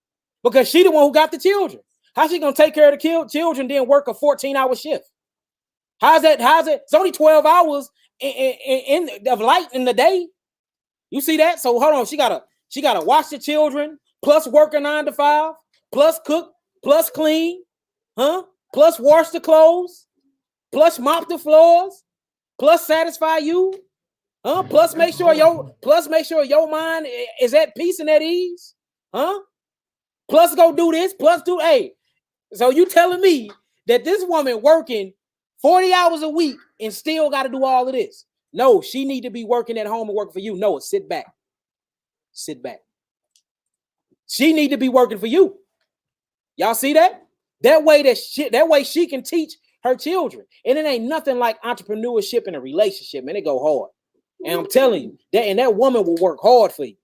because she the one who got the children. How's she gonna take care of the children then work a 14-hour shift? How's it? It's only 12 hours of light in the day. You see that? So hold on, she gotta watch the children, plus work a 9 to 5, plus cook, plus clean, plus wash the clothes, plus mop the floors, plus satisfy you. Plus make sure your mind is at peace and at ease. Plus go do this, plus do so you telling me that this woman working 40 hours a week and still got to do all of this? No, she need to be working at home and working for you. No, sit back. Sit back. She need to be working for you. Y'all see that? That way she can teach her children. And it ain't nothing like entrepreneurship in a relationship, man. It go hard. And I'm telling you, that woman will work hard for you.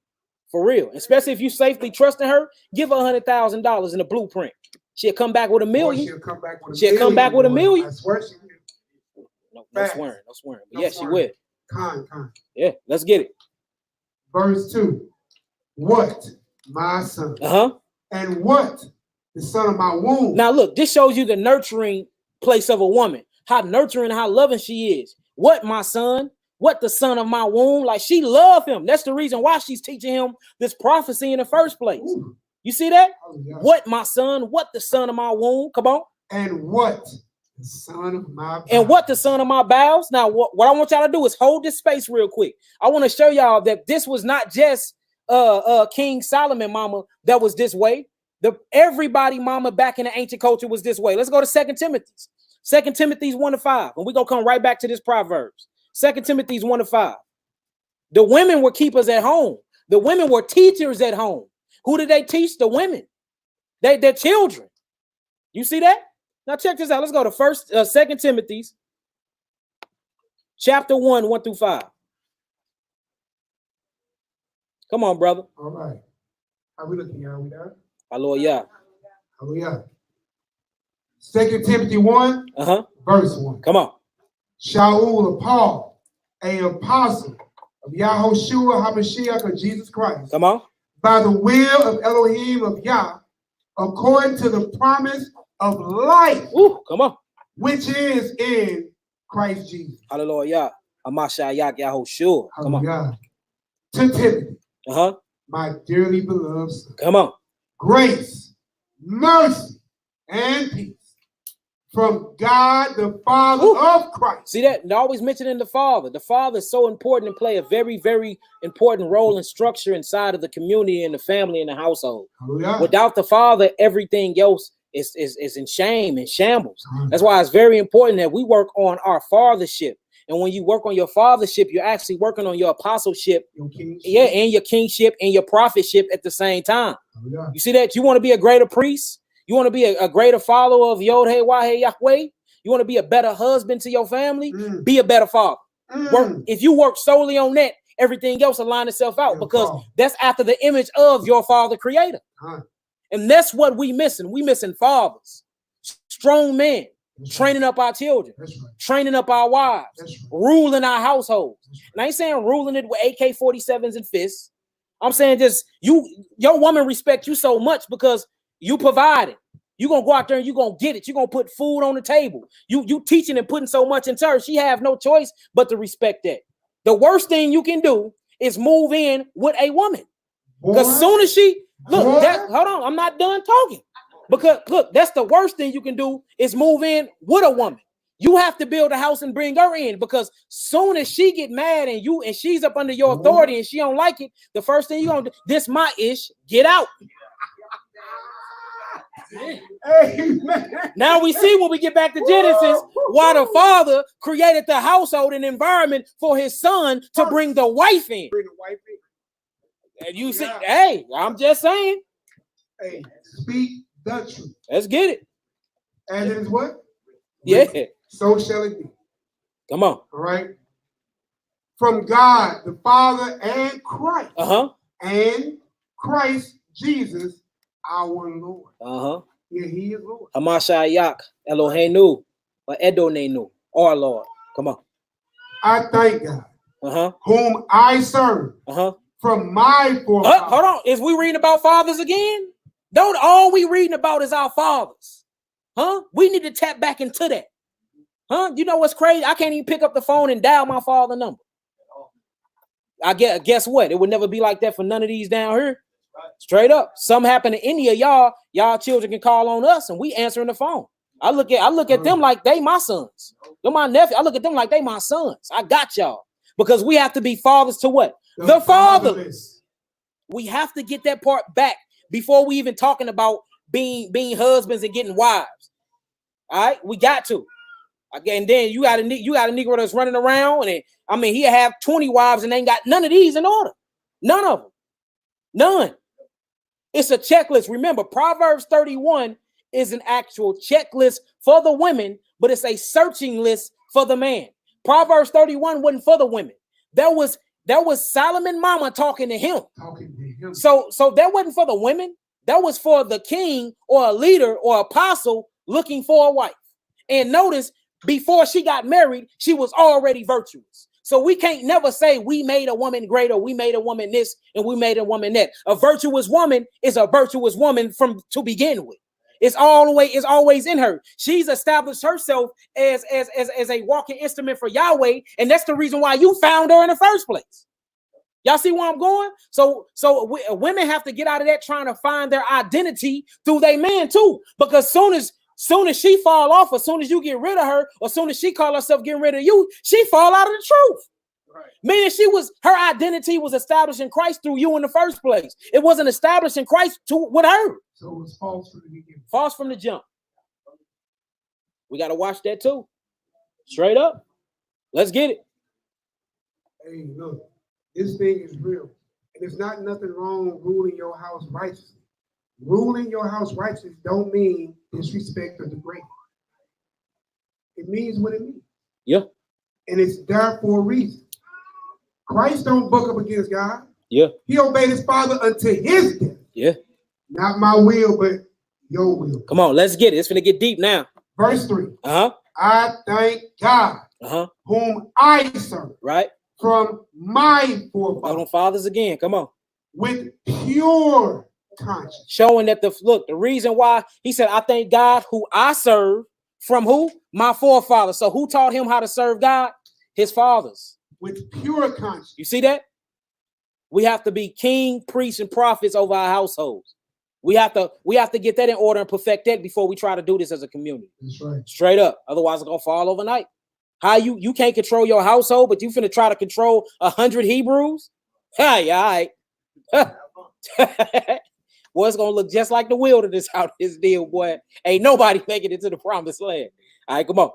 For real. Especially if you safely trusting her, give her $100,000 in a blueprint. She'll come back with $1 million. She'll come back with $1 million. I swear she will. No swearing. But yes, she will. Yeah, let's get it. Verse 2. What, my son? And what, the son of my womb? Now look, this shows you the nurturing place of a woman. How nurturing, how loving she is. What, my son? What, the son of my womb? Like, she loved him. That's the reason why she's teaching him this prophecy in the first place. Ooh. You see that? Oh, yeah. What, my son? What, the son of my womb? Come on. And what, the son of my bowels? And what, the son of my bowels? Now, what I want y'all to do is hold this space real quick. I want to show y'all that this was not just King Solomon mama that was this way. Everybody mama back in the ancient culture was this way. Let's go to 2 Timothy. 2 Timothy 1-5. And we're going to come right back to this Proverbs. 2 Timothy 1-5. The women were keepers at home. The women were teachers at home. Who did they teach? The women. Their children. You see that? Now check this out. Let's go to 2 Timothy chapter 1, 1-5. Come on, brother. All right. How we looking? Are we there? Hallelujah. Hallelujah. 2 Timothy 1, verse 1. Come on. Shaul of Paul, an apostle of Yahushua HaMashiach of Jesus Christ. Come on. By the will of Elohim of Yah, according to the promise of life. Ooh, come on. Which is in Christ Jesus. Hallelujah. Hamashiach Yahushua. Come on. To Timothy. My dearly beloved son. Come on. Grace, mercy, and peace from God the Father of Christ. See that? And always mentioning the Father. The Father is so important and play a very, very important role and structure inside of the community and the family and the household. Without the Father, everything else is in shame and shambles. That's why it's very important that we work on our fathership. And when you work on your fathership, you're actually working on your apostleship, and your kingship and your prophetship at the same time. You see that? You want to be a greater priest? You want to be a greater follower of Yod-Heh-Wah-Heh Yahweh? You want to be a better husband to your family? Be a better father. If you work solely on that, everything else will line itself out because that's after the image of your father creator. And that's what we missing. We missing fathers, strong men, training up our children, training up our wives, ruling our households. And I ain't saying ruling it with AK-47s and fists. I'm saying just your woman respect you so much because you provided. You're going to go out there and you're going to get it. You're going to put food on the table. You teaching and putting so much into her. She have no choice but to respect that. The worst thing you can do is move in with a woman. Because as soon as she, hold on, I'm not done talking. Because look, that's the worst thing you can do is move in with a woman. You have to build a house and bring her in because soon as she get mad and she's up under your authority and she don't like it, the first thing you're going to do, this my ish, get out. Amen. Now we see when we get back to Genesis why the father created the household and environment for his son to bring the wife in. Bring the wife in. And you see, hey, I'm just saying. Hey, speak the truth. Let's get it. As it is what? Yeah. So shall it be. Come on. All right. From God, the Father, and Christ. And Christ Jesus, our Lord. Yeah, he is Lord. Hamashayak, Eloheinu, or Edonenu, our Lord. Come on. I thank God, whom I serve from my forefathers. Hold on. Is we reading about fathers again? Don't all we reading about is our fathers. We need to tap back into that. You know what's crazy? I can't even pick up the phone and dial my father number. I guess what? It would never be like that for none of these down here. Straight up. Something happened to any of y'all children can call on us and we answering the phone. I look at them like they my sons. They're my nephew. I look at them like they my sons. I got y'all. Because we have to be fathers to what? The fatherless. We have to get that part back before we even talking about being husbands and getting wives. All right, we got to. And then you got a Negro that's running around, and he have 20 wives and ain't got none of these in order. None of them. None. It's a checklist. Remember, Proverbs 31 is an actual checklist for the women, but it's a searching list for the man. Proverbs 31 wasn't for the women. That was Solomon mama talking to him. So that wasn't for the women. That was for the king or a leader or apostle looking for a wife. And notice, before she got married, she was already virtuous. So we can't never say we made a woman great or we made a woman this and we made a woman that. A virtuous woman is a virtuous woman to begin with. It's always in her. She's established herself as a walking instrument for Yahweh, and that's the reason why you found her in the first place. Y'all see where I'm going? So women have to get out of that trying to find their identity through their man too, because soon as she fall off, as soon as you get rid of her, or soon as she call herself getting rid of you, she fall out of the truth. Right. Meaning her identity was established in Christ through you in the first place. It wasn't established in Christ with her. So it was false from the beginning. False from the jump. We got to watch that too. Straight up. Let's get it. Hey, look, this thing is real. And there's not nothing wrong ruling your house righteously. Ruling your house righteously don't mean disrespect or degrade. It means what it means. Yeah. And it's there for a reason. Christ don't buck up against God. Yeah. He obeyed his father until his death. Yeah. Not my will, but your will. Come on, let's get it. It's gonna get deep now. Verse 3. I thank God, whom I serve. Right. From my forefathers. Fathers again. Come on. With pure conscience. Showing that the reason why he said, I thank God who I serve from who? My forefathers. So who taught him how to serve God? His fathers. With pure conscience. You see that? We have to be king, priests, and prophets over our households. We have to get that in order and perfect that before we try to do this as a community. That's right. Straight up. Otherwise, it's gonna fall overnight. How you can't control your household, but you finna try to control 100 Hebrews? Hey, all right. Boy, it's gonna look just like the wilderness out this deal, boy. Ain't nobody making it to the promised land. All right, come on.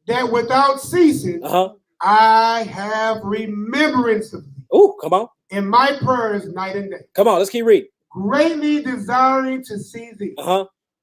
That without ceasing, I have remembrance of thee. Ooh, come on. In my prayers night and day. Come on, let's keep reading. Greatly desiring to see thee,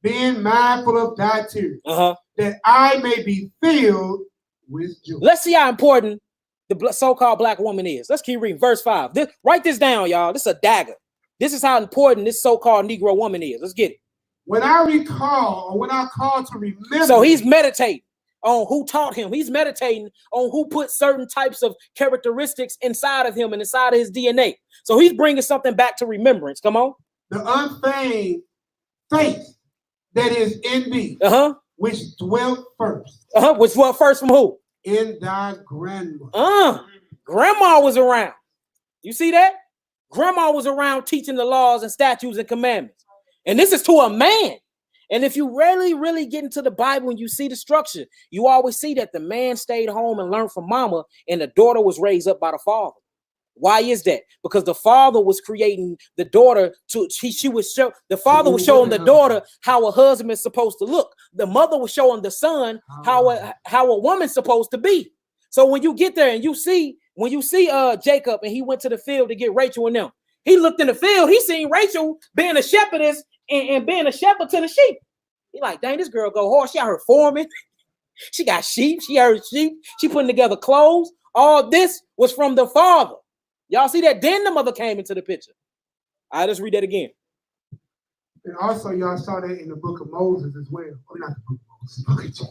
being mindful of thy tears, that I may be filled with joy. Let's see how important the so-called black woman is. Let's keep reading. Verse 5. Write this down, y'all. This is a dagger. This is how important this so-called Negro woman is. Let's get it. When I call to remember. So he's meditating on who taught him. He's meditating on who put certain types of characteristics inside of him and inside of his DNA. So he's bringing something back to remembrance. Come on. The unfeigned faith that is in thee, which dwelt first. Which dwelt first from who? In thy grandmother. Grandma was around. You see that? Grandma was around teaching the laws and statutes and commandments. And this is to a man. And if you really, really get into the Bible and you see the structure, you always see that the man stayed home and learned from mama and the daughter was raised up by the father. Why is that? Because the father was creating the daughter to the father was showing the daughter how a husband is supposed to look. The mother was showing the son how a woman's supposed to be. So when you get there and when you see Jacob and he went to the field to get Rachel and them, he looked in the field, he seen Rachel being a shepherdess and being a shepherd to the sheep. He like, dang, this girl go hard. She out here farming. She got sheep. She heard sheep. She putting together clothes. All this was from the father. Y'all see that? Then the mother came into the picture. All right, let's read that again. And also, y'all saw that in the book of Moses as well. Oh, not the book of Moses, book of Job.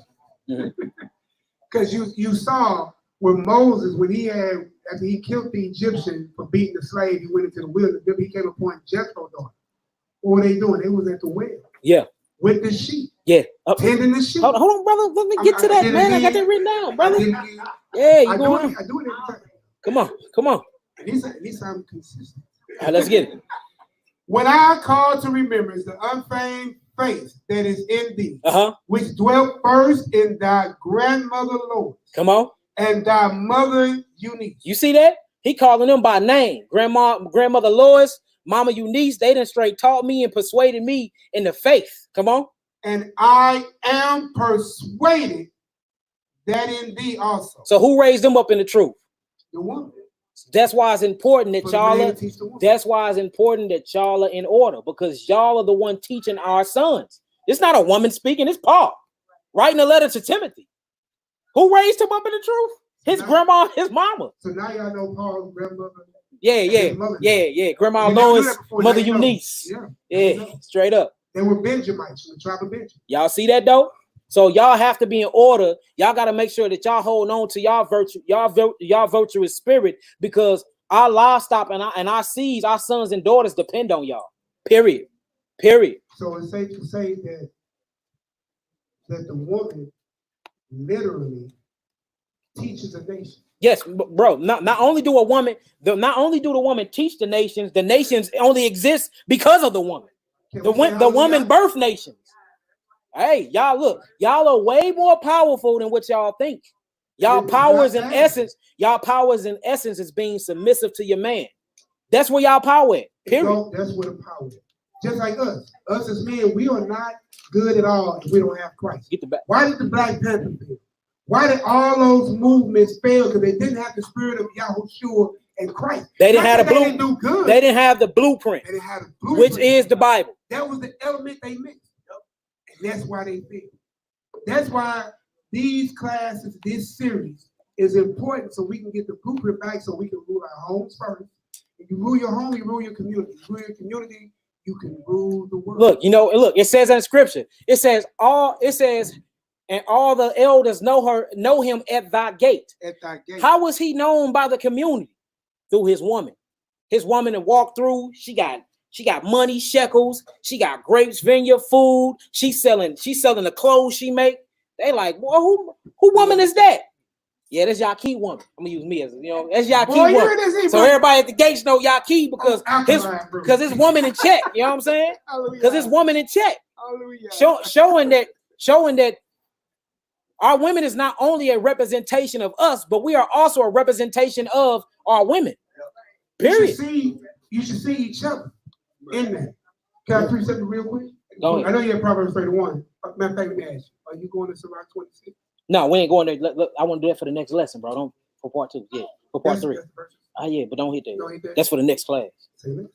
Because you saw with Moses, when after he killed the Egyptian for beating the slave, he went into the wilderness. He came upon Jethro's daughter. What were they doing? They was at the well. Yeah. With the sheep. Yeah. Tending the sheep. Hold on, brother. Let me get to that, man. I got that written down, brother. Yeah, you going? I do it every time. Come on. At least I'm consistent. All right, let's get it. When I call to remembrance the unfeigned faith that is in thee, which dwelt first in thy grandmother Lois. Come on. And thy mother Eunice. You see that? He calling them by name. Grandmother Lois, Mama Eunice, they done straight taught me and persuaded me in the faith. Come on. And I am persuaded that in thee also. So who raised them up in the truth? The woman. That's why it's important that that's why it's important that y'all are in order, because y'all are the one teaching our sons. It's not a woman speaking, it's Paul writing a letter to Timothy. Who raised him up in the truth? His grandma, his mama. So now y'all know Paul's grandmother. Yeah. Grandma Lois, Mother Eunice. Yeah, straight up. They were Benjamites from the tribe of Benjamin. Y'all see that though? So y'all have to be in order. Y'all got to make sure that y'all hold on to y'all virtuous spirit, because our livestock and our seeds, our sons and daughters depend on y'all. Period. So it's safe to say that the woman literally teaches a nation. Yes, bro. Not only do the woman teach the nations only exist because of the woman. The woman birth nations. Hey, y'all look, y'all are way more powerful than what y'all think. Y'all powers in essence is being submissive to your man. That's where y'all power at. Period. That's where the power is. Just like us. Us as men, we are not good at all if we don't have Christ. Why did the Black Panther fail? Why did all those movements fail? Because they didn't have the spirit of Yahushua and Christ. They didn't have They didn't have the blueprint. They didn't have the blueprint, which is the Bible. That was the element they missed. That's why they fail. That's why these classes, this series is important, so we can get the blueprint back, so we can rule our homes first. If you rule your home, you rule your community. You rule your community, you can rule the world. Look, it says in scripture, it says, and all the elders know him at thy gate. At thy gate. How was he known by the community? Through his woman. His woman that walked through, she got money, shekels. She got grapes, vineyard, food. She's selling the clothes she make. They like, boy, who woman is that? Yeah, that's Yaqui woman. I'm gonna use me as that's Yaqui woman. So everybody at the gates know Yaqui because his woman in check. You know what I'm saying? Because his woman in check. Showing that our women is not only a representation of us, but we are also a representation of our women. Period. You should see each other in that. Can I read something real quick? I know you have Proverbs 31. Matter of fact, let me ask you, are you going to Sirach 26? No, we ain't going there. Look, I want to do that for the next lesson, bro. Don't for part 2. Yeah, for part 3. Yeah, but don't hit that. That's for the next class. You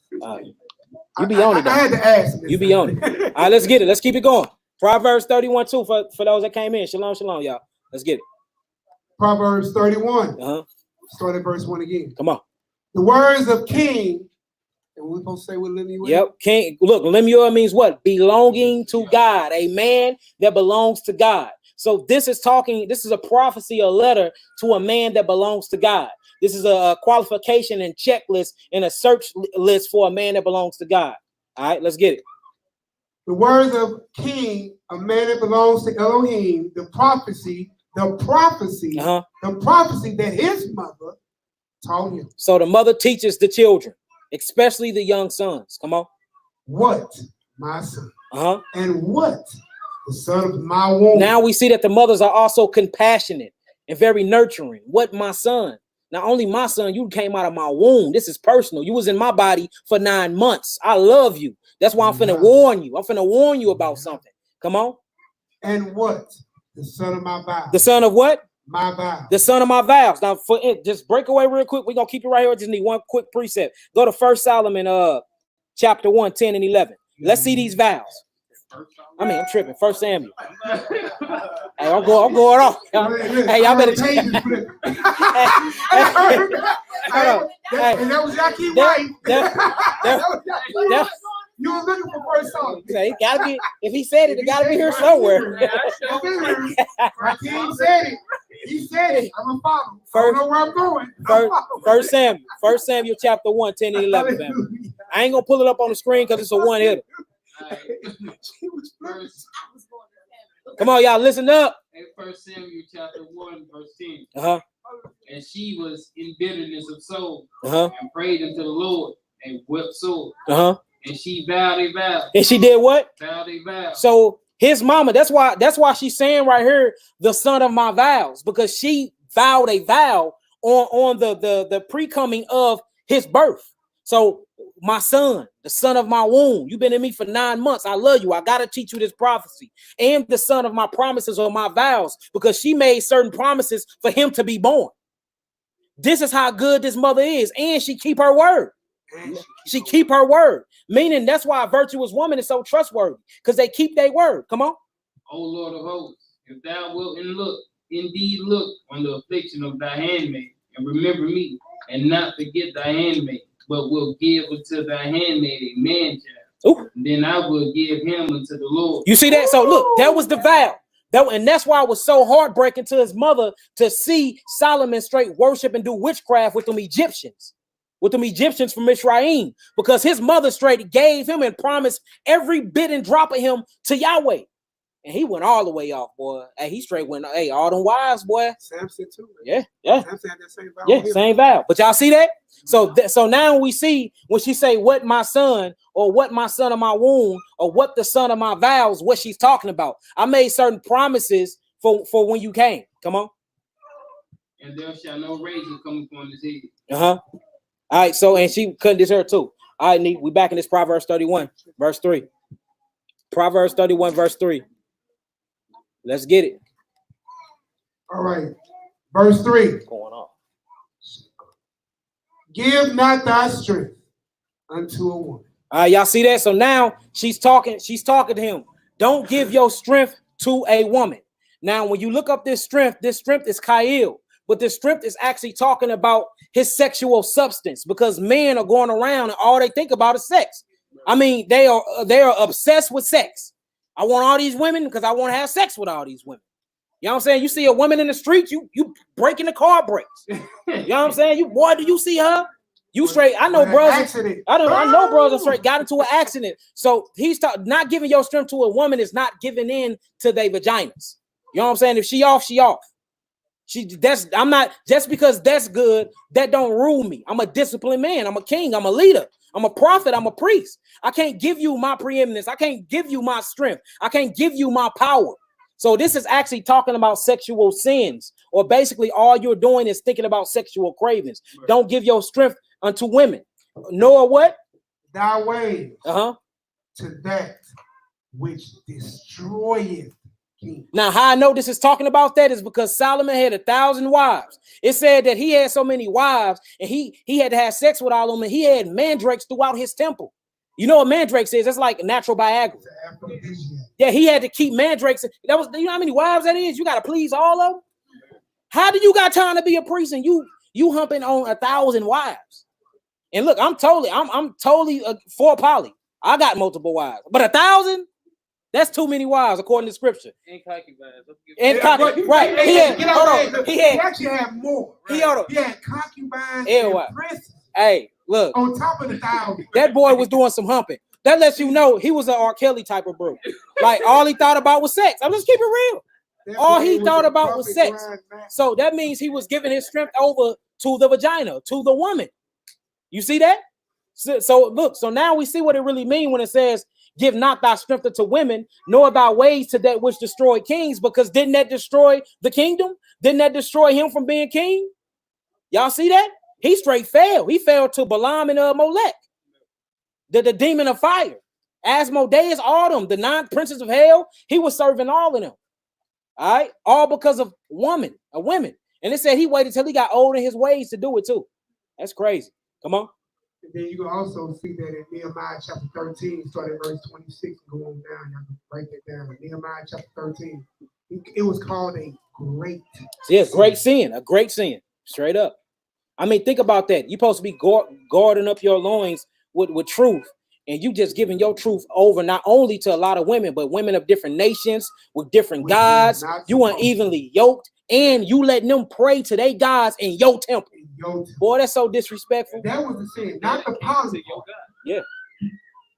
be on it, though. I had to ask. You be on it. All right, let's get it. Let's keep it going. Proverbs 31:2 for those that came in. Shalom, y'all. Let's get it. Proverbs 31. Start at verse 1 again. Come on. The words of king. And we're supposed to say what Lemuel? Yep, king. Look, Lemuel means what? Belonging to God. A man that belongs to God. So this is a prophecy, a letter to a man that belongs to God. This is a qualification and checklist and a search list for a man that belongs to God. All right, let's get it. The words of king, a man that belongs to Elohim, the prophecy that his mother taught him. So the mother teaches the children, especially the young sons. Come on. What? My son. And what? The son of my womb. Now we see that the mothers are also compassionate and very nurturing. What? My son. Not only my son, you came out of my womb. This is personal. You was in my body for 9 months. I love you. That's why I'm finna warn you. I'm finna warn you about something. Come on. And what? The son of my vows. The son of what? My vows. The son of my vows. Now, for it, just break away real quick. We're gonna keep it right here. I just need one quick precept. Go to 1 Solomon, chapter 1, 10 and 11. Let's see these vows. I mean, I'm tripping. 1 Samuel. Hey, I'm going off. Hey, y'all better change. And that was Jackie White. You were looking for 1 Solomon. It gotta be. If he said it, it gotta be here somewhere. Raheem said it. He said it. I'm a follow. I don't know where I'm going. 1 Samuel chapter 1, 10 and 11. Family. I ain't gonna pull it up on the screen because it's a one hitter. Come on, y'all, listen up. In 1 Samuel chapter 1, verse 10. And she was in bitterness of soul and prayed unto the Lord and wept sore. And she vowed a vow. And she did what? Vowed a vow. So his mama, that's why she's saying right here, the son of my vows, because she vowed a vow on the pre-coming of his birth. So my son, the son of my womb, you've been in me for 9 months. I love you. I got to teach you this prophecy. And the son of my promises or my vows, because she made certain promises for him to be born. This is how good this mother is. And she keep her word. She keep her word. Meaning that's why a virtuous woman is so trustworthy, because they keep their word. Come on. O Lord of hosts, if thou wilt indeed look on the affliction of thy handmaid, and remember me, and not forget thy handmaid, but will give unto thy handmaid a man child, then I will give him unto the Lord. You see that? So look, that was the vow. And that's why it was so heartbreaking to his mother to see Solomon straight worship and do witchcraft with them Egyptians. With them Egyptians from Israel, because his mother straight gave him and promised every bit and drop of him to Yahweh. And he went all the way off, boy. Hey, he straight went, hey, all them wives, boy. Samson too. Man. Yeah. Samson had that same vow. Yeah, same vow. But y'all see that? So now we see when she say what my son, or what my son of my womb, or what the son of my vows, what she's talking about. I made certain promises for when you came. Come on. And there shall no razor come upon his head. All right, so, and she couldn't dish her too. All right, we back in this Proverbs 31, verse 3. Proverbs 31, verse 3. Let's get it. All right. Verse 3. What's going on? Give not thy strength unto a woman. All right, y'all see that? So now she's talking to him. Don't give your strength to a woman. Now, when you look up this strength is Mikha'el. But the strength is actually talking about his sexual substance, because men are going around and all they think about is sex. I mean, they are obsessed with sex. I want all these women because I want to have sex with all these women. You know what I'm saying? You see a woman in the street, you breaking the car brakes. You know what I'm saying? You boy, do you see her? You straight. I know brothers. I know brothers straight got into an accident. So he's not giving your strength to a woman is not giving in to their vaginas. You know what I'm saying? If she off, she off. I'm not, just because that's good, that don't rule me. I'm a disciplined man. I'm a king. I'm a leader. I'm a prophet. I'm a priest. I can't give you my preeminence. I can't give you my strength. I can't give you my power. So this is actually talking about sexual sins, or basically all you're doing is thinking about sexual cravings. Right. Don't give your strength unto women. Nor what? Thy ways to that which destroyeth. Now, how I know this is talking about that is because Solomon had 1,000 wives. It said that he had so many wives and he had to have sex with all of them, and he had mandrakes throughout his temple. You know what mandrakes is? That's like a natural Viagra. Yeah, he had to keep mandrakes. That was, you know how many wives that is? You got to please all of them. How do you got time to be a priest and you humping on 1,000 wives? And look, I'm totally for poly. I got multiple wives, but 1,000. That's too many wives, according to scripture. And concubines. Right. He actually had more. Right? He had concubines and princes. Hey, look. On top of the 1,000. That boy was doing some humping. That lets you know he was an R. Kelly type of bro. Like, all he thought about was sex. I'm just keeping it real. All he thought about was sex. So that means he was giving his strength over to the vagina, to the woman. You see that? So look, so now we see what it really means when it says, give not thy strength to women, nor thy ways to that which destroy kings, because didn't that destroy the kingdom? Didn't that destroy him from being king? Y'all see that? He straight fell. He fell to Balaam and Molech, the demon of fire. Asmodeus, all them, the 9 princes of hell. He was serving all of them. All right, all because of women. And it said he waited till he got old in his ways to do it too. That's crazy. Come on. And then you can also see that in Nehemiah chapter 13, starting at verse 26, and go on down. You can write that down. Nehemiah chapter 13. It was called a great sin. Great sin. A great sin. Straight up. I mean, think about that. You're supposed to be guarding up your loins with truth. And you just giving your truth over not only to a lot of women, but women of different nations with different gods. You weren't evenly yoked. And you letting them pray to their gods in your temple. Boy, that's so disrespectful. That was the sin, not the positive. Yeah.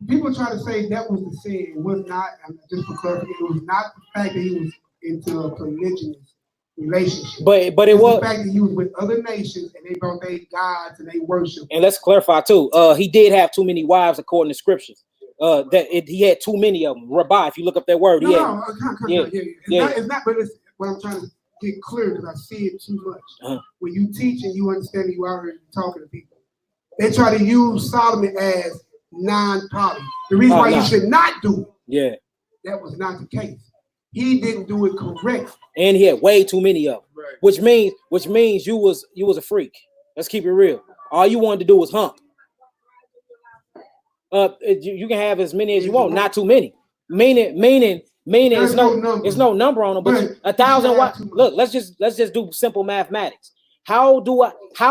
People try to say that was the sin. It was not, just for clarification, it was not the fact that he was into a polygynous relationship. But it was the fact that he was with other nations and they brought their gods and they worship. And let's clarify too. He did have too many wives according to scriptures. He had too many of them. Rabbi, if you look up that word, It's not. But it's what I'm trying to get clear because I see it too much. When you teach and you understand, you out here talking to people. They try to use Solomon as non-poly. The reason why you should not do it. Yeah, that was not the case. He didn't do it correct, and he had way too many of them. Right. Which means you was a freak. Let's keep it real. All you wanted to do was hump. You can have as many as you want, not too many. Meaning there's no number on them. But 1,000 wives. Look, let's just do simple mathematics. How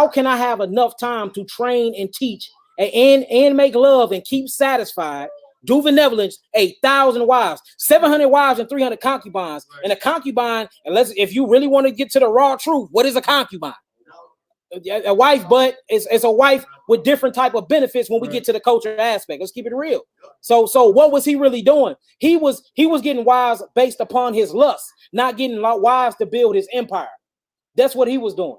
can I have enough time to train and teach and make love and keep satisfied? Do benevolence, 1,000 wives, 700 wives, and 300 concubines. Right. And a concubine, if you really want to get to the raw truth, what is a concubine? A wife, but it's a wife with different type of benefits when we get to the culture aspect. Let's keep it real. So what was he really doing? He was getting wives based upon his lust, not getting wives to build his empire. That's what he was doing.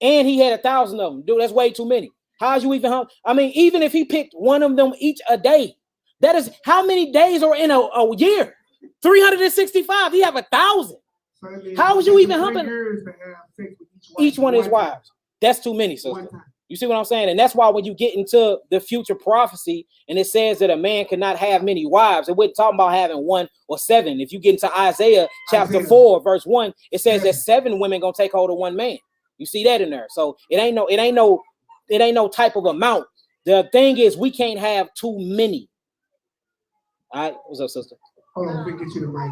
And he had 1,000 of them. Dude, that's way too many. How'd you even hump? I mean, even if he picked one of them each a day, that is how many days are in a year? 365. He have 1,000. How was you even humping each one of his wives? That's too many, sister. You see what I'm saying? And that's why when you get into the future prophecy and it says that a man cannot have many wives, it wasn't talking about having 1 or 7. If you get into Isaiah chapter 4, verse 1, it says that 7 women gonna take hold of 1 man. You see that in there. So it ain't no type of amount. The thing is, we can't have too many. All right, what's up, sister? Hold on, we get you the mic.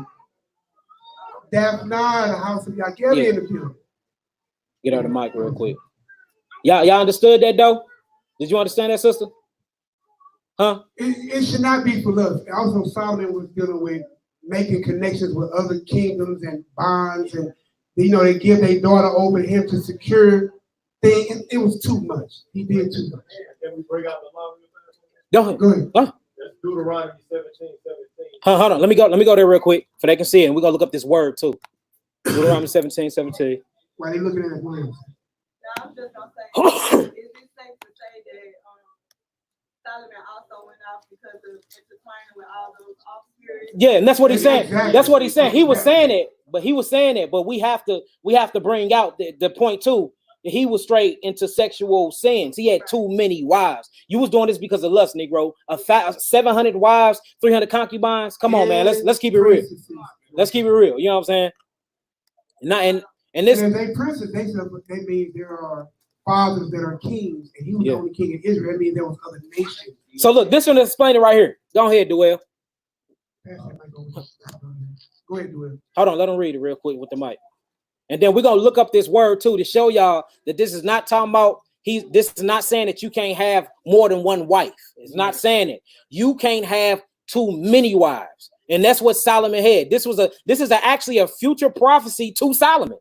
Daphne, the house of y'all. Get in the building. Get on the mic real quick. Y'all understood that though? Did you understand that, sister? Huh? It should not be for us. Also, Solomon was dealing with making connections with other kingdoms and bonds, and they give their daughter over to him to secure things. It was too much. He did too much. Can we bring out the law? Go ahead. Huh? That's Deuteronomy 17:17. Hold on. Let me go there real quick so they can see it. And we're gonna look up this word too. Deuteronomy 17:17. Why are they looking at it? I'm just gonna say, is it safe to say that Solomon also went off because of intertwining with all those offspring? Yeah, and that's what he's saying. Exactly. That's what he's saying. He was saying it, but we have to bring out the point too. That he was straight into sexual sins. He had too many wives. You was doing this because of lust, Negro. 700 wives, 300 concubines. Come on, man. Let's keep it real. Let's keep it real. You know what I'm saying? And this. And they princes, they mean there are fathers that are kings, and he was the only king in Israel. That means there was other nations. So look, this one is explaining right here. Go ahead, Duel. Go ahead, Duel. Hold on, let him read it real quick with the mic. And then we're gonna look up this word too to show y'all that this is not talking about this is not saying that you can't have more than 1 wife. It's not saying it. You can't have too many wives. And that's what Solomon had. This is actually a future prophecy to Solomon.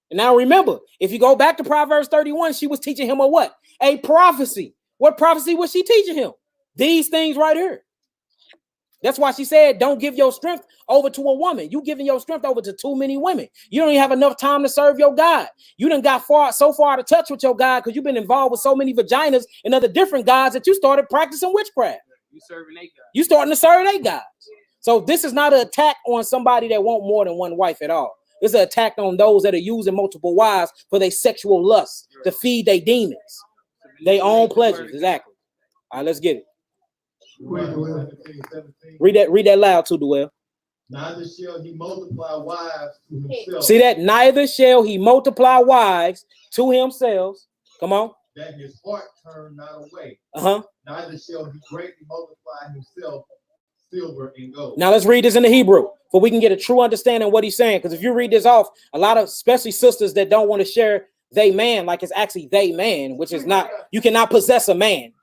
And now remember, if you go back to Proverbs 31, she was teaching him a prophecy. What prophecy was she teaching him? These things right here. That's why she said, don't give your strength over to a woman. You giving your strength over to too many women. You don't even have enough time to serve your God. You done got so far out of touch with your God because you've been involved with so many vaginas and other different gods that you started practicing witchcraft. You starting to serve their gods. So this is not an attack on somebody that want more than 1 wife at all. It's an attack on those that are using multiple wives for their sexual lust, to feed their demons, their own pleasures. Exactly. All right, let's get it. Read that loud too, Duell. Neither shall he multiply wives to himself. See that? Neither shall he multiply wives to himself. Come on. That his heart turn not away. Neither shall he greatly multiply himself silver and gold. Now let's read this in the Hebrew, so we can get a true understanding of what he's saying. Because if you read this off, a lot of, especially sisters that don't want to share they man, like it's actually they man, which is not, you cannot possess a man.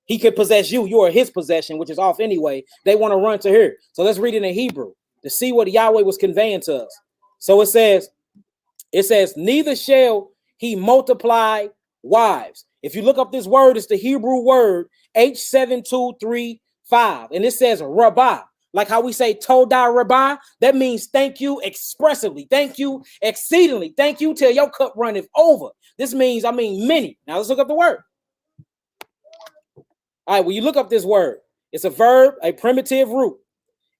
He could possess you. You are his possession, which is off anyway. They want to run to here. So let's read it in Hebrew to see what Yahweh was conveying to us. So it says, neither shall he multiply wives. If you look up this word, it's the Hebrew word H7235, and it says rabah. Like how we say todah rabah, that means thank you expressively, thank you exceedingly, thank you till your cup runneth over. This means, many. Now let's look up the word. All right, when you look up this word, it's a verb, a primitive root.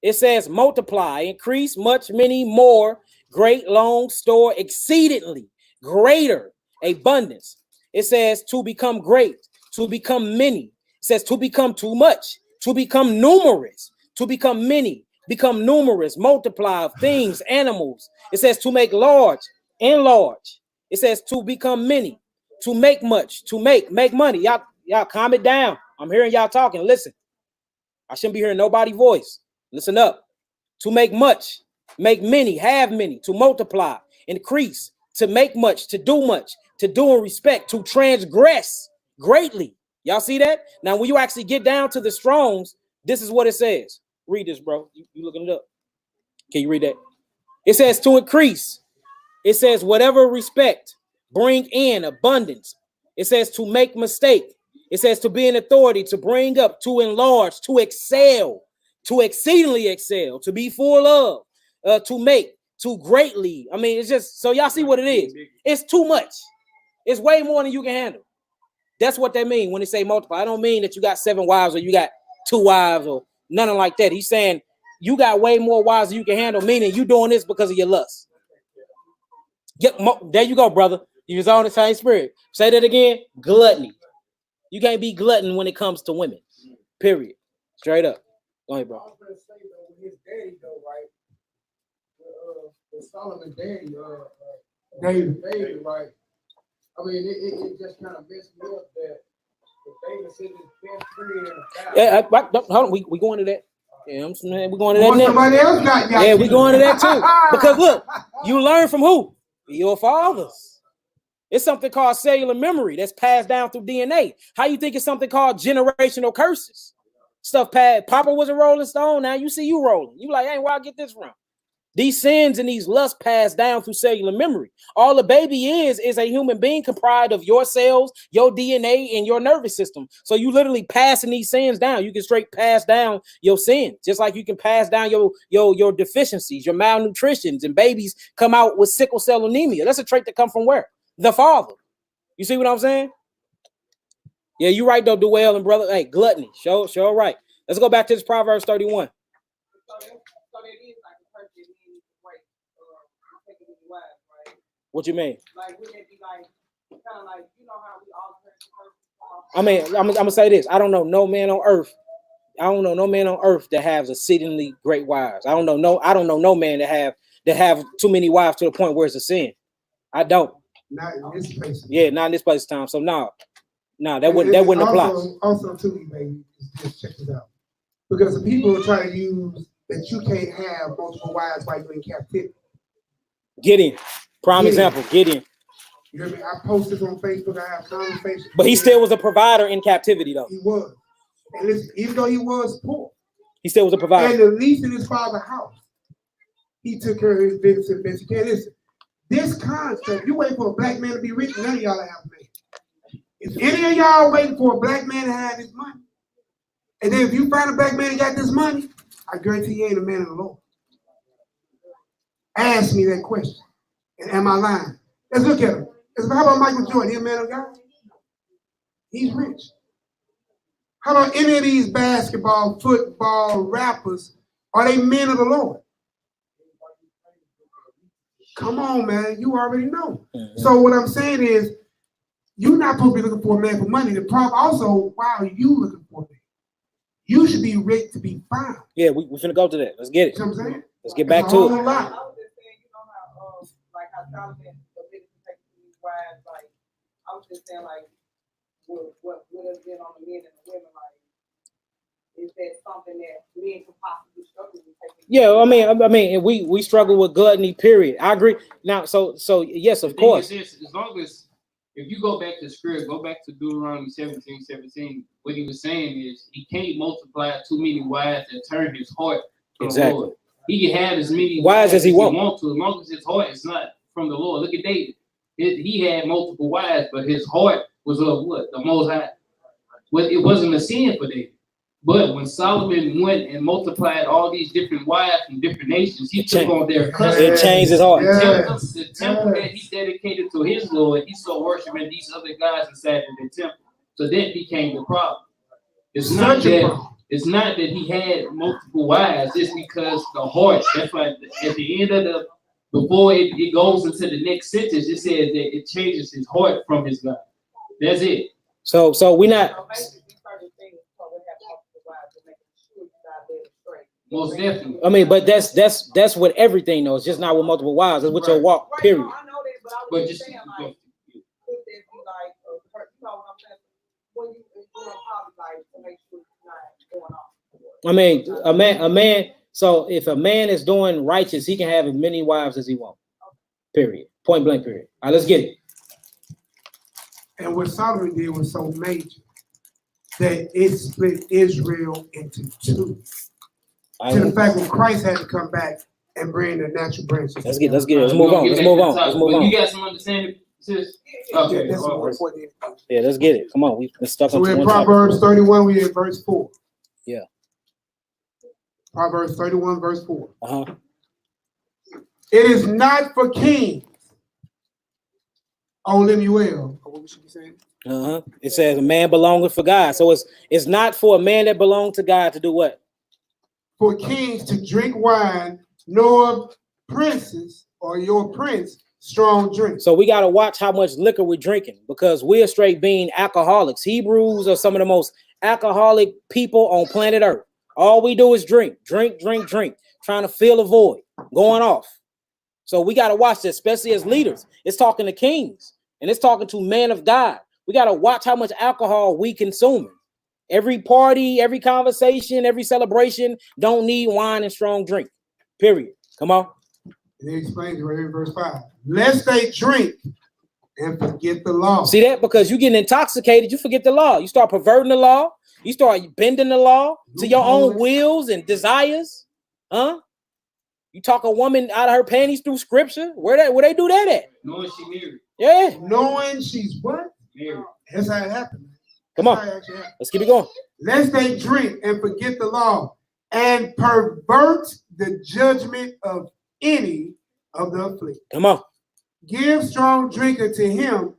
It says multiply, increase, much, many, more, great, long, store, exceedingly, greater, abundance. It says to become great, to become many. It says to become too much, to become numerous, to become many, become numerous, multiply of things, animals. It says to make large, enlarge. It says to become many, to make much, to make money. Y'all calm it down. I'm hearing y'all talking. Listen, I shouldn't be hearing nobody's voice. Listen up. To make much, make many, have many, to multiply, increase, to make much, to do in respect, to transgress greatly. Y'all see that? Now, when you actually get down to the Strongs, this is what it says. Read this, bro. You looking it up? Can you read that? It says to increase. It says whatever respect, bring in abundance. It says to make mistake. It says to be in authority, to bring up, to enlarge, to excel, to exceedingly excel, to be full of, to make, to greatly. It's just, so y'all see what it is. It's too much. It's way more than you can handle. That's what they mean when they say multiply. I don't mean that you got 7 wives or you got 2 wives or nothing like that. He's saying you got way more wives than you can handle, meaning you doing this because of your lust. There you go, brother. You was on the same spirit. Say that again. Gluttony. You can't be glutton when it comes to women. Period. Straight up. Go ahead, bro. I was gonna say though, with his daddy though, right? The Solomon daddy, David, right? It just kind of messed me up that David said his best friend. Hold on, we going to that. Yeah, we're going to that next. Somebody else got yeah, we going to that too. Because look, you learn from who? Your fathers. It's something called cellular memory that's passed down through DNA. How you think it's something called generational curses? Stuff passed. Papa was a Rolling Stone. Now you see you rolling. You like, hey, where I get this from? These sins and these lusts passed down through cellular memory. All the baby is a human being comprised of your cells, your DNA, and your nervous system. So you literally passing these sins down. You can straight pass down your sins, just like you can pass down your deficiencies, your malnutritions, and babies come out with sickle cell anemia. That's a trait that come from where? The father. You see what I'm saying? Yeah, you right though, Duell and brother. Hey, gluttony. Show right. Let's go back to this Proverbs 31. What you mean? Like, wouldn't it be like, kind of like, you know how we all I'm gonna say this. I don't know no man on earth. I don't know no man on earth that has exceedingly great wives. I don't know no man that have too many wives to the point where it's a sin. I don't. Not in this place. Yeah, not in this place time. So no, that wouldn't apply. Also, too, baby, just check this out. Because the people try to use that you can't have multiple wives while you're in captivity. Gideon, prime example. Gideon. You hear me? I posted on Facebook. I have conversations. But he still was a provider in captivity, though. He was. And listen, even though he was poor, he still was a provider. And the least in his father's house, he took care of his business and best he can. Listen. This concept, you wait for a black man to be rich, none of y'all have money. If any of y'all waiting for a black man to have his money, and then if you find a black man that got this money, I guarantee you ain't a man of the Lord. Ask me that question. And am I lying? Let's look at him. How about Michael Jordan? He a man of God? He's rich. How about any of these basketball, football, rappers? Are they men of the Lord? Come on, man. You already know. So what I'm saying is, you're not supposed to be looking for a man for money. The problem also, why are you looking for a man? You should be ready to be found. Yeah, we finna go to that. Let's get it. You know what I'm saying? Let's get back to it. I was just saying, you know how, like how Solomon forbidden to take these wives, like, I was just saying, like, what has been on the men and the women, like, is that something that men can possibly struggle with taking? Yeah, I mean, we struggle with gluttony, period. I agree. Now, so yes, of course. As long as, if you go back to script, go back to Deuteronomy 17, what he was saying is he can't multiply too many wives and turn his heart from the Lord. He can have as many wives as he wants to, as long as his heart is not from the Lord. Look at David. He had multiple wives, but his heart was of what? The Most High. Well, it wasn't a sin for David. But when Solomon went and multiplied all these different wives from different nations, he took on their customs. It changed his heart. The temple that he dedicated to his Lord, he started worshiping these other gods inside of the temple. So that became the problem. It's not that he had multiple wives. It's because the heart. That's why at the end of before it goes into the next sentence, it says that it changes his heart from his God. That's it. So we not. Most definitely. I mean, but that's with everything though. It's just not with multiple wives. It's with your walk, period. I know that, but I was just saying, like, could that be like, you know what I'm saying? When you probably like to make sure you're not going off. I mean, a man. So if a man is doing righteous, he can have as many wives as he wants. Period. Point blank. Period. All right, let's get it. And what Solomon did was so major that it split Israel into two. To the fact that Christ had to come back and bring the natural branches. Let's get it. Let's move on. You got some understanding, sis? Okay. Yeah, let's get it. Come on. We've been stuck on. So in Proverbs 31, we in verse 4. Yeah. Proverbs 31, verse 4. It is not for kings. Oh, Lemuel. What we should be saying? It says a man belongeth for God. So it's not for a man that belonged to God to do what? For kings to drink wine, nor princes or your prince strong drink. So we got to watch how much liquor we're drinking, because we're straight being alcoholics. Hebrews are some of the most alcoholic people on planet Earth. All we do is drink, trying to fill a void, going off. So we got to watch this, especially as leaders. It's talking to kings and it's talking to men of God. We got to watch how much alcohol we consuming. Every party, every conversation, every celebration don't need wine and strong drink. Period. Come on. And he explains it right here in verse 5. Lest they drink and forget the law. See that? Because you get intoxicated, you forget the law. You start perverting the law. You start bending the law to your own wills and desires. You talk a woman out of her panties through scripture. Where they do that at? Knowing she married. Yeah. Knowing she's what? Married. That's how it happened. Come on. Let's keep it going. Lest they drink and forget the law and pervert the judgment of any of the afflicted. Come on. Give strong drink unto him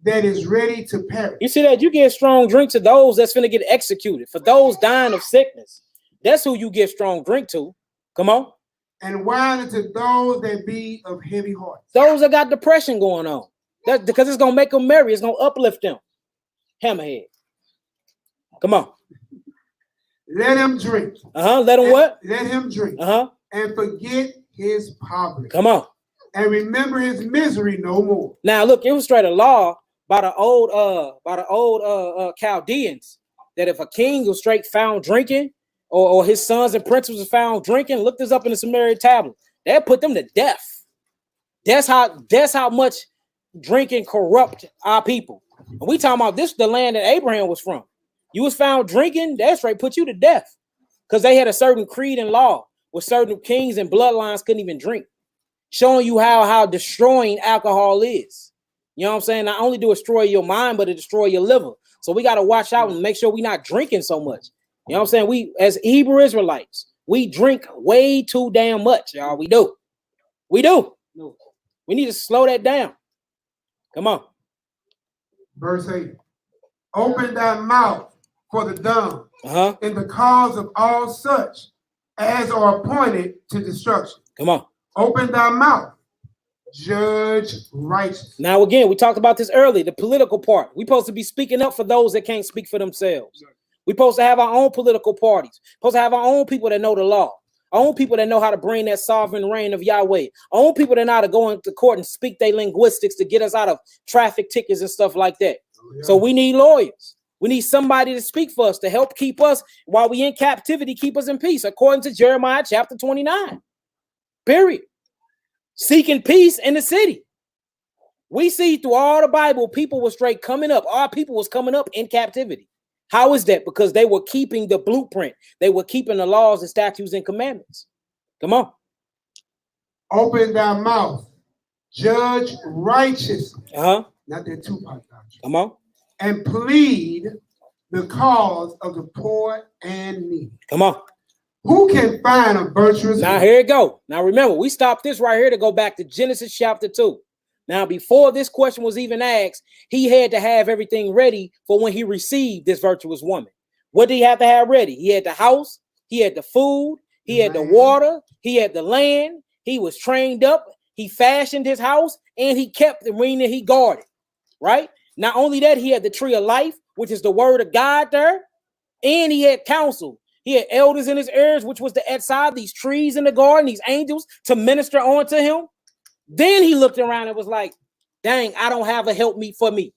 that is ready to perish. You see that? You give strong drink to those that's finna get executed. For those dying of sickness. That's who you give strong drink to. Come on. And wine unto those that be of heavy heart. Those that got depression going on. That's because it's gonna make them merry. It's gonna uplift them. Hammerhead. Come on. Let him drink. Let him what? Let him drink. And forget his poverty. Come on. And remember his misery no more. Now look, it was straight a law by the old Chaldeans that if a king was straight found drinking, or his sons and princes was found drinking, look this up in the Sumerian tablet, they'd put them to death. That's how much drinking corrupt our people. And we talking about this, the land that Abraham was from. You was found drinking, that's right, put you to death. Because they had a certain creed and law where certain kings and bloodlines couldn't even drink. Showing you how destroying alcohol is. You know what I'm saying? Not only do it destroy your mind, but it destroy your liver. So we got to watch out and make sure we're not drinking so much. You know what I'm saying? We, as Hebrew Israelites, we drink way too damn much, y'all. We do. We need to slow that down. Come on. Verse 8. Open thy mouth for the dumb in the cause of all such as are appointed to destruction. Come on. Open thy mouth judge righteous. Now, again, we talked about this earlier, the political part. We're supposed to be speaking up for those that can't speak for themselves. We're supposed to have our own political parties. Supposed to have our own people that know the law. Our own people that know how to bring that sovereign reign of Yahweh. Our own people that know how to go into court and speak their linguistics to get us out of traffic tickets and stuff like that. Yeah. So we need lawyers. We need somebody to speak for us, to help keep us, while we in captivity, keep us in peace, according to Jeremiah chapter 29. Period. Seeking peace in the city. We see through all the Bible, people were straight coming up. Our people was coming up in captivity. How is that? Because they were keeping the blueprint. They were keeping the laws and statutes and commandments. Come on. Open thy mouth. Judge righteously. Not that Tupac doctrine. Come on. And plead the cause of the poor and needy. Come on. Who can find a virtuous? Now here you go. Now remember, we stopped this right here to go back to Genesis chapter 2. Now, before this question was even asked, he had to have everything ready for when he received this virtuous woman. What did he have to have ready? He had the house, he had the food, he had the water, he had the land, he was trained up, he fashioned his house, and he kept the ring that he guarded, right? Not only that, he had the tree of life, which is the word of God there, and he had counsel. He had elders in his ears, which was the outside, these trees in the garden, these angels to minister unto him. Then he looked around and was like, dang, I don't have a help meet for me.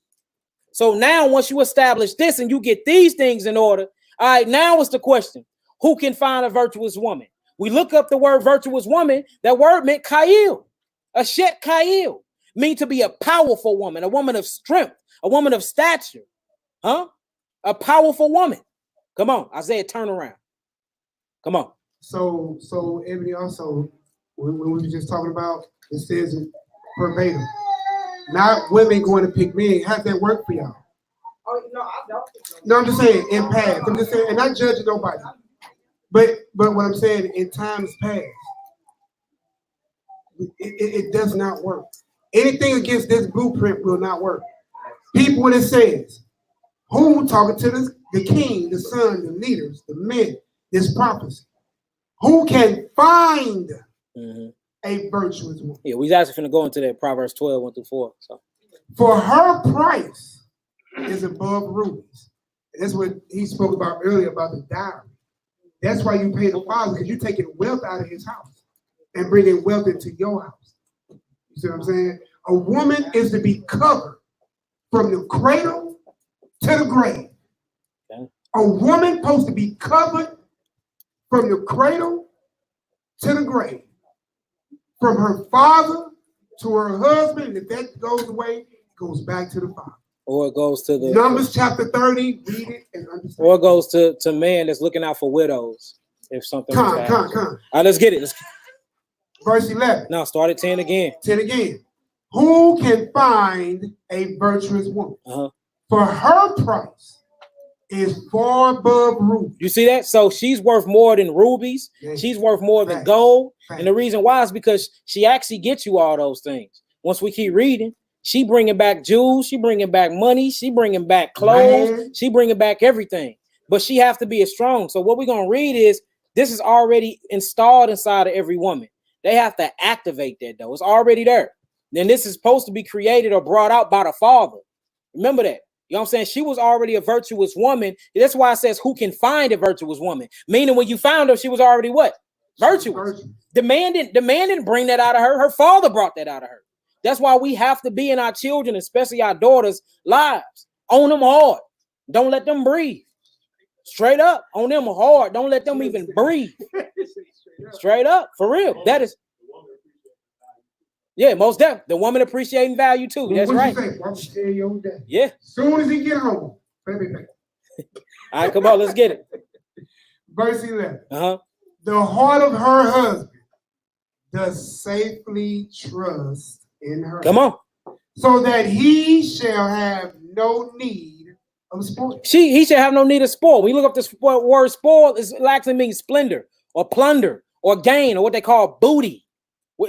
So now once you establish this and you get these things in order, all right, now it's the question, who can find a virtuous woman? We look up the word virtuous woman. That word meant Mikha'el, a shet Mikha'el, mean to be a powerful woman, a woman of strength, a woman of stature, a powerful woman. Come on, Isaiah, turn around. Come on. So Ebony, also, when we were just talking about, it says it verbatim. Not women going to pick men. How does that work for y'all? Oh, no, I don't. No, I'm just saying in past. I'm just saying, and not judging nobody. But what I'm saying, in times past, it does not work. Anything against this blueprint will not work. People, when it says, who talking to the king, the son, the leaders, the men, this prophecy, who can find a virtuous woman? Yeah, we actually finna go into that Proverbs 12, 1-4. So, for her price is above rubies. That's what he spoke about earlier about the dowry. That's why you pay the father, because you're taking wealth out of his house and bringing wealth into your house. You see what I'm saying? A woman is to be covered from the cradle to the grave. Okay. A woman supposed to be covered from the cradle to the grave. From her father to her husband, and if that goes away, it goes back to the father. Or it goes to the Numbers chapter 30, read it and understand. Or it goes to man that's looking out for widows. If something come. All right, let's get it. Verse 11. No, start at 10 again. 10 again. Who can find a virtuous woman? For her price is far above rubies. You see that? So she's worth more than rubies. Yeah. She's worth more than gold. And the reason why is because she actually gets you all those things. Once we keep reading, she bringing back jewels, she bringing back money, she bringing back clothes, she bringing back everything. But she have to be as strong. So what we're going to read is, this is already installed inside of every woman. They have to activate that, though. It's already there. Then this is supposed to be created or brought out by the Father. Remember that. You know what I'm saying? She was already a virtuous woman. That's why it says, who can find a virtuous woman? Meaning when you found her, she was already what? Virtuous. The man didn't bring that out of her. Her father brought that out of her. That's why we have to be in our children, especially our daughters' lives. On them hard. Don't let them breathe. Straight up. On them hard. Don't let them even breathe. Straight up. For real. That is. Yeah, most definitely. The woman appreciating value too. That's right. Yeah. Soon as he get home. All right, come on, let's get it. Verse 11. The heart of her husband does safely trust in her. Come on. So that he shall have no need of spoil. He shall have no need of spoil. When you look up this word spoil, it actually means splendor or plunder or gain or what they call booty.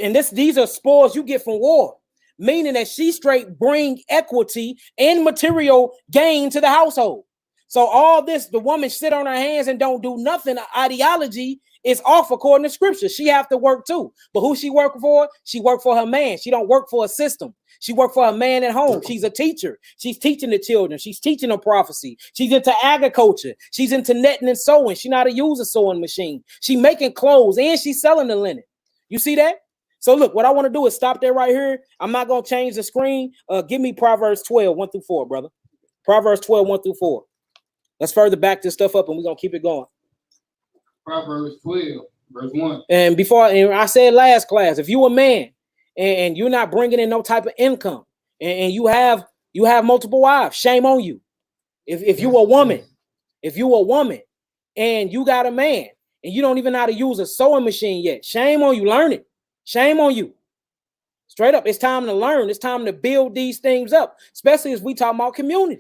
And these are spoils you get from war, meaning that she straight bring equity and material gain to the household. So all this, the woman sit on her hands and don't do nothing, ideology It's off according to scripture. She have to work too. But who she work for? She work for her man. She don't work for a system. She work for a man at home. She's a teacher. She's teaching the children. She's teaching them prophecy. She's into agriculture. She's into netting and sewing. She know how to use a sewing machine. She making clothes and she's selling the linen. You see that? So look, what I want to do is stop there right here. I'm not going to change the screen. Give me Proverbs 12, 1 through 4, brother. Proverbs 12, 1 through 4. Let's further back this stuff up and we're going to keep it going. Proverbs 12, verse 1. And I said last class, if you a man and you're not bringing in no type of income and you have multiple wives, shame on you. If you a woman and you got a man and you don't even know how to use a sewing machine yet, shame on you. Learn it. Shame on you. Straight up. It's time to learn. It's time to build these things up, especially as we talk about community.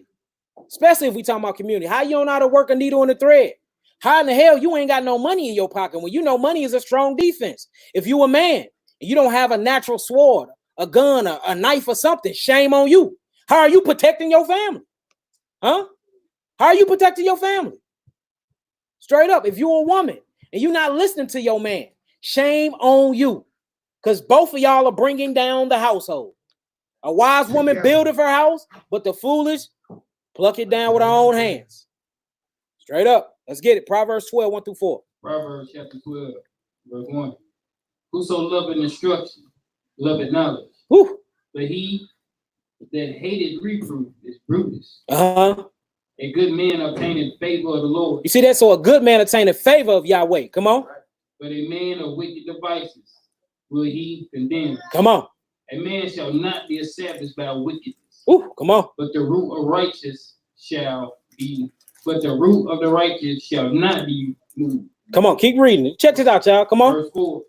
How you don't know how to work a needle and a thread? How in the hell you ain't got no money in your pocket when you know money is a strong defense? If you a man and you don't have a natural sword, a gun, a knife or something, shame on you. How are you protecting your family? Huh? How are you protecting your family? Straight up, if you're a woman and you're not listening to your man, shame on you. Because both of y'all are bringing down the household. A wise woman buildeth her house, but the foolish pluck it down with her own hands. Straight up. Let's get it. Proverbs 12, 1 through 4. Proverbs chapter 12, verse 1. Whoso loveth instruction, loveth knowledge. Woo. But he that hated reproof is Brutus. Uh-huh. A good man obtaineth favor of the Lord. You see that? So a good man obtaineth favor of Yahweh. Come on. But a man of wicked devices will he condemn. Come on. A man shall not be established by wickedness. Ooh, come on. But the root of the righteous shall not be moved. Come on, keep reading. Check this out, y'all. Come on. Verse 4.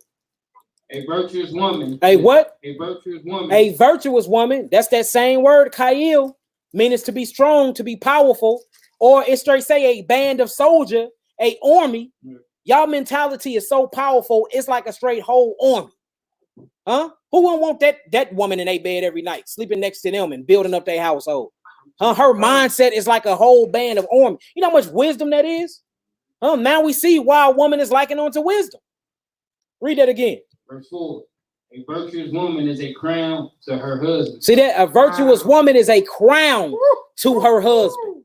A virtuous woman. A what? A virtuous woman. A virtuous woman. That's that same word, Mikha'el, means to be strong, to be powerful, or it straight say a band of soldier, a army. Yeah. Y'all mentality is so powerful, it's like a straight whole army. Huh? Who wouldn't want that woman in their bed every night, sleeping next to them and building up their household? Huh? Her mindset is like a whole band of army. You know how much wisdom that is? Huh? Now we see why a woman is likened onto wisdom. Read that again. Verse 4. A virtuous woman is a crown to her husband. See that? A virtuous woman is a crown to her husband.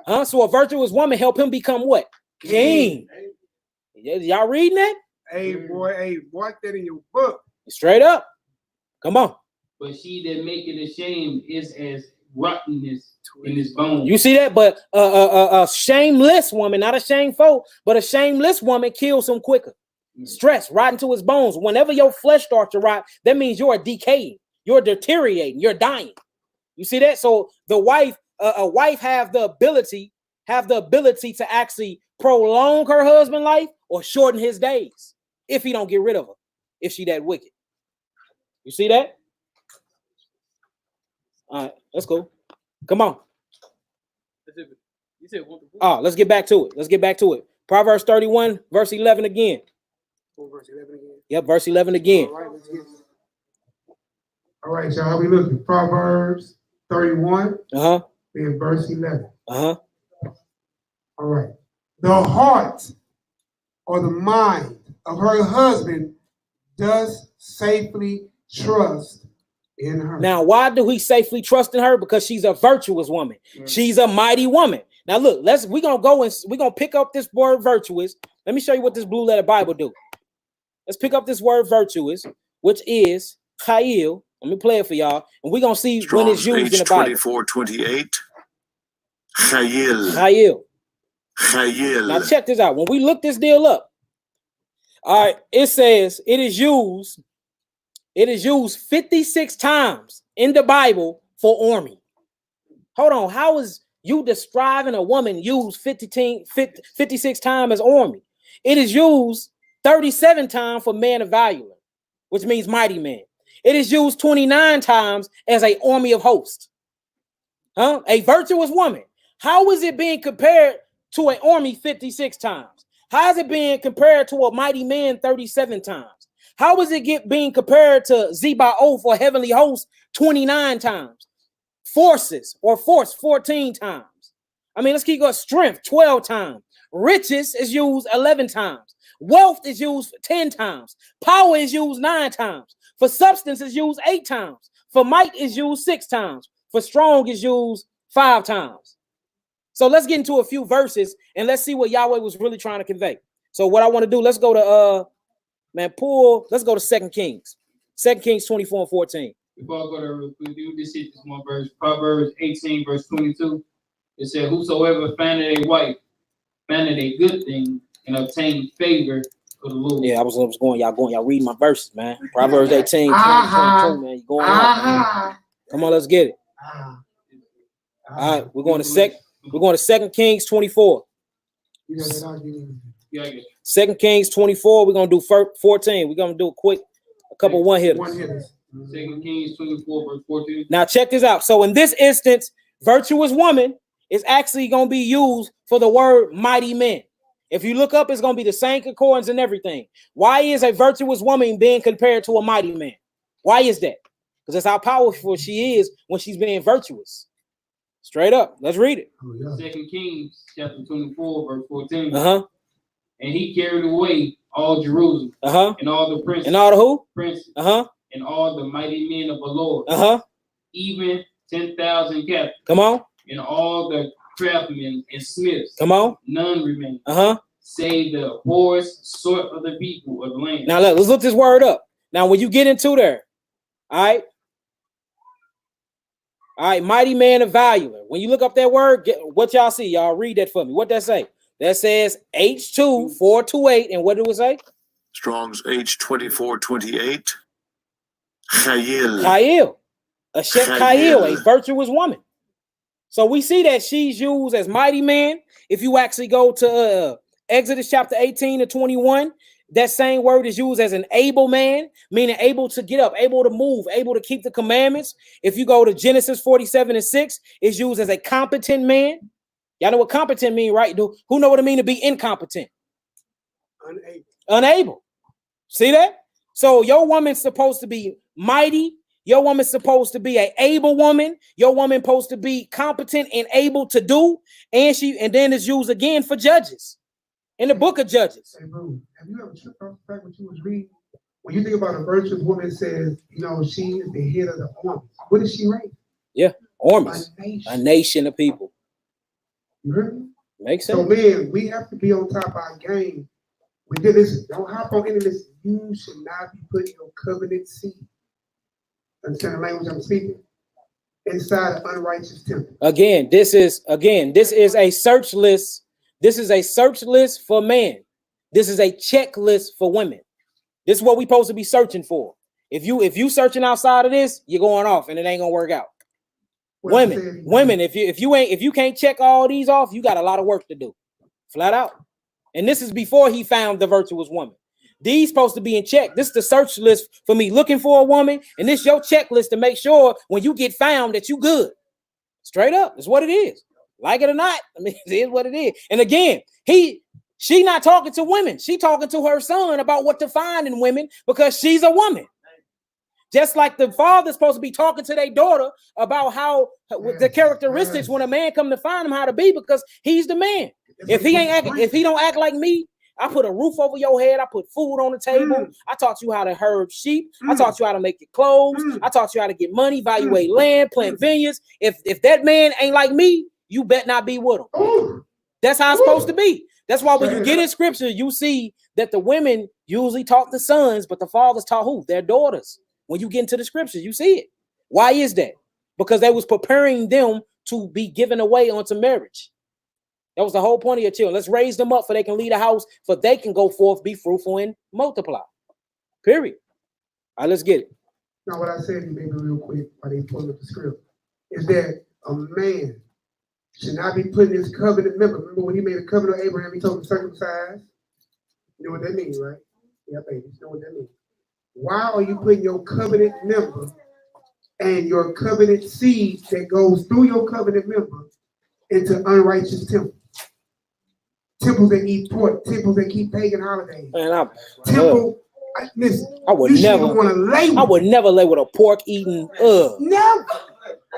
Huh? So a virtuous woman help him become what? King. Y'all reading that? Hey, boy, watch that in your book. Straight up. Come on. But she that maketh ashamed is as rottenness in his bones. You see that? But a shameless woman, not a shameful, but a shameless woman kills him quicker. Stress, rotten to his bones. Whenever your flesh starts to rot, that means you're decaying, you're deteriorating, you're dying. You see that? So the wife, a wife have the ability to actually prolong her husband's life or shorten his days if he don't get rid of her, if she that wicked. You see that? All right, let's go. Come on. Let's get back to it. Proverbs 31, verse 11 again. Verse 11 again. Yep, verse 11 again. All right, y'all. How we looking? Proverbs 31. In verse 11. All right. The heart or the mind of her husband does safely trust in her. Now, why do we safely trust in her? Because she's a virtuous woman. She's a mighty woman. Now, look, we're gonna pick up this word virtuous. Let me show you what this blue letter Bible do. Let's pick up this word virtuous, which is Mikha'el. Let me play it for y'all, and we're gonna see when it's used in the Bible. 24:28. Mikha'el. Mikha'el. Now check this out. When we look this deal up, all right, it says it is used 56 times in the Bible for army. Hold on, how is you describing a woman used 56 times as army? It is used 37 times for man of valor, which means mighty man. It is used 29 times as an army of hosts. Huh? A virtuous woman. How is it being compared to an army 56 times? How is it being compared to a mighty man 37 times? How is it being compared to Zebaoth or heavenly host 29 times? Forces or force 14 times. I mean, let's keep going. Strength 12 times. Riches is used 11 times. Wealth is used 10 times. Power is used 9 times. For substance is used 8 times. For might is used 6 times. For strong is used 5 times. So let's get into a few verses and let's see what Yahweh was really trying to convey. So what I want to do, let's go to let's go to 2 Kings. 2 Kings 24 and 14. Before I go there real quick, you just hit this one verse. Proverbs 18, verse 22. It said, whosoever findeth a wife, findeth a good thing, and obtain favor for the Lord. Yeah, I was y'all read my verses, man. Proverbs 18, 22, man. You going on. Come on, let's get it. All right, we're going to 2 Kings 24. 2 Kings 24. We're gonna do 14. We're gonna do a couple one hitters. 2 Kings 24, verse 14. Now check this out. So in this instance, virtuous woman is actually gonna be used for the word mighty men. If you look up, it's gonna be the same concordance and everything. Why is a virtuous woman being compared to a mighty man? Why is that? Because that's how powerful she is when she's being virtuous. Straight up. Let's read it. 2 Kings chapter 24, verse 14. And he carried away all Jerusalem. And all the princes. And all the who? Princes. And all the mighty men of the Lord. Even 10,000 captains. Come on. And all the craftsmen and smiths. Come on. None remain. Save the poorest sort of the people of the land. Now let's look this word up. Now when you get into there, all right, mighty man of valor. When you look up that word, what y'all see? Y'all read that for me. What that say? That says H2 428, and what do it say? Strong's H2428. Mikha'el. Mikha'el. A virtuous woman. So we see that she's used as mighty man. If you actually go to Exodus chapter 18 to 21, that same word is used as an able man, meaning able to get up, able to move, able to keep the commandments. If you go to Genesis 47 and 6, it's used as a competent man. Y'all know what competent mean, right? Who know what it mean to be incompetent? Unable. See that? So your woman's supposed to be mighty. Your woman's supposed to be an able woman. Your woman supposed to be competent and able to do. And then it's used again for judges in the book of Judges. Hey, bro, have you ever tripped off the fact what you was reading? When you think about a virtuous woman, it says, she is the head of the armies. What is she right? Yeah, armies. A nation of people. You heard me? Makes sense. So, man, we have to be on top of our game. We did this. Don't hop on into this. You should not be putting your covenant seed. Understand the language I'm speaking? Inside an unrighteous temple. Again, this is a search list. This is a search list for men. This is a checklist for women. This is what we're supposed to be searching for. If you searching outside of this, you're going off and it ain't gonna work out. Women, if you can't check all these off, you got a lot of work to do. Flat out. And this is before he found the virtuous woman. These supposed to be in check. This is the search list for me looking for a woman, and this your checklist to make sure when you get found that you good. Straight up, that's what it is. Like it or not, I mean, it is what it is. And again, she not talking to women. She talking to her son about what to find in women because she's a woman. Just like the father's supposed to be talking to their daughter about how the characteristics when a man come to find him how to be because he's the man. If he don't act like me, I put a roof over your head. I put food on the table. I taught you how to herd sheep. I taught you how to make your clothes. I taught you how to get money, evaluate land, plant vineyards. If that man ain't like me, you bet not be with him. That's how it's supposed to be. That's why when you get in scripture, you see that the women usually taught the sons, but the fathers taught who? Their daughters. When you get into the scriptures, you see it. Why is that? Because they was preparing them to be given away onto marriage. That was the whole point of your children. Let's raise them up so they can lead a house, so they can go forth, be fruitful, and multiply. Period. All right, let's get it. Now, what I said to you, maybe real quick, while they pull up the script, is that a man should not be putting his covenant member. Remember when he made a covenant with Abraham, he told him to circumcise? You know what that means, right? Yeah, baby, you know what that means. Why are you putting your covenant member and your covenant seed that goes through your covenant member into unrighteous temples? Temples that eat pork, temples that keep pagan holidays. Man, listen, I would never lay with a pork eating. Never.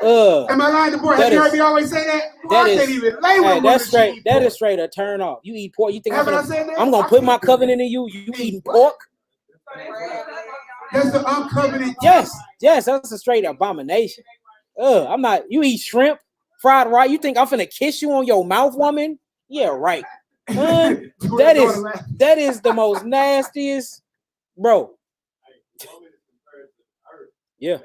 Am I lying to boy? Have you heard me always say that? Boy, I can't even lay with that's straight. That is straight a turn off. You eat pork. You think I'm gonna put my covenant in you? You eating pork? That's the uncovenant. Yes, that's a straight abomination. I'm not. You eat shrimp, fried rice. You think I'm finna kiss you on your mouth, woman? Yeah, right. That is the most nastiest, bro. Yeah.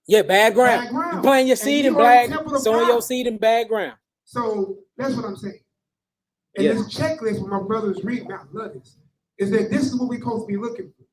Yeah, bad ground. You playing your seed in bad, sowing your seed in bad ground. So that's what I'm saying. And this checklist, when my brothers read, I love this, is that this is what we're supposed to be looking for.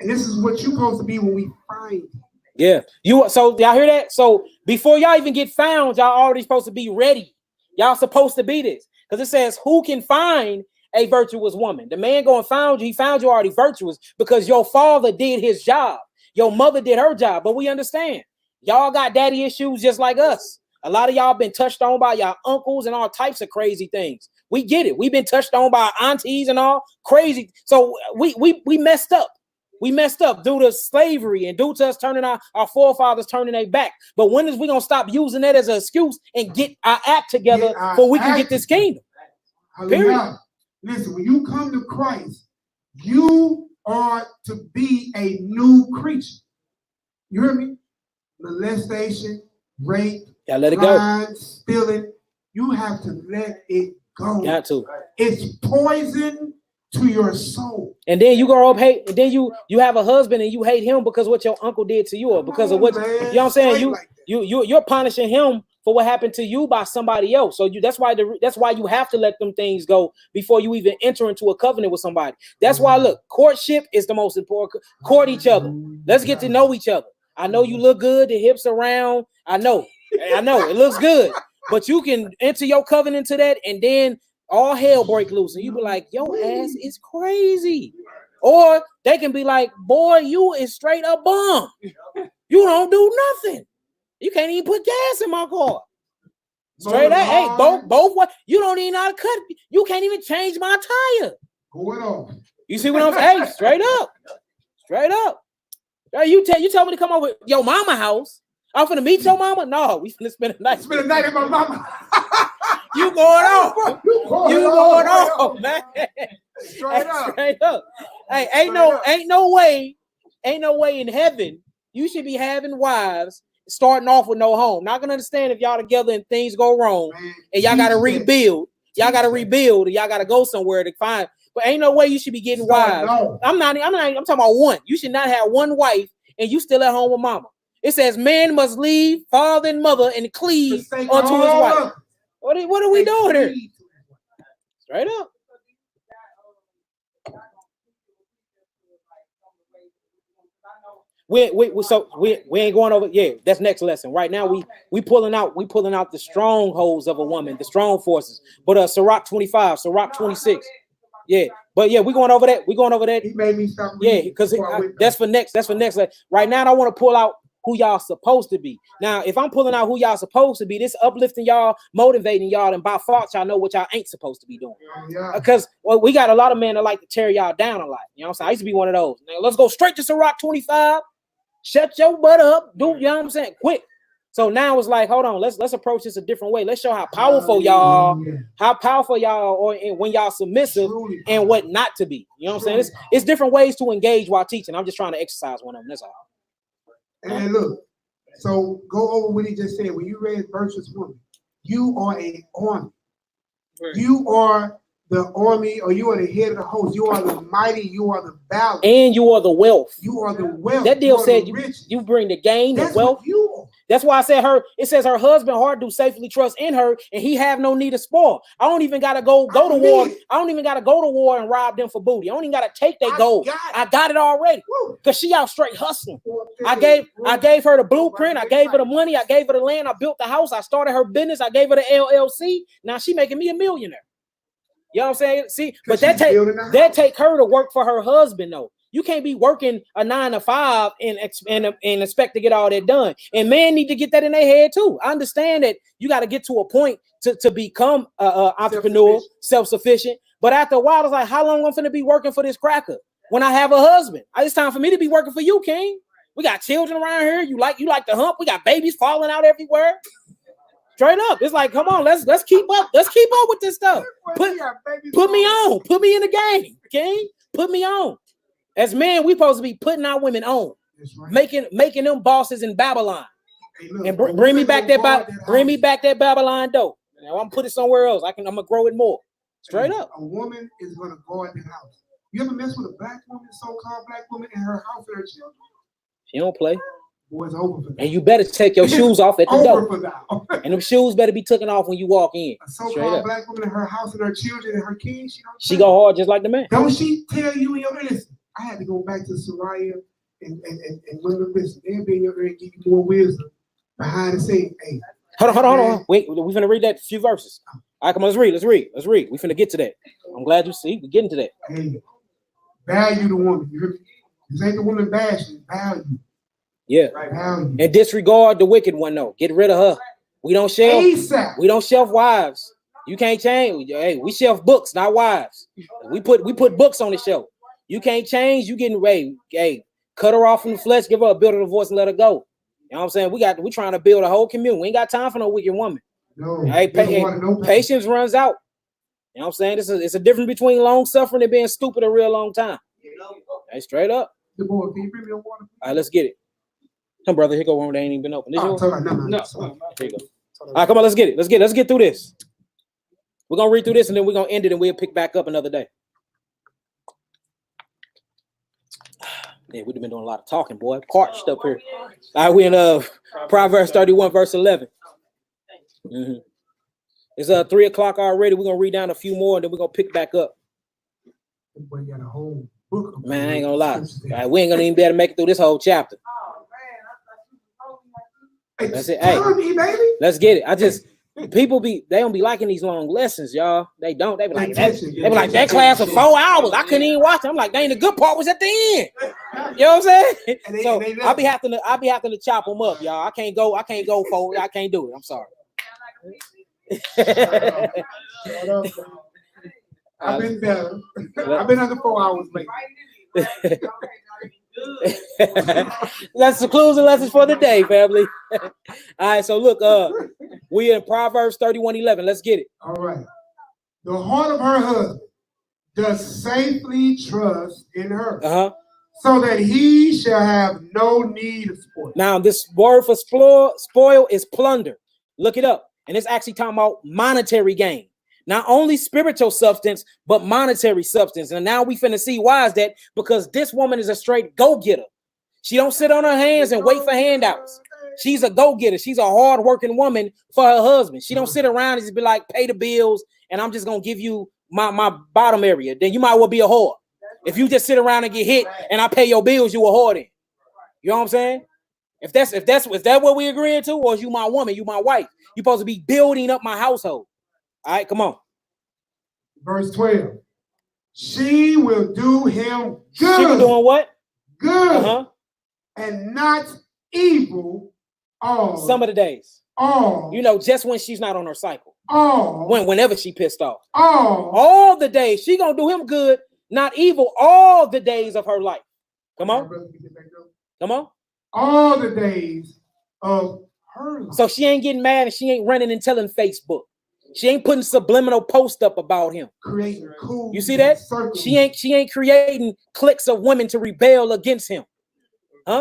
And this is what you're supposed to be when we find you. Yeah. So y'all hear that? So before y'all even get found, y'all already supposed to be ready. Y'all supposed to be this. Because it says, who can find a virtuous woman? The man going to find you. He found you already virtuous because your father did his job. Your mother did her job. But we understand. Y'all got daddy issues just like us. A lot of y'all been touched on by y'all uncles and all types of crazy things. We get it. We've been touched on by our aunties and all crazy. So we messed up. We messed up due to slavery and due to us turning our forefathers turning their back. But when is we going to stop using that as an excuse and get our act together so we can get this kingdom? Period. Listen, when you come to Christ, you are to be a new creature. You hear me? Molestation, rape, let it lying, stealing. You have to let it go. Got to. It's poison to your soul. And then you grow up hate, and then you have a husband and you hate him because what your uncle did to you or because of what you know what I'm saying? You're punishing him for what happened to you by somebody else. So that's why you have to let them things go before you even enter into a covenant with somebody. That's why look, courtship is the most important. Court each other. Let's get to know each other. I know you look good, the hips around. I know it looks good, but you can enter your covenant to that, and then all hell break loose, and you be like, "Your ass is crazy," or they can be like, "Boy, you is straight up bum. You don't do nothing. You can't even put gas in my car. Straight up, hey, both what? You don't even know how to cut. You can't even change my tire. Going on. You see what I'm saying? Hey, straight up. You tell me to come over your mama house. I'm finna meet your mama. No, we finna spend a night. Spend a night at my mama. You going on? You going on, man? Straight up. Hey, ain't no way in heaven you should be having wives starting off with no home. Not gonna understand if y'all together and things go wrong and y'all gotta rebuild. Y'all gotta go somewhere to find. But ain't no way you should be getting wives. I'm talking about one. You should not have one wife and you still at home with mama. It says man must leave father and mother and cleave unto his wife. What are we doing here? Straight up. We ain't going over. Yeah, that's next lesson. Right now we pulling out the strongholds of a woman, the strong forces. But Sirach 25, Sirach 26. Yeah, but yeah, we going over that. He made me stop. Yeah, because that's for next. Right now, I want to pull out who y'all supposed to be. Now, if I'm pulling out who y'all supposed to be, this uplifting y'all, motivating y'all, and by fault y'all know what y'all ain't supposed to be doing. Because we got a lot of men that like to tear y'all down a lot. You know what I'm saying? I used to be one of those. Now, let's go straight to Sirach 25. Shut your butt up, dude. You know what I'm saying? Quick. So now it's like, hold on, let's approach this a different way. Let's show how powerful y'all are when y'all submissive and what not to be. You know what I'm saying? It's different ways to engage while teaching. I'm just trying to exercise one of them. That's all. And look, so go over what he just said. When you read virtuous woman, you are an army. Right. You are the army, or you are the head of the host. You are the mighty. You are the valiant. And you are the wealth. You are the wealth. That deal said you bring the gain, the wealth. That's why I said it says her husband heart do safely trust in her, and he have no need of spoil. I don't even gotta go to war. I don't even gotta go to war and rob them for booty. I don't even gotta take their gold. I got it already. Cause she out straight hustling. I gave her the blueprint, I gave her the money, I gave her the land, I built the house, I started her business, I gave her the LLC. Now she making me a millionaire. You know what I'm saying? See, but that take her to work for her husband though. You can't be working a 9 to 5 and expect to get all that done. And men need to get that in their head too. I understand that you got to get to a point to become an entrepreneur, self-sufficient. But after a while, it's like, how long I'm finna be working for this cracker when I have a husband? It's time for me to be working for you, King. We got children around here. You like to hump. We got babies falling out everywhere. Straight up. It's like, come on, let's keep up. Let's keep up with this stuff. Put me on. Put me in the game, King. Put me on. As men, we supposed to be putting our women on, right. making them bosses in Babylon. Hey, look, and bring me back that Babylon dough. Now I'm gonna put it somewhere else. I'm gonna grow it more. Straight up. A woman is gonna guard the house. You ever mess with a black woman, so-called black woman, in her house with her children? She don't play. Boy, it's over for that. And you better take your shoes off at the door. And them shoes better be taken off when you walk in. A so-called black women in her house and her children and her kids, she go hard just like the man. Don't she tell you in your innocence? I had to go back to Soraya and women listen. They'll be in your ear and give you more wisdom behind the scene. Hey, hold on. Wait, we're finna read that few verses. All right, come on, let's read. We finna get to that. I'm glad you see. We're getting to that. Hey, value the woman. You hear me? This ain't the woman bashing. Value. Yeah. Right, value. And disregard the wicked one though. Get rid of her. We don't shelf. ASAP. We don't shelf wives. You can't change. Hey, we shelf books, not wives. We put books on the shelf. You can't change. You getting ready. Hey, cut her off from the flesh. Give her a build of the voice and let her go. You know what I'm saying? We trying to build a whole community. We ain't got time for no wicked woman. No. Hey, patience runs out. You know what I'm saying? It's a difference between long suffering and being stupid a real long time. Hey, straight up. All right, let's get it. Come, brother. Here go one that ain't even been open. No. Here you go. All right, come on. Let's get it. Let's get through this. We're gonna read through this and then we're gonna end it and we'll pick back up another day. Yeah, we've been doing a lot of talking, boy. Parched up here. All right, we in Proverbs 31, verse 11. Mm-hmm. It's 3 o'clock already. We're gonna read down a few more and then we're gonna pick back up. Man, I ain't gonna lie. Right, we ain't gonna even be able to make it through this whole chapter. That's it. Hey, let's get it. People don't be liking these long lessons, y'all. They don't. They be like that class of 4 hours. I couldn't even watch it. I'm like, dang, the good part was at the end. You know what I'm saying? So I'll be having to chop them up, y'all. I can't go forward. I can't do it. I'm sorry. I've been better. I've been under 4 hours late. That's the clues and lessons for the day, family. All right, so look, we in Proverbs 31:11. Let's get it. All right. The heart of her husband does safely trust in her, so that he shall have no need of spoil. Now, this word for spoil is plunder. Look it up, and it's actually talking about monetary gain. Not only spiritual substance, but monetary substance. And now we finna see why is that? Because this woman is a straight go-getter. She don't sit on her hands and wait for handouts. She's a go-getter. She's a hard-working woman for her husband. She don't sit around and just be like, pay the bills, and I'm just gonna give you my bottom area. Then you might well be a whore. If you just sit around and get hit and I pay your bills, you a whore then. You know what I'm saying? If that's what we agreeing to, or is you my woman, you my wife? You supposed to be building up my household. All right, come on. Verse 12. She will do him good. She will doing what? Good. And not evil all. Some of the days. All. You know, just when she's not on her cycle. All. Whenever she pissed off. All the days. She gonna do him good, not evil, all the days of her life. Come on. Come on. All the days of her life. So she ain't getting mad and she ain't running and telling Facebook. She ain't putting subliminal post up about him. Creating cool. You see that? She ain't creating cliques of women to rebel against him.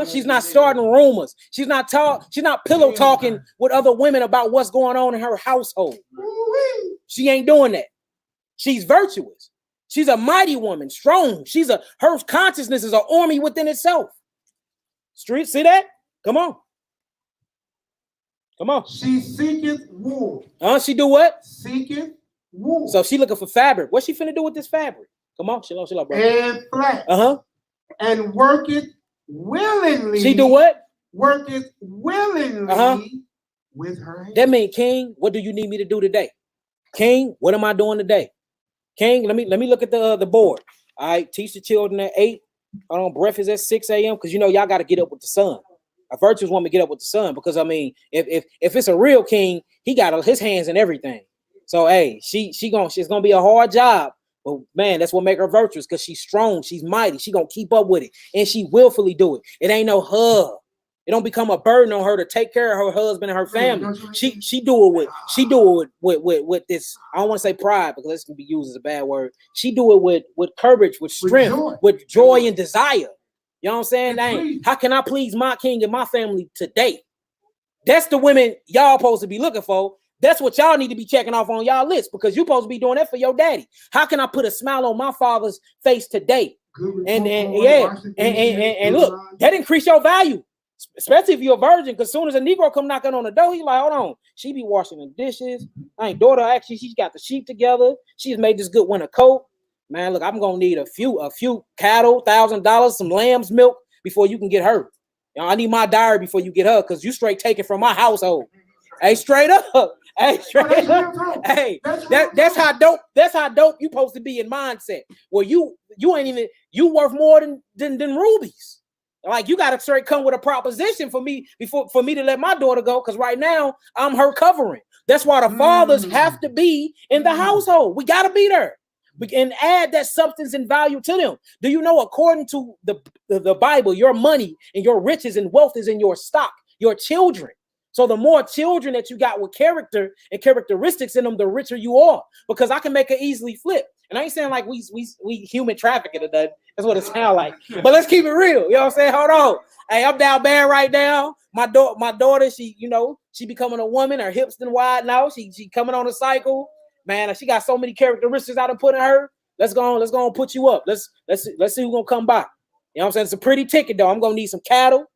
She's not starting rumors. She's not pillow talking with other women about what's going on in her household. She ain't doing that. She's virtuous. She's a mighty woman, strong. Her consciousness is an army within itself. Street, see that? Come on. Come on. She seeketh wool. She do what? Seeketh wool. So she looking for fabric. What's she finna do with this fabric? Come on, chill out, bro. And flax. And worketh willingly. She do what? Worketh willingly with her hand. That mean, King, what do you need me to do today? King, what am I doing today? King, let me look at the board. All right, teach the children at 8. Breakfast at 6 a.m. because you know y'all got to get up with the sun. A virtuous woman get up with the sun because I mean, if it's a real king, he got his hands in everything. So hey, she's gonna be a hard job, But man, that's what make her virtuous, because she's strong, she's mighty, she gonna keep up with it, and she willfully do it. It ain't no her. It don't become a burden on her to take care of her husband and her family. She do it with this. I don't want to say pride, because this can be used as a bad word. She do it with courage, with strength, with joy and desire. You know what I'm saying? Dang, how can I please my king and my family today? That's the women y'all supposed to be looking for. That's what y'all need to be checking off on y'all list, because you're supposed to be doing that for your daddy. How can I put a smile on my father's face today? And look, that increase your value. Especially if you're a virgin, because as soon as a Negro come knocking on the door, he's like, hold on, she be washing the dishes. I ain't daughter, actually, she's got the sheep together. She's made this good winter coat. Man, look, I'm gonna need a few cattle, $1,000, some lamb's milk before you can get her. You know, I need my diary before you get her, because you straight taking from my household. Hey, straight up. Hey, straight up. Hey, that's how dope you supposed to be in mindset. Well, you ain't even, you worth more than rubies. Like, you gotta straight come with a proposition for me for me to let my daughter go, because right now I'm her covering. That's why the fathers have to be in the household. We gotta be there. We can add that substance and value to them. Do you know, according to the Bible, your money and your riches and wealth is in your stock, your children. So the more children that you got with character and characteristics in them, the richer you are. Because I can make it easily flip. And I ain't saying like we human trafficking or nothing. That's what it sounds like. But let's keep it real. You know what I'm saying? Hold on. Hey, I'm down bad right now. My daughter, she becoming a woman. Her hips done wide now. She coming on a cycle. Man, she got so many characteristics I done put in her. Let's go on put you up. Let's see who's gonna come by. You know what I'm saying? It's a pretty ticket though. I'm gonna need some cattle.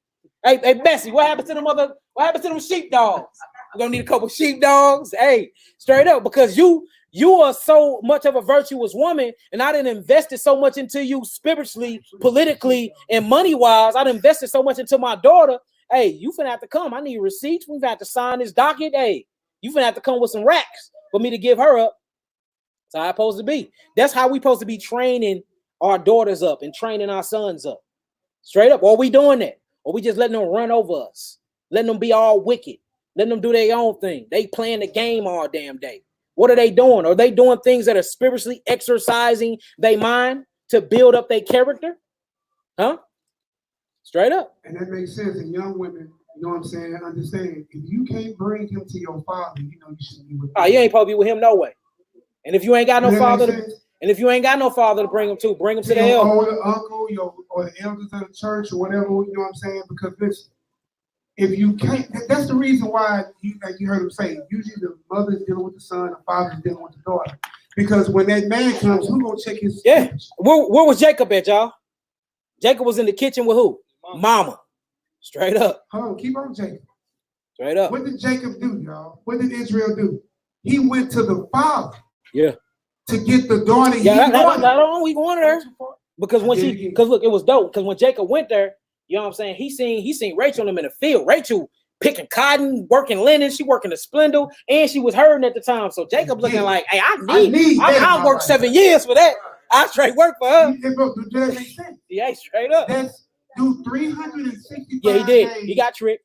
Hey, Bessie, what happened to them sheepdogs? I'm gonna need a couple sheepdogs. Hey, straight up, because you are so much of a virtuous woman, and I didn't invested so much into you spiritually, politically, and money-wise. I done invested so much into my daughter. Hey, you finna have to come. I need receipts. We've got to sign this docket. Hey, you finna have to come with some racks for me to give her up. That's how it's supposed to be. That's how we supposed to be training our daughters up and training our sons up. Straight up. Or we doing that? Or we just letting them run over us, letting them be all wicked, letting them do their own thing. They playing the game all damn day. What are they doing? Are they doing things that are spiritually exercising their mind to build up their character? Huh? Straight up. And that makes sense. And young women, you know what I'm saying, understand, if you can't bring him to your father, you know you shouldn't be with him. You ain't supposed to be with him no way. And if you ain't got no father to bring him to the elder. Or the uncle, or the elders of the church, or whatever, you know what I'm saying? Because listen, if you can't, that's the reason why you heard him say, usually the mother's dealing with the son, the father's dealing with the daughter. Because when that man comes, who's gonna check his? Yeah. Where was Jacob at, y'all? Jacob was in the kitchen with who? Mama. Straight up. Hold on, keep on Jacob. Straight up. What did Jacob do, y'all? What did Israel do? He went to the father. Yeah. To get the daughter. Yeah, I don't know. We wanted her because look, it was dope. Because when Jacob went there, you know what I'm saying? He seen Rachel and him in the field. Rachel picking cotton, working linen. She working the spindle, and she was herding at the time. So Jacob looking like, hey, I worked 7 years for that. I straight work for her. Do that make sense? Yeah, straight up. That's do 365. Yeah, he did. He got tricked.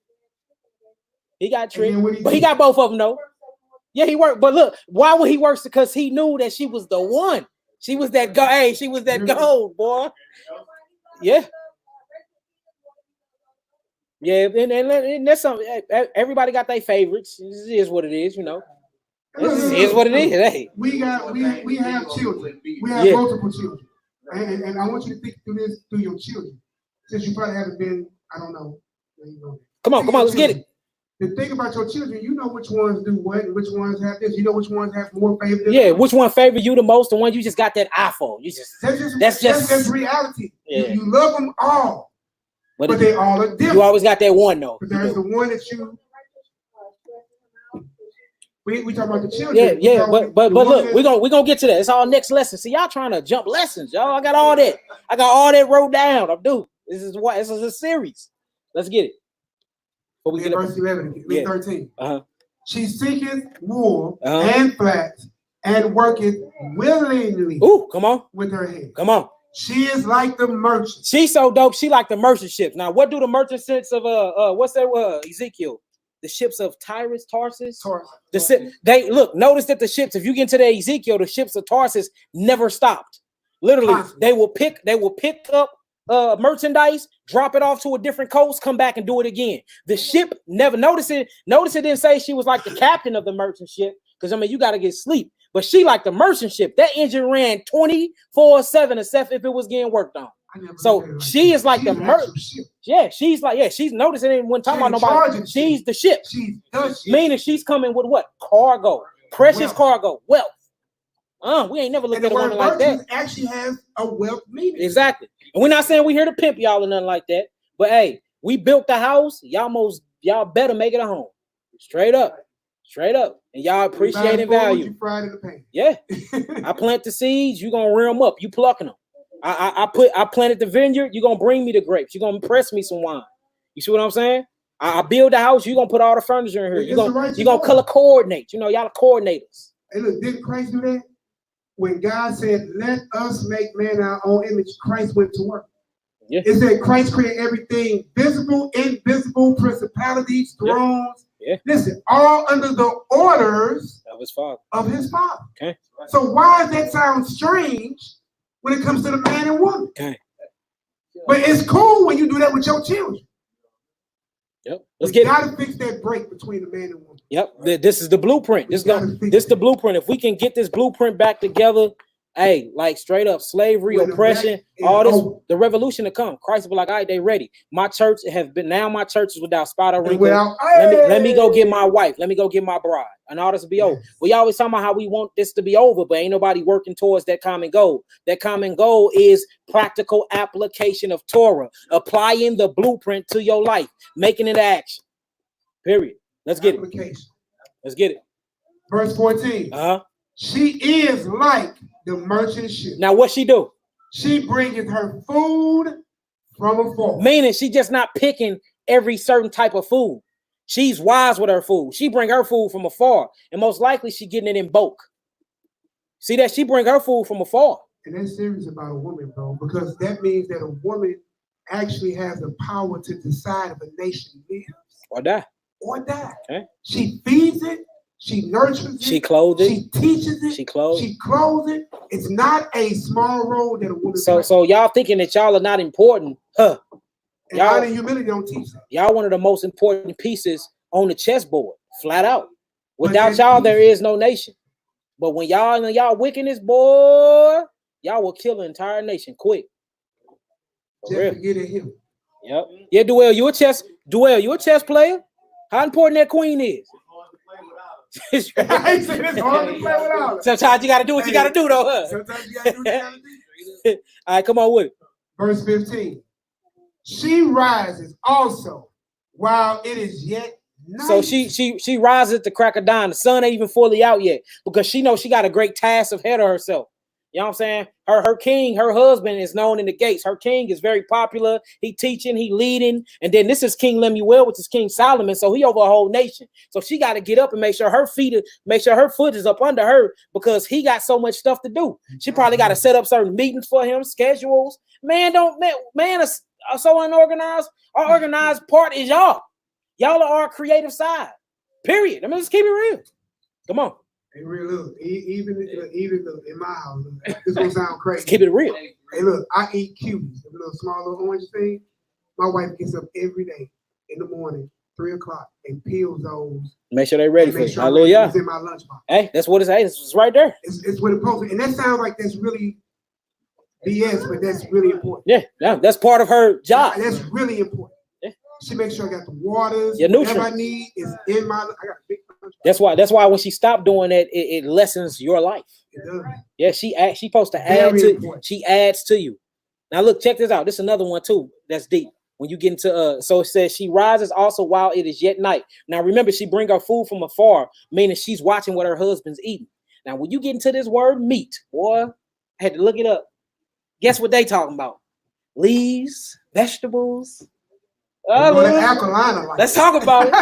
But he got both of them though. Yeah, he worked. But look, why would he work? Because he knew that she was the one. She was that gold. Hey, she was that gold, boy. Yeah. Yeah, and that's something. Everybody got their favorites. This is what it is, you know. This is what it is. Hey, we have children. We have multiple children, and I want you to think through this through your children, since you probably haven't been. I don't know. Come on, let's get it. The thing about your children, you know which ones do what, and which ones have this. You know which ones have more favor. Yeah, which one favor you the most? The one you just got that iPhone. You just that's just reality. Yeah. You love them all, but they all are different. You always got that one though. But there's the one that you. We talk about the children. Yeah. But look, we're gonna get to that. It's all next lesson. See, y'all trying to jump lessons, y'all. I got all that wrote down. I'm due. This is a series. Let's get it. We get verse 11, 13. Uh-huh. She seeketh wool and flax and worketh willingly. Ooh, come on. With her hand. Come on. She is like the merchant. She's so dope. She like the merchant ships. Now, what do the merchant ships of what's that? Ezekiel. the ships of Tarsus. They look, notice that the ships, if you get into the Ezekiel, the ships of Tarsus never stopped. Literally, they will pick up merchandise, drop it off to a different coast, come back and do it again. The ship never notice it didn't say she was like the captain of the merchant ship, because I mean you got to get sleep, but she like the merchant ship. That engine ran 24/7 except if it was getting worked on. So she is like the merchant. Yeah, she's noticing it when talking about nobody. She's the ship. Meaning she's coming with what? Cargo, precious cargo, wealth. We ain't never looked at a woman like that. Actually has a wealth meaning. Exactly. And we're not saying we here to pimp y'all or nothing like that. But hey, we built the house. Y'all better make it a home. Straight up. And y'all appreciating value. Yeah. I plant the seeds, you gonna rear them up. You plucking them. I planted the vineyard, you're gonna bring me the grapes. You're gonna press me some wine. You see what I'm saying? I build the house, you're gonna put all the furniture in here. You're gonna color coordinate. You know, y'all are coordinators. Hey, look, didn't Christ do that? When God said, let us make man our own image, Christ went to work. Yeah. It said Christ created everything, visible, invisible, principalities, thrones. Yeah. Listen, all under the orders of his father. Okay. So why does that sound strange when it comes to the man and woman? Okay. But it's cool when you do that with your children. Yep. We gotta fix that break between the man and woman. Yep. This is the blueprint. This is the blueprint. If we can get this blueprint back together, hey, like straight up slavery, oppression, all this, the revolution to come. Christ will be like, all right, they ready. My church is without spot or wrinkle. Let me go get my wife. Let me go get my bride. And all this will be over. We always talk about how we want this to be over, but ain't nobody working towards that common goal. That common goal is practical application of Torah, applying the blueprint to your life, making it action. Period. Let's get it. Let's get it. Verse 14. She is like the merchant ship. Now what she do? She bringeth her food from afar. Meaning she just not picking every certain type of food. She's wise with her food. She bring her food from afar. And most likely she getting it in bulk. See that? She bring her food from afar. And that's serious about a woman, bro. Because that means that a woman actually has the power to decide if a nation lives or die. Okay. She feeds it. She nurtures it. She clothes it. She teaches it. She clothes it. It's not a small role that a woman. So y'all thinking that y'all are not important, huh? And y'all in humility don't teach that. Y'all one of the most important pieces on the chessboard, flat out. Without y'all, there is no nation. But when y'all wickedness, boy, y'all will kill an entire nation quick. Just forget him. Yep. Yeah, Duel, you a chess player? How important that queen is? It's hard to play without her. Sometimes you gotta do what you gotta do, though, huh? Sometimes you gotta do what you gotta do. All right, come on with it. Verse 15. She rises also while it is yet night. So she rises at the crack of dawn. The sun ain't even fully out yet because she knows she got a great task ahead of herself. You know what I'm saying? Her king, her husband is known in the gates. Her king is very popular. He teaching, he leading. And then this is King Lemuel, which is King Solomon. So he over a whole nation. So she got to get up and make sure her foot is up under her because he got so much stuff to do. She probably got to set up certain meetings for him, schedules. Man is so unorganized. Our organized part is y'all. Y'all are our creative side. Period. I mean, let's keep it real. Come on. Hey, real, look, even in my house, this gonna sound crazy. Let's keep it real. Hey, look, I eat cuties, the little small little orange thing. My wife gets up every day in the morning, 3 o'clock, and peels those. Make sure they're ready for you. Sure hallelujah. It's in my lunchbox. Hey, that's what it's. Hey, it's right there. It's what it posted, and that sounds like that's really BS, but that's really important. Yeah, that's part of her job. That's really important. Yeah. She makes sure I got the waters. Your nutrients. Whatever I need is in my. I got a big. That's why when she stopped doing that, it lessens your life. Yeah, she supposed to add to. Important. She adds to you. Now look, check this out. This is another one too. That's deep. When you get into so it says she rises also while it is yet night. Now remember, she bring her food from afar, meaning she's watching what her husband's eating. Now when you get into this word meat, boy, I had to look it up. Guess what they talking about? Leaves, vegetables. Let's talk about it.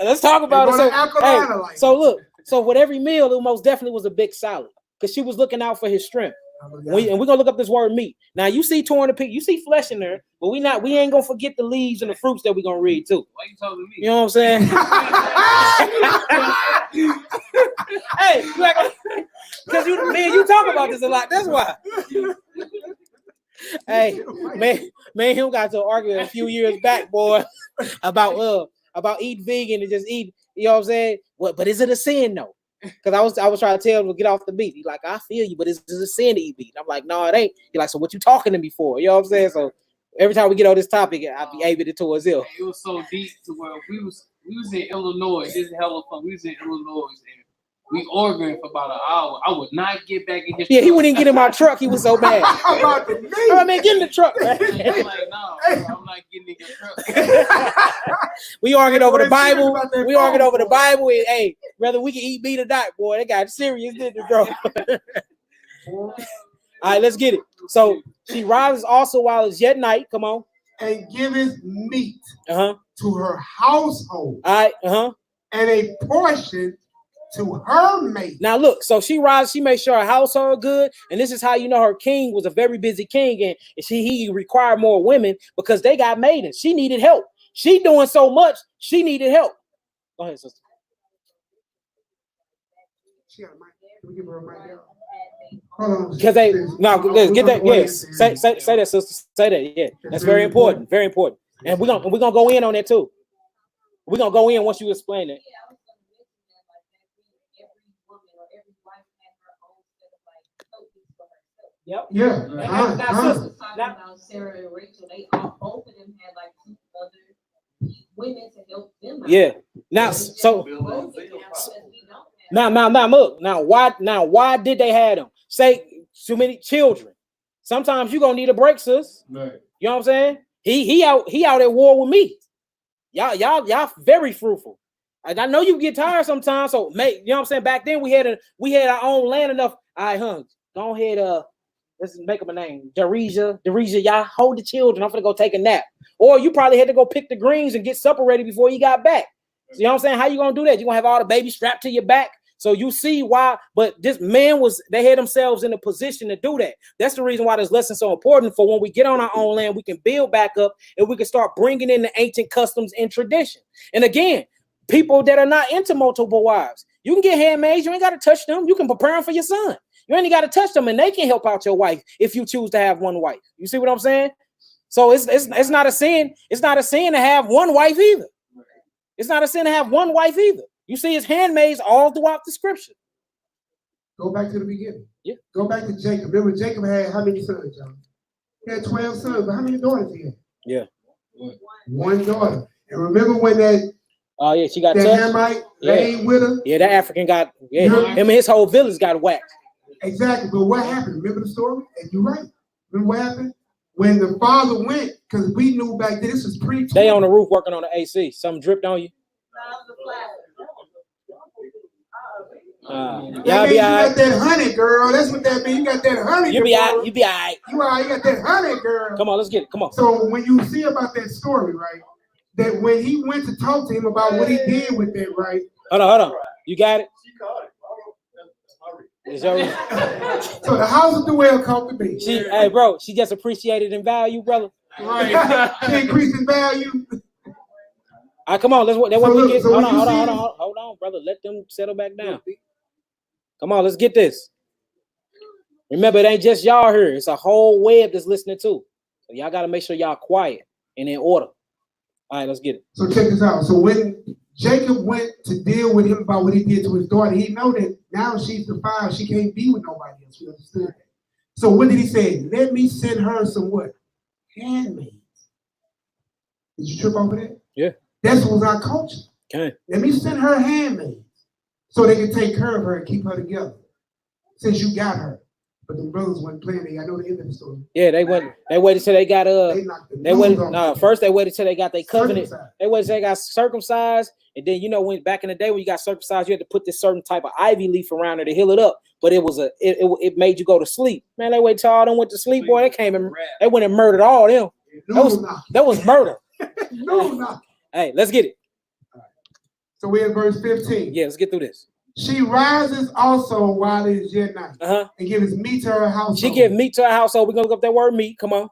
Let's talk about it. So look, so with every meal, it most definitely was a big salad because she was looking out for his strength. And we're gonna look up this word meat. Now you see torn to pieces, you see flesh in there, but we ain't gonna forget the leaves and the fruits that we're gonna read too. Why you talking to me? You know what I'm saying? Hey, because you talk about this a lot. That's why. Hey, man, him got to an argument a few years back, boy, about eating vegan and just eat. You know what I'm saying? What? But is it a sin though? Because I was trying to tell him to get off the beat. He's like, I feel you, but it's a sin to eat meat. I'm like, no, it ain't. He's like, so what you talking to me for? You know what I'm saying? So every time we get on this topic, I'll be able to towards ill. It was so deep to where we was in Illinois. This is hella fun. We was in Illinois and we arguing for about an hour. I would not get back in his truck. He wouldn't even get in my truck. He was so mad. I mean, get in the truck. Man. I'm like, no, I'm not getting in your truck. We arguing over the Bible. We arguing over the Bible. And, hey, whether we can eat meat or not, boy, they got serious, didn't it, bro? All right, let's get it. So she rises also while it's yet night. Come on. And giveth meat to her household. All right, and a portion to her mate. Now look, so she rises, she makes sure her household good, and this is how you know her king was a very busy king, and he required more women because they got maidens. She needed help. She doing so much, she needed help. Go ahead, sister. She got a mic. Can we give her a mic now? Hold on. Because get that. Yes, say that, sister. Say that. Yeah, that's very important. Very important. And we're gonna go in on that too. We're gonna go in once you explain it. Yep. Yeah. Now, Sarah and Rachel, both of them had like 2 other women to help them out. Yeah. Now, so now, why did they have them? Say too many children. Sometimes you're gonna need a break, sis. Right. You know what I'm saying? He out at war with me. Y'all very fruitful. And I know you get tired sometimes. So you know what I'm saying? Back then we had our own land enough. All right, go ahead. Let's make up a name. Darija, y'all hold the children. I'm gonna go take a nap. Or you probably had to go pick the greens and get supper ready before you got back. So, you know what I'm saying? How you gonna do that? You gonna have all the babies strapped to your back? So you see why, but this man they had themselves in a position to do that. That's the reason why this lesson is so important, for when we get on our own land, we can build back up and we can start bringing in the ancient customs and tradition. And again, people that are not into multiple wives, you can get handmaids. You ain't got to touch them. You can prepare them for your son. You ain't got to touch them, and they can help out your wife if you choose to have one wife. You see what I'm saying? So it's not a sin. It's not a sin to have one wife either. It's not a sin to have one wife either. You see his handmaids all throughout the scripture. Go back to the beginning. Yeah. Go back to Jacob. Remember, Jacob had how many sons, John? He had 12 sons, but how many daughters he had? Yeah. One daughter. And remember when that she got that touched? Hamite laid with her? Yeah, that African got, him and his whole village got whacked. Exactly. But what happened? Remember the story? And you're right. Remember what happened? When the father went, because we knew back then, this was pre. They on the roof working on the AC. Something dripped on you. Y'all be all right. You got that honey, girl. That's what that means. You got that honey. You be all right. You be all right. You all right. You got that honey, girl. Come on, let's get it. Come on. So when you see about that story, right, that when he went to talk to him about what he did with that, right? Hold on. You got it? She caught it. It's your So the house of the well caught the bee. Hey, bro, she just appreciated in value, brother. Right. She increased in value. All right, come on. Hold on, brother. Let them settle back down. Come on, let's get this. Remember, it ain't just y'all here. It's a whole web that's listening too. So y'all got to make sure y'all quiet and in order. All right, let's get it. So check this out. So when Jacob went to deal with him about what he did to his daughter, he know that now she's defiled. She can't be with nobody else. You understand that? So what did he say? Let me send her some what? Handmaids. Did you trip over that? Yeah. That was our culture. Okay. Let me send her handmaids so they can take care of her and keep her together. Since you got her. But the brothers weren't playing. I know the end of the story. Yeah, they waited till they got first they waited till they got their covenant. They waited till they got circumcised. And then when back in the day when you got circumcised, you had to put this certain type of ivy leaf around it to heal it up. But it made you go to sleep. Man, they waited till all them went to sleep, boy. They came and they went and murdered all them. That was murder. No. Hey, let's get it. So we're in verse 15. Yeah, let's get through this. She rises also while it is yet night, and gives meat to her household. She gives meat to her household. We're gonna look up that word meat. Come on.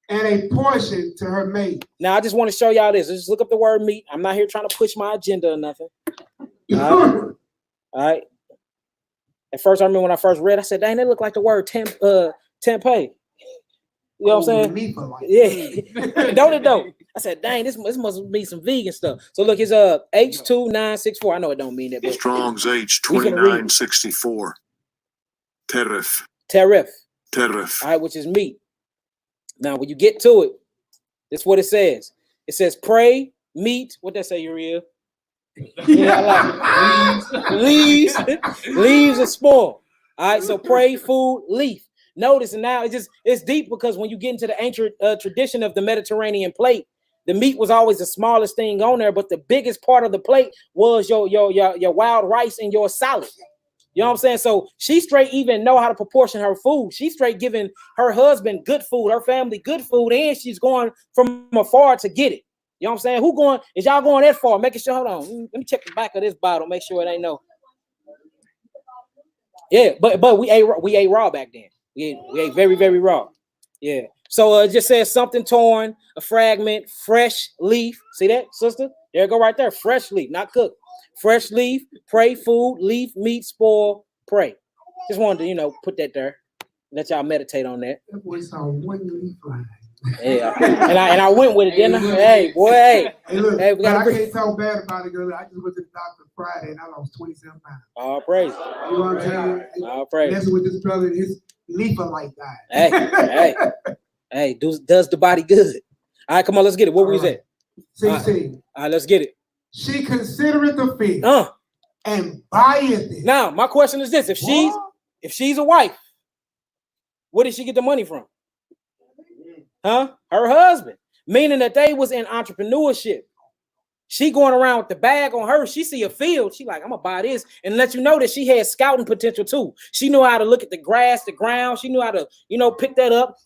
And a portion to her maid. Now I just want to show y'all this. Just look up the word meat. I'm not here trying to push my agenda or nothing. All right. At first, I remember when I first read, I said, "Dang, they look like the word tempeh." You know what I'm saying? Yeah. Don't it though? I said, dang, this must be some vegan stuff. So look, it's H2964. I know it don't mean that. But Strong's H2964. Teref. Teref. Teref. All right, which is meat. Now, when you get to it, this is what it says. It says pray, meat. What that say, Uriel? Yeah, leaves and spoil. All right, so pray, food, leaf. Notice, and now it's deep because when you get into the ancient tradition of the Mediterranean plate, the meat was always the smallest thing on there, but the biggest part of the plate was your wild rice and your salad. You know what I'm saying? So she straight even know how to proportion her food. She's straight giving her husband good food, her family good food, and she's going from afar to get it. You know what I'm saying? Who going? Is y'all going that far? Making sure. Hold on. Let me check the back of this bottle. Make sure it ain't no. Yeah, but we ate raw back then. We ate very, very raw. Yeah. So it just says something torn, a fragment, fresh leaf. See that, sister? There you go right there. Fresh leaf, not cooked. Fresh leaf, pray, food, leaf, meat, spoil, pray. Just wanted to, put that there. Let y'all meditate on that. That boy saw one leaf line. Yeah. and I went with it, didn't I? Hey, boy, hey. Look, hey, we I can't talk bad about it, girl. I just went to the doctor Friday and I lost 27 pounds. All praise. You know what I'm saying? All praise. Messing with this brother and his leafer like that. Hey, does the body good. All right, come on, let's get it. What was that? 16. All right, let's get it. She considereth the field and buyeth it. Now, my question is this: if she's a wife, where did she get the money from? Her husband. Meaning that they was in entrepreneurship. She going around with the bag on her. She see a field. She like, I'm gonna buy this, and let you know that she had scouting potential too. She knew how to look at the grass, the ground. She knew how to, pick that up,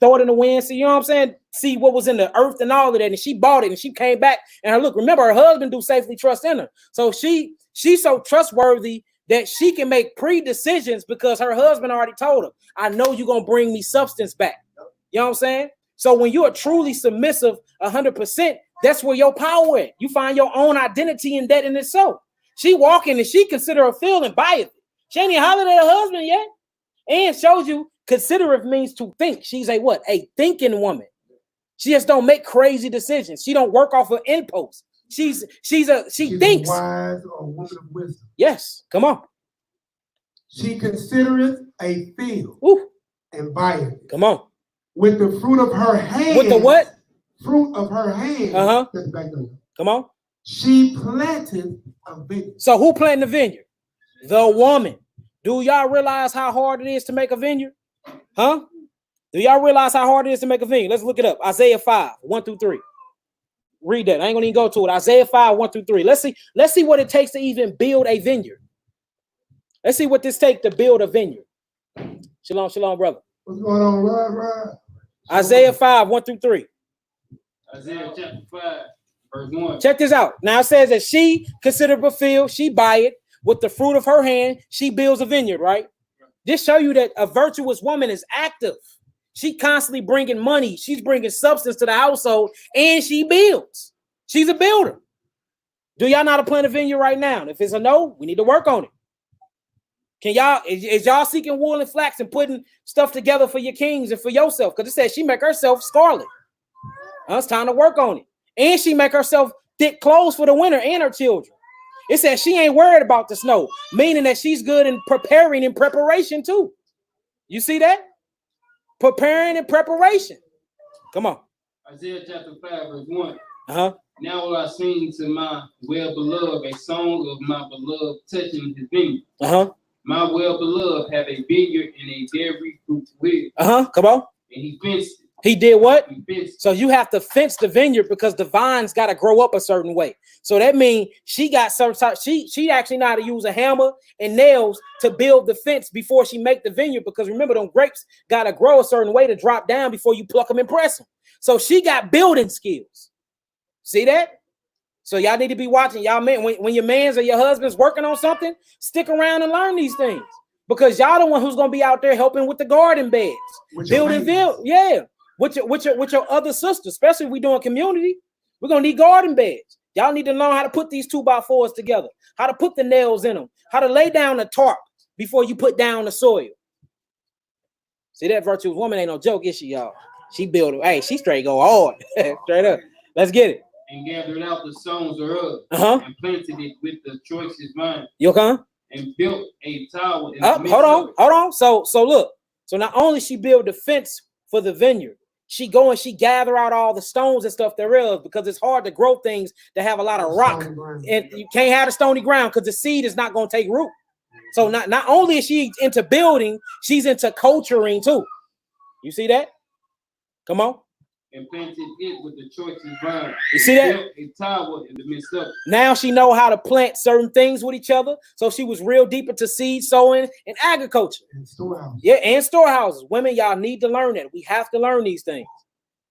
throw it in the wind. See, you know what I'm saying? See what was in the earth and all of that. And she bought it and she came back. And remember, her husband do safely trust in her. So she's so trustworthy that she can make pre-decisions because her husband already told her, I know you're gonna bring me substance back. You know what I'm saying? So when you are truly submissive 100%, that's where your power is. You find your own identity in that in itself. She walking and she consider her field and buy it. She ain't even hollered at her husband yet. And shows you considerate means to think. She's a thinking woman. She just don't make crazy decisions. She don't work off of impulse. She thinks. Wise or woman of wisdom. Yes, come on. She considereth a field and buyeth it. Come on. With the fruit of her hand. With the what? Fruit of her hand. That's back there. Come on. She planted a vineyard. So who planted the vineyard? The woman. Do y'all realize how hard it is to make a vineyard? Do y'all realize how hard it is to make a vineyard? Let's look it up. Isaiah 5, 1-3. Read that. I ain't gonna even go to it. Isaiah 5, 1-3. Let's see what it takes to even build a vineyard. Let's see what this takes to build a vineyard. Shalom, shalom, brother. What's going on, Rod? Isaiah 5, 1-3. Isaiah chapter 5, verse 1. Check this out. Now it says that she considered a field, she buy it. With the fruit of her hand, she builds a vineyard, right? This show you that a virtuous woman is active. She constantly bringing money. She's bringing substance to the household, and she builds. She's a builder. Do y'all know how to plant a vineyard right now? If it's a no, we need to work on it. Can y'all, is y'all seeking wool and flax and putting stuff together for your kings and for yourself? Because it says she make herself scarlet. It's time to work on it. And she make herself thick clothes for the winter and her children. It says she ain't worried about the snow, meaning that she's good in preparing and preparation too. You see that? Preparing and preparation. Come on. Isaiah chapter 5, verse 1. Now will I sing to my well-beloved a song of my beloved touching his vineyard. My well-beloved have a vineyard and a very fruitful field. Come on. And he fenced it. He did what? He fenced. So you have to fence the vineyard because the vines got to grow up a certain way. So that means she got some type, she actually know how to use a hammer and nails to build the fence before she make the vineyard, because remember, them grapes got to grow a certain way to drop down before you pluck them and press them. So she got building skills. See that? So y'all need to be watching. Y'all man, when your man's or your husband's working on something, stick around and learn these things. Because y'all the one who's gonna be out there helping with the garden beds, building, yeah, with your other sisters, especially if we doing community. We're gonna need garden beds. Y'all need to learn how to put these 2x4s together, how to put the nails in them, how to lay down the tarp before you put down the soil. See, that virtuous woman ain't no joke, is she, y'all? She built it. Hey, she straight go hard. Straight up. Let's get it. And gathered out the stones thereof, and planted it with the choicest vine. You okay? And built a tower. Hold on. So look. So not only she built the fence for the vineyard, she go and she gather out all the stones and stuff thereof, because it's hard to grow things that have a lot of rock, and you can't have the stony ground because the seed is not going to take root. So not only is she into building, she's into culturing too. You see that? Come on. And planted it with the choicest vine. You see that? A tower in the midst of it. Now she know how to plant certain things with each other. So she was real deep into seed sowing and agriculture. And storehouses. Yeah, and storehouses. Women, y'all need to learn that. We have to learn these things.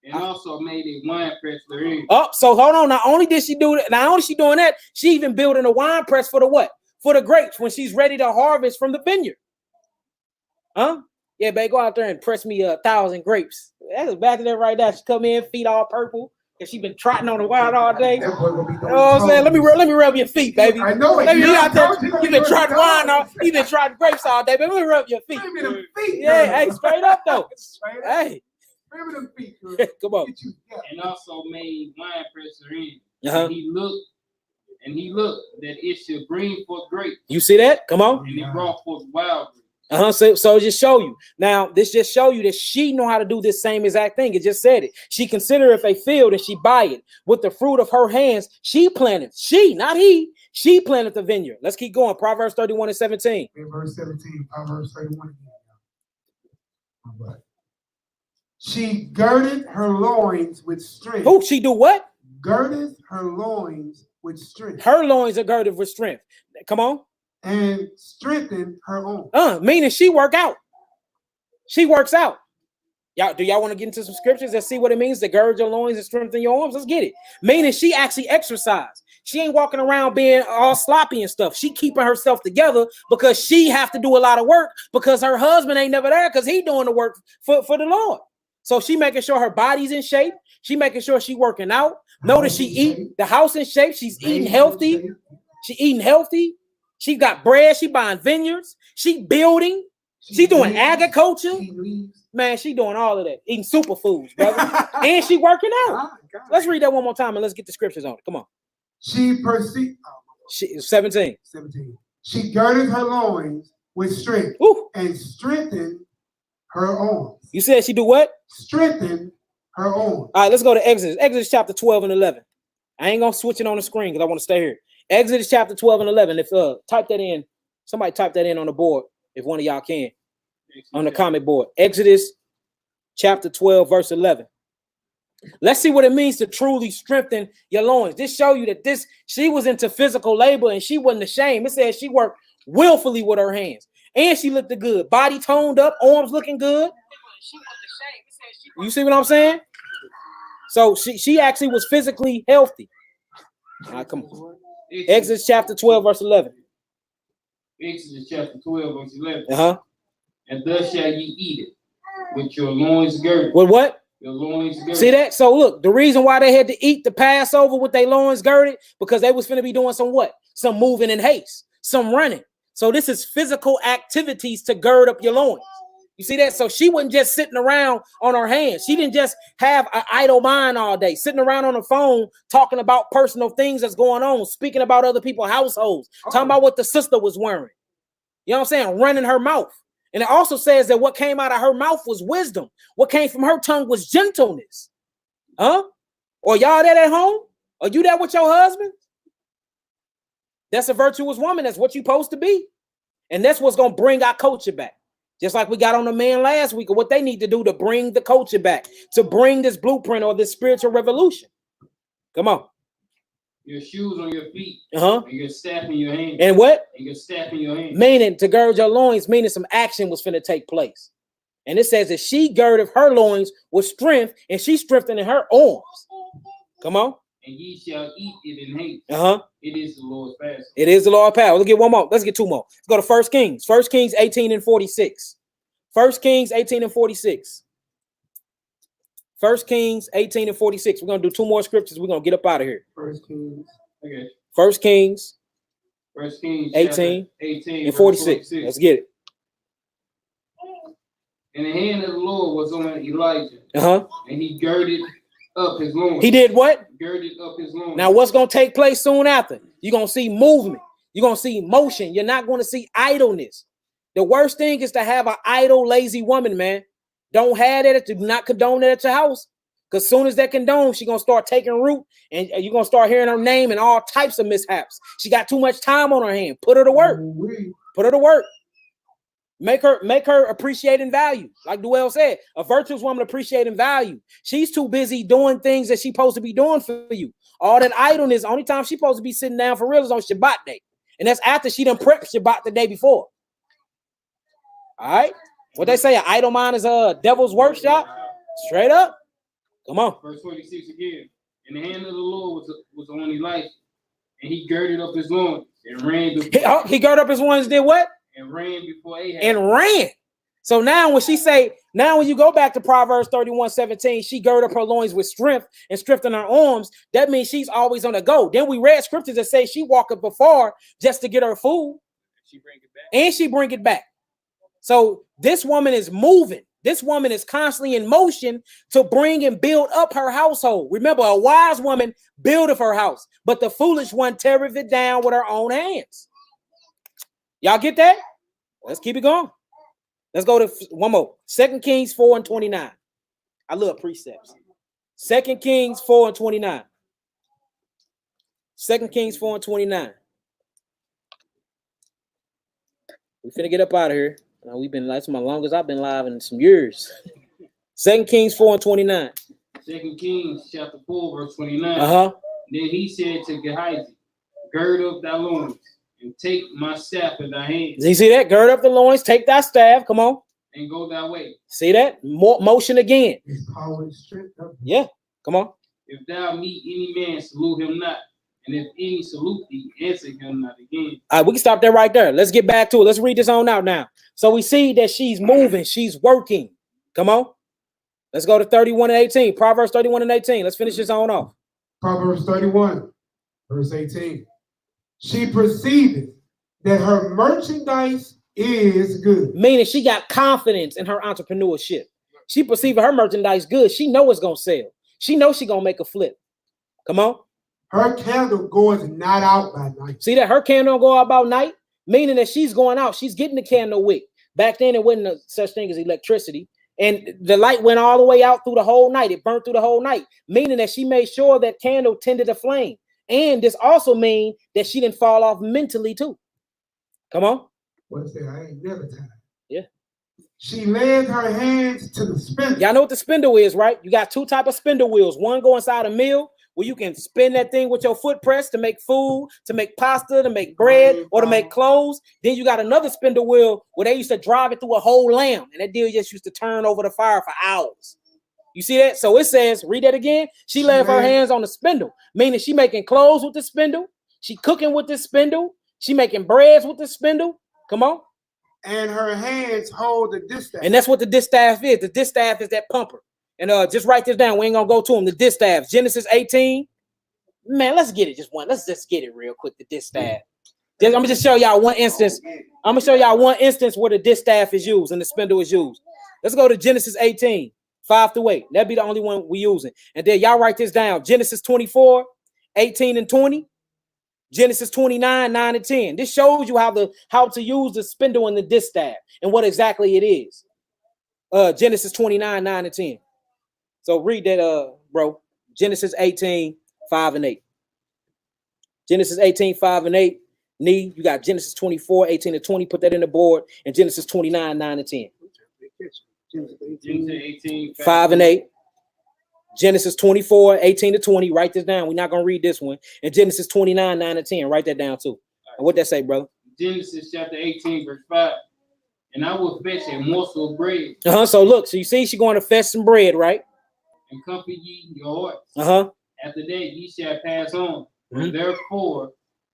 And also made a wine press therein. Oh, so hold on. Not only did she do that, not only she doing that, she even building a wine press for the what? For the grapes when she's ready to harvest from the vineyard. Huh? Yeah, babe, go out there and press me 1,000 grapes. That's back there right now. She come in, feet all purple, and she been trotting on the wine all day. You know what I'm saying? Let me rub your feet, baby. I know it. You been trotting wine all, you been trotting grapes all day, but let me rub your feet. Yeah, hey, straight up though. Hey, feet. Come on. And also made wine press therein. And he looked that it should bring forth grapes. You see that? Come on. And it brought forth wild grapes. So just show you. Now, this just show you that she know how to do this same exact thing. It just said it. She consider if a field and she buy it with the fruit of her hands. She planted. She, not he. She planted the vineyard. Let's keep going. Proverbs 31 and 17. Verse 17. Proverbs 31 again. She girded her loins with strength. Who? She do what? Girded her loins with strength. Her loins are girded with strength. Come on. And strengthen her own. Meaning she work out. She works out. Do y'all want to get into some scriptures and see what it means to gird your loins and strengthen your arms? Let's get it. Meaning she actually exercise. She ain't walking around being all sloppy and stuff. She keeping herself together because she have to do a lot of work because her husband ain't never there because he doing the work for the Lord. So she making sure her body's in shape. She making sure she working out. Notice she eat the house in shape. She's eating healthy. She eating healthy. She got bread. She buying vineyards. She building. She doing agriculture. Man, she doing all of that. Eating superfoods, brother. And she working out. Let's read that one more time and let's get the scriptures on it. Come on. She perceived. 17. She girded her loins with strength and strengthened her arms. You said she do what? Strengthen her arms. All right, let's go to Exodus. Exodus chapter 12 and 11. I ain't gonna switch it on the screen because I want to stay here. Exodus chapter 12 and 11. If type that in, somebody type that in on the board if one of y'all can, on the comment board. Exodus chapter 12 verse 11. Let's see what it means to truly strengthen your loins. This show you that she was into physical labor and she wasn't ashamed. It says she worked willfully with her hands and she looked good, body toned up, arms looking good. You see what I'm saying? So she actually was physically healthy. All right, come on. Exodus chapter 12, verse 11. Exodus chapter 12, verse 11. And thus shall ye eat it with your loins girded. With what? Your loins girded. See that? So look, the reason why they had to eat the Passover with their loins girded, because they was finna be doing some what? Some moving in haste, some running. So this is physical activities to gird up your loins. You see that? So she wasn't just sitting around on her hands. She didn't just have an idle mind all day, sitting around on the phone, talking about personal things that's going on, speaking about other people's households, talking about what the sister was wearing. You know what I'm saying? Running her mouth. And it also says that what came out of her mouth was wisdom. What came from her tongue was gentleness. Or y'all that at home? Are you that with your husband? That's a virtuous woman. That's what you're supposed to be. And that's what's going to bring our culture back. Just like we got on the man last week, of what they need to do to bring the culture back, to bring this blueprint or this spiritual revolution. Come on. Your shoes on your feet. And your staff in your hand. And what? And your staff in your hand. Meaning to gird your loins, meaning some action was finna take place. And it says that she girded her loins with strength and she strengthened her arms. Come on. and ye shall eat it in haste. It is the Lord's Passover. It is the Lord's Passover. Let's get one more. Let's get two more. Let's go to 1 Kings. 1 Kings 18 and 46. 1 Kings 18 and 46. 1 Kings 18 and 46. We're going to do two more scriptures. We're going to get up out of here. 1 Kings. Okay. 1 Kings 18 and 46. Let's get it. And the hand of the Lord was on Elijah. And he girded up his loins. He did what? Girded up his loins. Now, what's going to take place soon after? You're going to see movement. You're going to see motion. You're not going to see idleness. The worst thing is to have an idle, lazy woman, man. Don't have that. Do not condone that at your house. Because soon as that condones, she's going to start taking root, and you're going to start hearing her name and all types of mishaps. She got too much time on her hand. Put her to work. Put her to work. Make her appreciating value. Like Duell said, a virtuous woman appreciating value. She's too busy doing things that she's supposed to be doing for you. All that idleness, only time she's supposed to be sitting down for real is on Shabbat day. And that's after she done prepped Shabbat the day before. All right? What they say, an idle mind is a devil's workshop? Straight up. Come on. Verse 46 again. And the hand of the Lord was on Elijah, and he girded up his loins and ran before. He girded up his loins, did what? And ran before Ahab. And ran. So now when she say, now when you go back to Proverbs 31:17, she girded up her loins with strength and strengthened her arms. That means she's always on the go. Then we read scriptures that say she walked up before just to get her food. She bring it back. And she bring it back. So this woman is moving. This woman is constantly in motion to bring and build up her household. Remember, a wise woman buildeth her house, but the foolish one teareth it down with her own hands. Y'all get that? Let's keep it going. Let's go to one more. 2 Kings 4 and 29. I love precepts. 2 Kings 4 and 29. 2 Kings 4 and 29. We finna get up out of here. We've been, that's my longest I've been live in some years. 2 Kings 4 and 29. 2 Kings chapter 4, verse 29. Then he said to Gehazi, gird up thy loins and take my staff in thy hands. You see that? Gird up the loins, take thy staff. Come on. And go thy way. See that? More motion again. Yeah. Come on. If thou meet any man, salute him not. And if any salute thee, answer him not again. All right, we can stop there right there. Let's get back to it. Let's read this on out now. So we see that she's moving. She's working. Come on. Let's go to 31 and 18. Proverbs 31 and 18. Let's finish this on off. Proverbs 31, verse 18. She perceiveth that her merchandise is good. Meaning she got confidence in her entrepreneurship. She perceiving her merchandise good. She know it's going to sell. She knows she's going to make a flip. Come on. Her candle goes not out by night. See that? Her candle don't go out by night, meaning that she's going out. She's getting the candle wick. Back then, it wasn't such thing as electricity. And the light went all the way out through the whole night. It burned through the whole night, meaning that she made sure that candle tended a flame. And this also means that she didn't fall off mentally too. Come on. What's that? I ain't never tired. Yeah. She led her hands to the spindle. Y'all know what the spindle is, right? You got two types of spindle wheels. One go inside a mill, where you can spin that thing with your foot press to make food, to make pasta, to make bread, or to make clothes. Then you got another spindle wheel where they used to drive it through a whole lamb, and that deal just used to turn over the fire for hours. You see that? So it says, read that again. She laid her hands on the spindle, meaning she making clothes with the spindle. She cooking with the spindle. She making breads with the spindle. Come on. And her hands hold the distaff. And that's what the distaff is. The distaff is that pumper. And just write this down. We ain't gonna go to them. The distaff, Genesis 18. Man, let's get it. Let's just get it real quick. The distaff. I'm gonna just show y'all one instance. I'm gonna show y'all one instance where the distaff is used and the spindle is used. Let's go to Genesis 18, 5-8. That'd be the only one we using. And then y'all write this down. Genesis 24, 18 and 20. Genesis 29, 9 and 10. This shows you how to use the spindle and the distaff and what exactly it is. Genesis 29, 9 and 10. So read that, bro. Genesis 18, 5 and 8. Genesis 18, 5 and 8. Nee, you got Genesis 24, 18 and 20. Put that in the board. And Genesis 29, 9 and 10. Genesis 18, 5 and 8. Genesis 24, 18 to 20. Write this down. We're not going to read this one. And Genesis 29, 9 and 10. Write that down too. And what that say, brother? Genesis chapter 18, verse 5. And I will fetch a morsel of bread. So look, so you see she's going to fetch some bread, right? And comfort ye your hearts. After that, ye shall pass on. Therefore,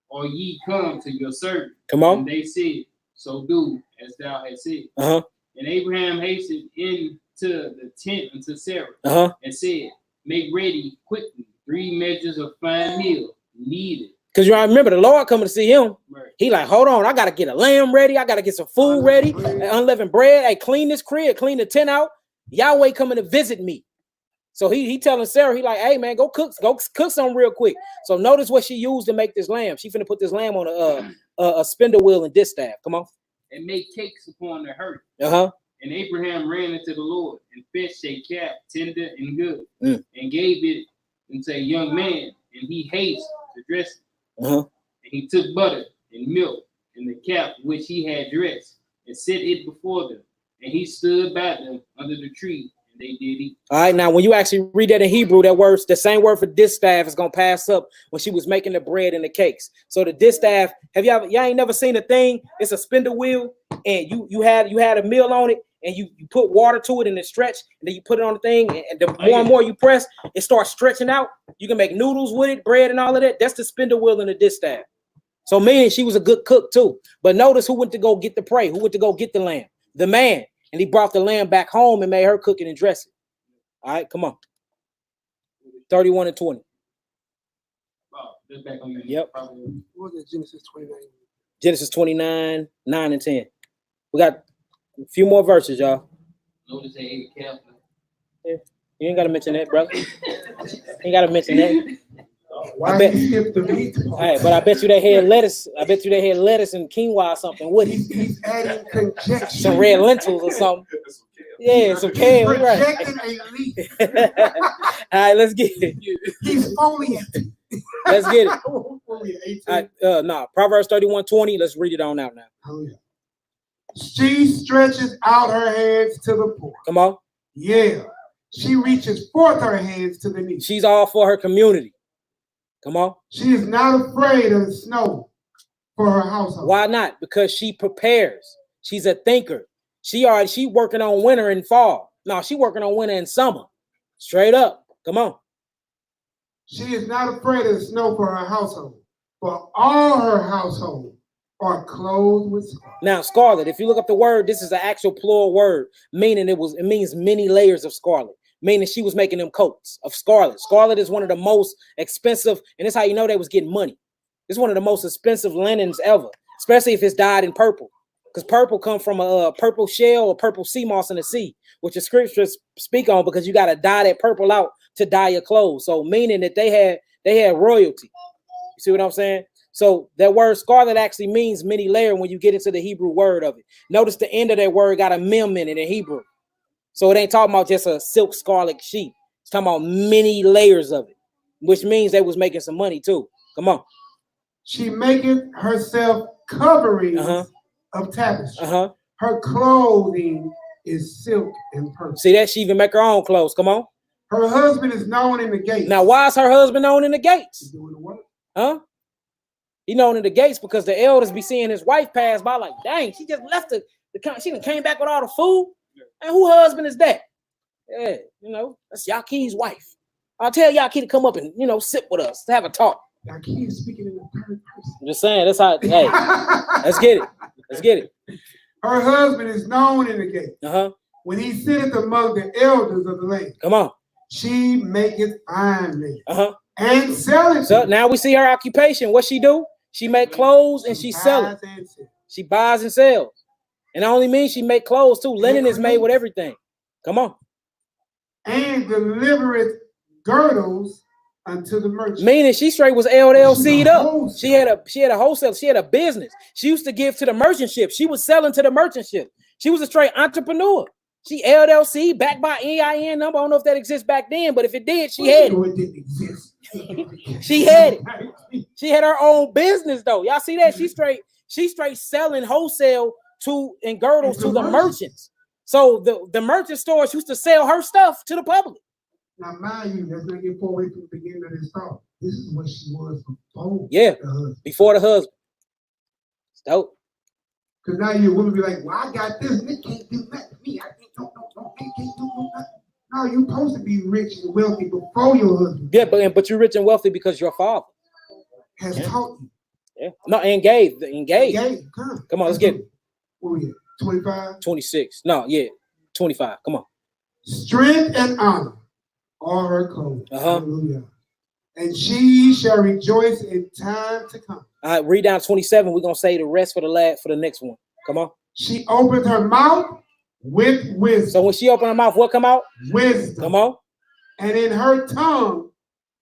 or ye come to your servant. Come on. And they said, so do as thou hast said. And Abraham hastened into the tent unto Sarah and said, make ready quickly 3 measures of fine meal needed. Because you remember the Lord coming to see him. Right. He like, hold on, I got to get a lamb ready. I got to get some food ready. Unleavened bread. Hey, clean this crib, clean the tent out. Yahweh coming to visit me. So he telling Sarah, he like, hey man, go cook something real quick. So notice what she used to make this lamb. She finna put this lamb on a spindle wheel and distaff. Come on. And make cakes upon the hearth. And Abraham ran into the Lord and fetched a calf tender and good, and gave it unto a young man, and he hasted to dress it. And he took butter and milk and the calf which he had dressed, and set it before them. And he stood by them under the tree. They did eat. All right, now when you actually read that in Hebrew, that word, the same word for distaff is gonna pass up when she was making the bread and the cakes. So the distaff, y'all ain't never seen a thing? It's a spindle wheel, and you had a meal on it, and you put water to it and it stretch, and then you put it on the thing, and the more and more you press, it starts stretching out. You can make noodles with it, bread and all of that. That's the spindle wheel and the distaff. So meaning she was a good cook too. But notice who went to go get the prey, who went to go get the lamb? The man. And he brought the lamb back home and made her cook it and dress it. All right, come on. 31 and 20. Back on that. Yep. What was it, Genesis 29? Genesis 29, 9 and 10. We got a few more verses, y'all. Notice they ate calf. Yeah. You ain't got to mention that, brother. You ain't got to mention that. Why did you skip the meat? All right, but I bet you they had lettuce. I bet you they had lettuce and quinoa or something with it. He's adding conjecture. Some red lentils or something. Yeah, some kale. Right. All right, let's get it. He's foliant. Let's get it. No, Proverbs 31:20. Let's read it on out now. Oh, yeah. She stretches out her hands to the poor. Come on. Yeah. She reaches forth her hands to the needy. She's all for her community. Come on. She is not afraid of the snow for her household. Why not? Because she prepares. She's a thinker. She working on winter and fall. No, she working on winter and summer. Straight up. Come on. She is not afraid of the snow for her household, for all her household are clothed with scarlet. Now, scarlet, if you look up the word, this is an actual plural word, meaning it means many layers of scarlet. Meaning she was making them coats of scarlet. Scarlet is one of the most expensive, and that's how you know they was getting money. It's one of the most expensive linens ever, especially if it's dyed in purple. Because purple comes from a purple shell or purple sea moss in the sea, which the scriptures speak on, because you got to dye that purple out to dye your clothes. So meaning that they had royalty. You see what I'm saying? So that word scarlet actually means many layer when you get into the Hebrew word of it. Notice the end of that word got a mem in it in Hebrew. So it ain't talking about just a silk scarlet sheet. It's talking about many layers of it, which means they was making some money too. Come on. She maketh herself coverings of tapestry. Her clothing is silk and purple. See that? She even make her own clothes. Come on. Her husband is known in the gates. Now, why is her husband known in the gates? He's doing the work. Huh? He known in the gates because the elders be seeing his wife pass by like, dang, she just left she done came back with all the food. And who husband is that? Yeah, that's Yaquin's wife. I'll tell Yaqui to come up and, sit with us, to have a talk. Yaqui is speaking in the third person. I'm just saying, that's how, hey, let's get it. Let's get it. Her husband is known in the gate. When he sitteth among the elders of the land. Come on. She maketh fine linen. And sell it. So now we see her occupation. What she do? She make clothes and she sell it. She buys and sells. And it only means she make clothes too. Linen is made with everything. Come on. And delivereth girdles unto the merchant. Meaning she straight was LLC'd up. She had a wholesale. She had a business. She used to give to the merchant ship. She was selling to the merchant ship. She was a straight entrepreneur. She LLC, backed by EIN number. I don't know if that exists back then, but if it did, she had it. It didn't exist. She had it. She had her own business though. Y'all see that? She straight selling wholesale and girdles to the merchants. So the merchant stores used to sell her stuff to the public. Now, mind you, let's not get far away from the beginning of this talk. This is what she was before. Yeah, before the husband. It's dope. Because now your woman be like, well, I got this, and it can't do nothing to me. I can't, no, it can't do nothing. No, you're supposed to be rich and wealthy before your husband. Yeah, but you're rich and wealthy because your father has taught you. Yeah. No, and gave. Come on, let's get it. What we at? 25? 26. No, yeah. 25. Come on. Strength and honor are her clothes. Hallelujah. And she shall rejoice in time to come. All right, read down 27. We're gonna say the rest for the next one. Come on. She opened her mouth with wisdom. So when she opened her mouth, what come out? Wisdom. Come on. And in her tongue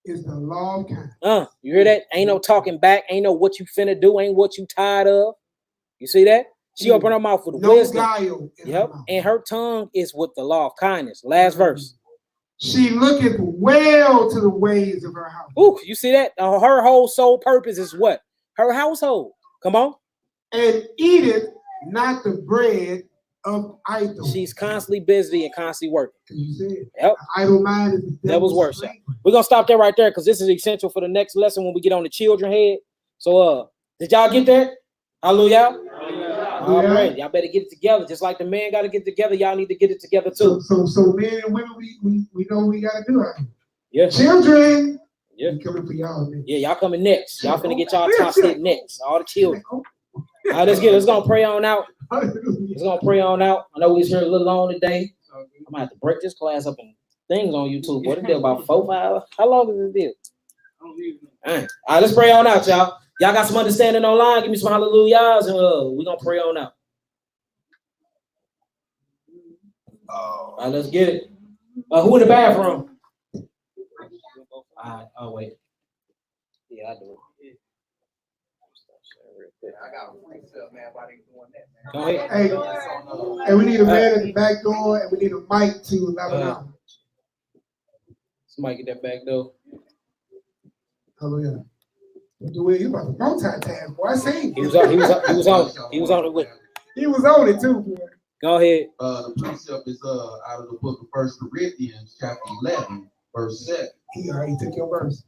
is the law of kindness. You hear that? Ain't no talking back. Ain't no what you finna do. Ain't what you tired of. You see that? She opened her mouth with wisdom. Guile yep. And her tongue is with the law of kindness. Last verse. She looketh well to the ways of her house. Ooh, you see that? Her whole sole purpose is what? Her household. Come on. And eateth not the bread of idle. She's constantly busy and constantly working. You see it? Yep. Idle mind is the devil's worship. We're gonna stop there right there because this is essential for the next lesson when we get on the children head. So did y'all get that? Hallelujah. All right, y'all better get it together. Just like the man got to get together, y'all need to get it together too. So men and women, we know what we gotta do. Yeah. Children. Yeah. Coming for y'all. Man. Yeah, y'all coming next. Y'all finna get y'all top stick next. All the children. All right, let's gonna pray on out. Let's gonna pray on out. I know we was here a little long today. I'm gonna have to break this class up in things on YouTube. What it did about 4 5 hours? How long is this deal? All right, let's pray on out, y'all. Y'all got some understanding online? Give me some hallelujahs and we're gonna pray on out. All right, let's get it. Who in the bathroom? All right, oh wait. Yeah, I do it. I got a myself, man, why they doing that, man. Go ahead. Hey, we need a man at the back door and we need a mic to allow it out. Somebody get that back door. Hallelujah. You about to multitask, boy. I see. He was on it with. He was on it too, boy. Go ahead. The precept is out of the book of 1 Corinthians, chapter 11, verse 7. He already took your verse.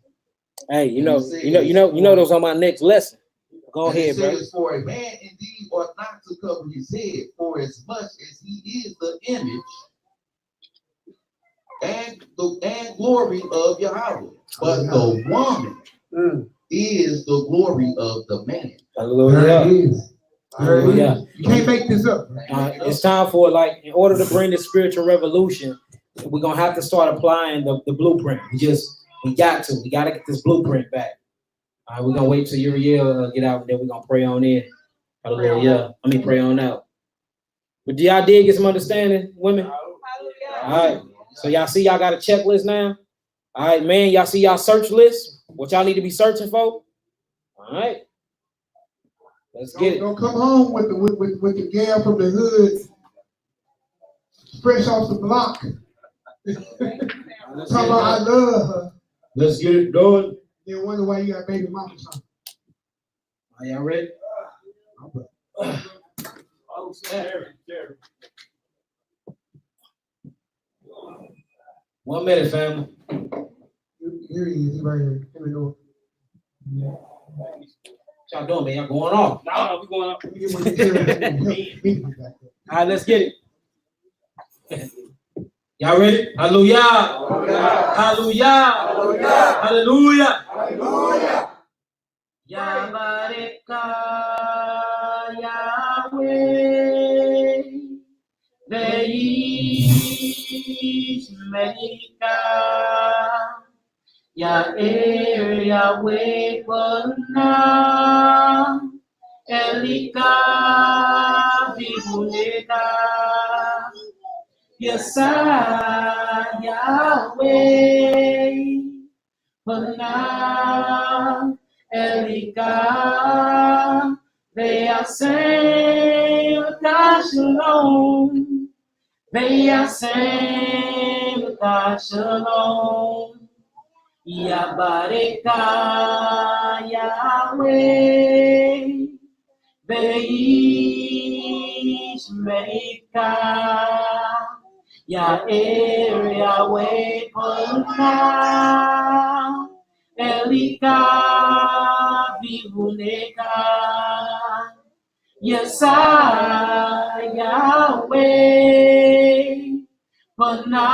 Hey, you know those on my next lesson. Go ahead, bro. For a man indeed ought not to cover his head, for as much as he is the image and glory of Yahweh, but the woman is the glory of the man. Hallelujah. Hallelujah. You can't make this up. It's time for, like, in order to bring the spiritual revolution, we're gonna have to start applying the blueprint. We got to get this blueprint back. All right, we're gonna wait till Uriel get out, and then we're gonna pray on in. Hallelujah. Pray on out. But y'all did get some understanding, women? All right. So y'all see y'all got a checklist now? All right, man. Y'all see y'all search list? What y'all need to be searching for? All right. Let's get it. Don't come home with the gal from the hood, fresh off the block. Talking about I love her. Let's get it done. Then wonder why you got baby mama son. Are y'all ready? One minute, family. Here he is, right here. Here we go. What y'all doing, man? Y'all going off? No, we going up. All right, let's get it. Y'all ready? Hallelujah. Hallelujah. Hallelujah. Hallelujah. Yabareka Yahweh Veis Melika Yahweh Bona Elika Vibuleka Yahweh Bona Elika Ve'asem Shalom Ve'asem Shalom Yabareka Yahweh Ve'ish Melika Yahweh Pona Elika Vivuleka Yahweh Pona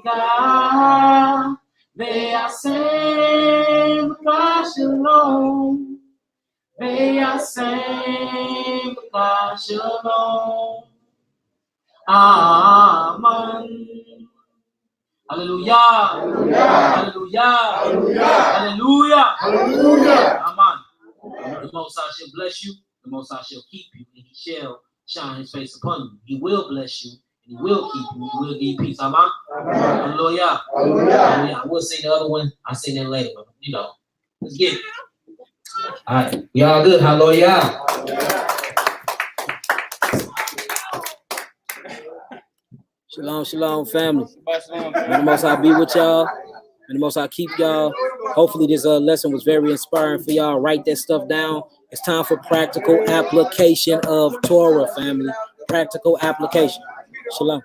Mika, Vea sempre shalom. Vea sempre shalom. Amen. Hallelujah. Hallelujah. Hallelujah. Hallelujah. Amen. The Most High shall bless you. The Most High shall keep you, and He shall shine His face upon you. He will bless you, and He will keep you. He will give you peace. Amen. Hallelujah. Hallelujah. I will sing the other one. I'll sing that later, but you know, let's get it. All right, we all good. Hallelujah. Shalom, shalom, family. May the Most High be with y'all. May the Most High keep y'all. Hopefully this lesson was very inspiring for y'all. Write that stuff down. It's time for practical application of Torah, family. Practical application. Shalom.